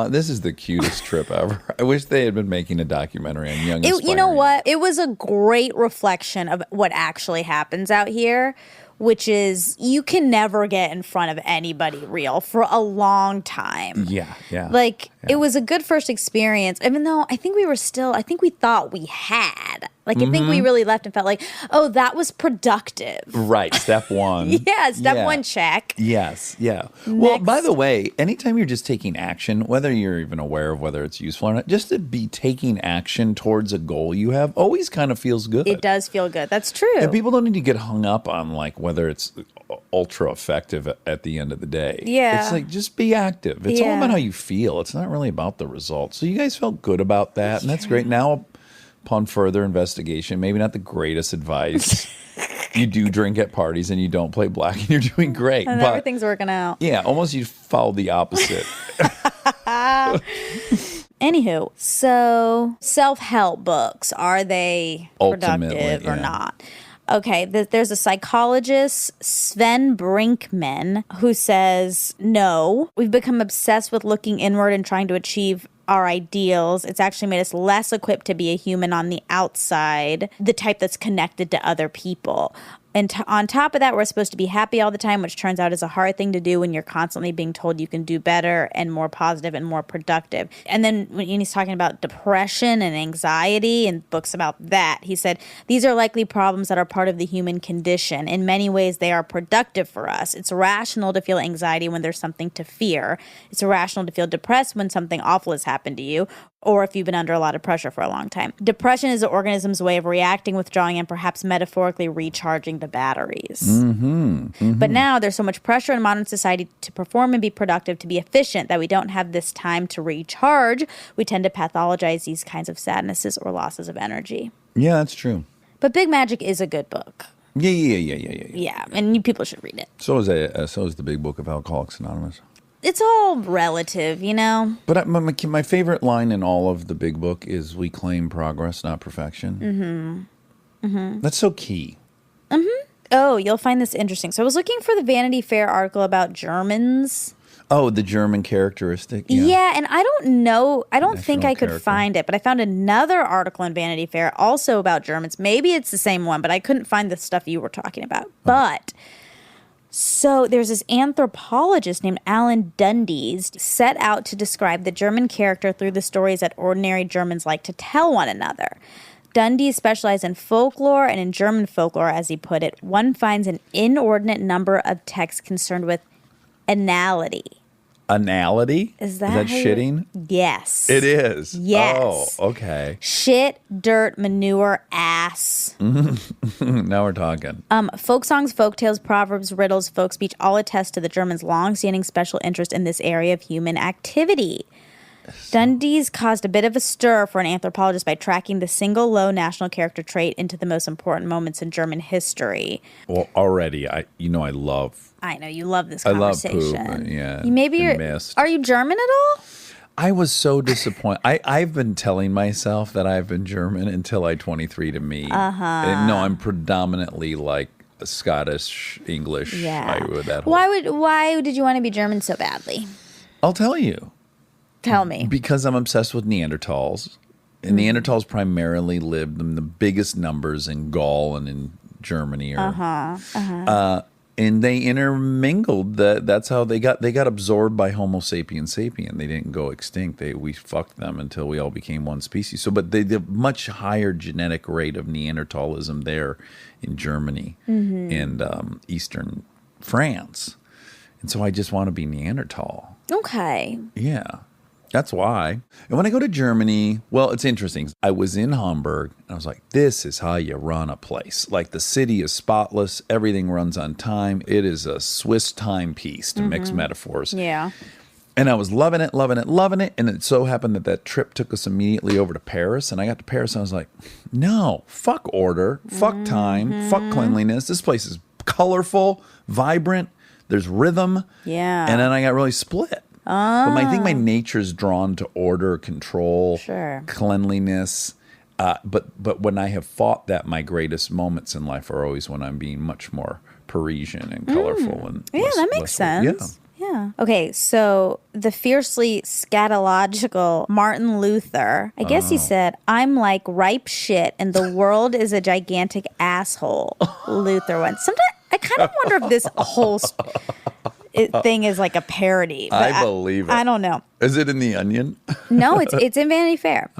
This is the cutest trip ever. I wish they had been making a documentary on young You know aspiring- what? It was a great reflection of what actually happens out here, which is you can never get in front of anybody real for a long time. Yeah. It was a good first experience, even though I think we thought we had. I think we really left and felt like, oh, that was productive. Right. Step one. Yeah, step one, check. Yes. Yeah. Well, Next. by the way, anytime you're just taking action, whether you're even aware of whether it's useful or not, just to be taking action towards a goal you have always kind of feels good. It does feel good. That's true. And people don't need to get hung up on like whether it's ultra effective at the end of the day. Yeah. It's like just be active. It's all Yeah. about how you feel. It's not really about the results. So you guys felt good about that, and that's great. Now, upon further investigation, maybe not the greatest advice. You do drink at parties and you don't play black, and you're doing great. and but everything's working out. yeah, almost you follow the opposite. Anywho, so self-help books, are they Ultimately, productive or yeah. not? Okay, there's a psychologist, Sven Brinkman, who says, no, we've become obsessed with looking inward and trying to achieve our ideals. It's actually made us less equipped to be a human on the outside, the type that's connected to other people. And on top of that, we're supposed to be happy all the time, which turns out is a hard thing to do when you're constantly being told you can do better and more positive and more productive. And then when he's talking about depression and anxiety and books about that, he said, these are likely problems that are part of the human condition. In many ways, they are productive for us. It's rational to feel anxiety when there's something to fear. It's irrational to feel depressed when something awful has happened to you, or if you've been under a lot of pressure for a long time. Depression is the organism's way of reacting, withdrawing, and perhaps metaphorically recharging the batteries. But now there's so much pressure in modern society to perform and be productive, to be efficient, that we don't have this time to recharge. We tend to pathologize these kinds of sadnesses or losses of energy. Yeah, that's true. But Big Magic is a good book. Yeah. Yeah, and people should read it. So is the Big Book of Alcoholics Anonymous. It's all relative, you know? But my favorite line in all of the Big Book is, we claim progress, not perfection. That's so key. Oh, you'll find this interesting. So I was looking for the Vanity Fair article about Germans. Oh, the German characteristic? Yeah, and I don't know. I don't think National I could character. find it, but I found another article in Vanity Fair also about Germans. Maybe it's the same one, but I couldn't find the stuff you were talking about. But so there's this anthropologist named Alan Dundes set out to describe the German character through the stories that ordinary Germans like to tell one another. Dundes specialized in folklore, and in German folklore, as he put it, one finds an inordinate number of texts concerned with anality. Anality? Is that how shitting? Yes. It is. Yes. Oh, okay. Shit, dirt, manure, ass. Now we're talking. Folk songs, folk tales, proverbs, riddles, folk speech all attest to the Germans' long-standing special interest in this area of human activity. Dundes caused a bit of a stir for an anthropologist by tracking the single low national character trait into the most important moments in German history. Well, already, I love. I know you love this I love conversation. poop. Yeah. Maybe and you're. mist. Are you German at all? I was so disappointed. I've been telling myself that I've been German until I 23 to me. No, I'm predominantly like Scottish, English. Yeah. That whole, Why did you want to be German so badly? I'll tell you. Tell me. Because I'm obsessed with Neanderthals. And Neanderthals primarily lived in the biggest numbers in Gaul and in Germany. And they intermingled. That's how they got absorbed by Homo sapiens sapien. They didn't go extinct. We fucked them until we all became one species. So, but the much higher genetic rate of Neanderthalism there in Germany and Eastern France. And so I just want to be Neanderthal. Okay. Yeah. That's why. And when I go to Germany, well, it's interesting. I was in Hamburg, and I was like, this is how you run a place. Like, the city is spotless. Everything runs on time. It is a Swiss timepiece, to mix metaphors. Yeah. And I was loving it. And it so happened that trip took us immediately over to Paris. And I got to Paris, and I was like, no, fuck order, fuck time, fuck cleanliness. This place is colorful, vibrant. There's rhythm. Yeah. And then I got really split. But I think my nature's drawn to order, control, cleanliness. But when I have fought that, my greatest moments in life are always when I'm being much more Parisian and colorful. And that makes sense. Yeah. Okay, so the fiercely scatological Martin Luther, I guess he said, I'm like ripe shit and the world is a gigantic asshole, Luther went. Sometimes I kind of wonder if this whole thing is like a parody. But I believe it. I don't know. Is it in The Onion? No, it's in Vanity Fair.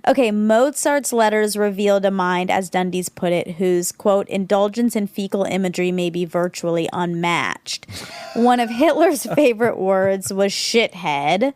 Okay, Mozart's letters revealed a mind, as Dundes put it, whose, quote, indulgence in fecal imagery may be virtually unmatched. One of Hitler's favorite words was shithead.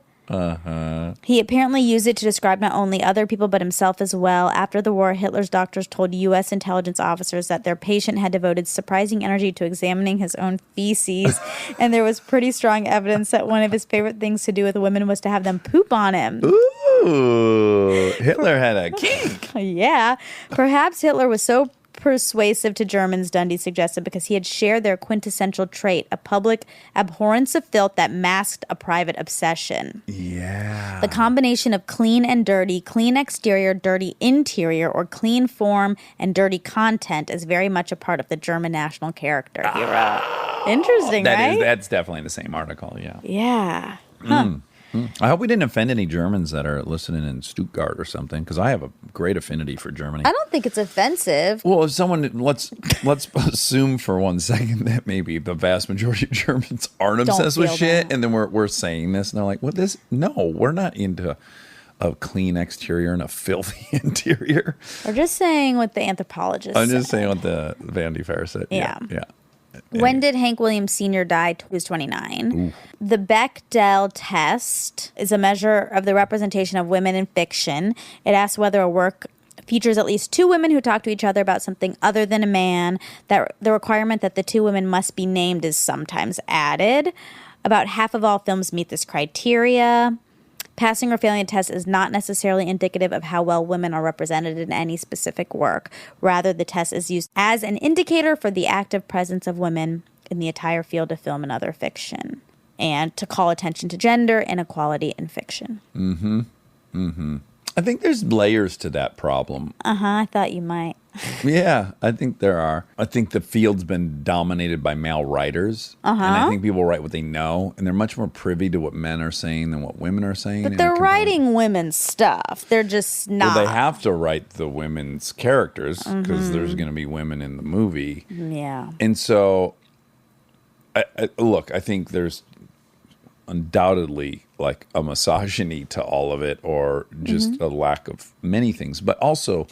He apparently used it to describe not only other people but himself as well. After the war, Hitler's doctors told U.S. intelligence officers that their patient had devoted surprising energy to examining his own feces, and there was pretty strong evidence that one of his favorite things to do with women was to have them poop on him. Ooh, Hitler had a kink. Yeah. Perhaps Hitler was so persuasive to Germans, Dundee suggested, because he had shared their quintessential trait, a public abhorrence of filth that masked a private obsession. Yeah. The combination of clean and dirty, clean exterior, dirty interior, or clean form and dirty content is very much a part of the German national character, he wrote. Interesting, right? That's definitely the same article, yeah. Yeah. Huh. I hope we didn't offend any Germans that are listening in Stuttgart or something, because I have a great affinity for Germany. I don't think it's offensive. Well, if someone let's assume for 1 second that maybe the vast majority of Germans aren't obsessed with feel shit, that. and then we're saying this, and they're like, "What this? No, we're not into a clean exterior and a filthy interior." We're just saying what the anthropologist I'm just said. saying what the Vanity Fair said. Yeah. When did Hank Williams Sr. die? He was 29. The Bechdel test is a measure of the representation of women in fiction. It asks whether a work features at least two women who talk to each other about something other than a man. That the requirement that the two women must be named is sometimes added. About half of all films meet this criteria. Passing or failing a test is not necessarily indicative of how well women are represented in any specific work. Rather, the test is used as an indicator for the active presence of women in the entire field of film and other fiction, and to call attention to gender inequality in fiction. I think there's layers to that problem. I thought you might. Yeah, I think there are. I think the field's been dominated by male writers. And I think people write what they know, and they're much more privy to what men are saying than what women are saying. But they're writing women's stuff. They're just not. Well, they have to write the women's characters because there's going to be women in the movie. Yeah. And so, look, I think there's undoubtedly like a misogyny to all of it, or just a lack of many things. But also,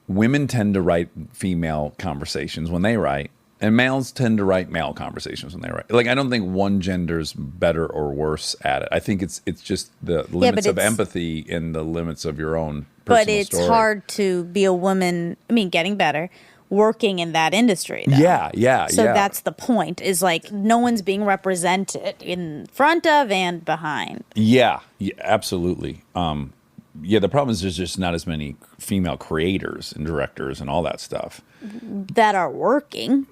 women tend to write female conversations when they write, and males tend to write male conversations when they write. Like, I don't think one gender's better or worse at it. I think it's just the limits of empathy and the limits of your own personal But it's story. hard to be a woman, getting better, working in that industry, though. Yeah. So that's the point, is like no one's being represented in front of and behind. Yeah, absolutely. The problem is there's just not as many female creators and directors and all that stuff. That are working.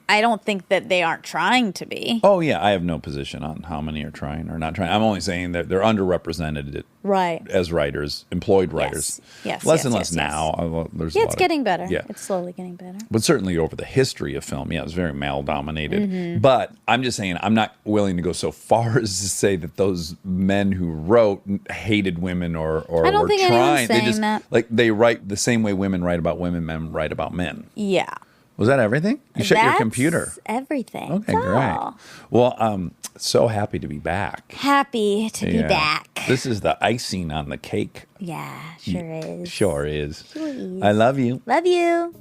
I don't think that they aren't trying to be. Oh, yeah, I have no position on how many are trying or not trying. I'm only saying that they're underrepresented Right. as writers, employed writers. Yes, Less yes, and yes, less yes. now. There's a Yeah, lot it's of- getting better. Yeah. It's slowly getting better. But certainly over the history of film, it's very male-dominated. Mm-hmm. But I'm just saying, I'm not willing to go so far as to say that those men who wrote hated women or I don't were think trying. anyone's They saying just that. like they write the same way women write about women, men write about men. Yeah. Was that everything? You shut your That's computer. Everything. Okay, That's great. all. Well, so happy to be back. Happy to be Yeah. back. This is the icing on the cake. Yeah, sure is. Sure is. Sure is. I love you. Love you.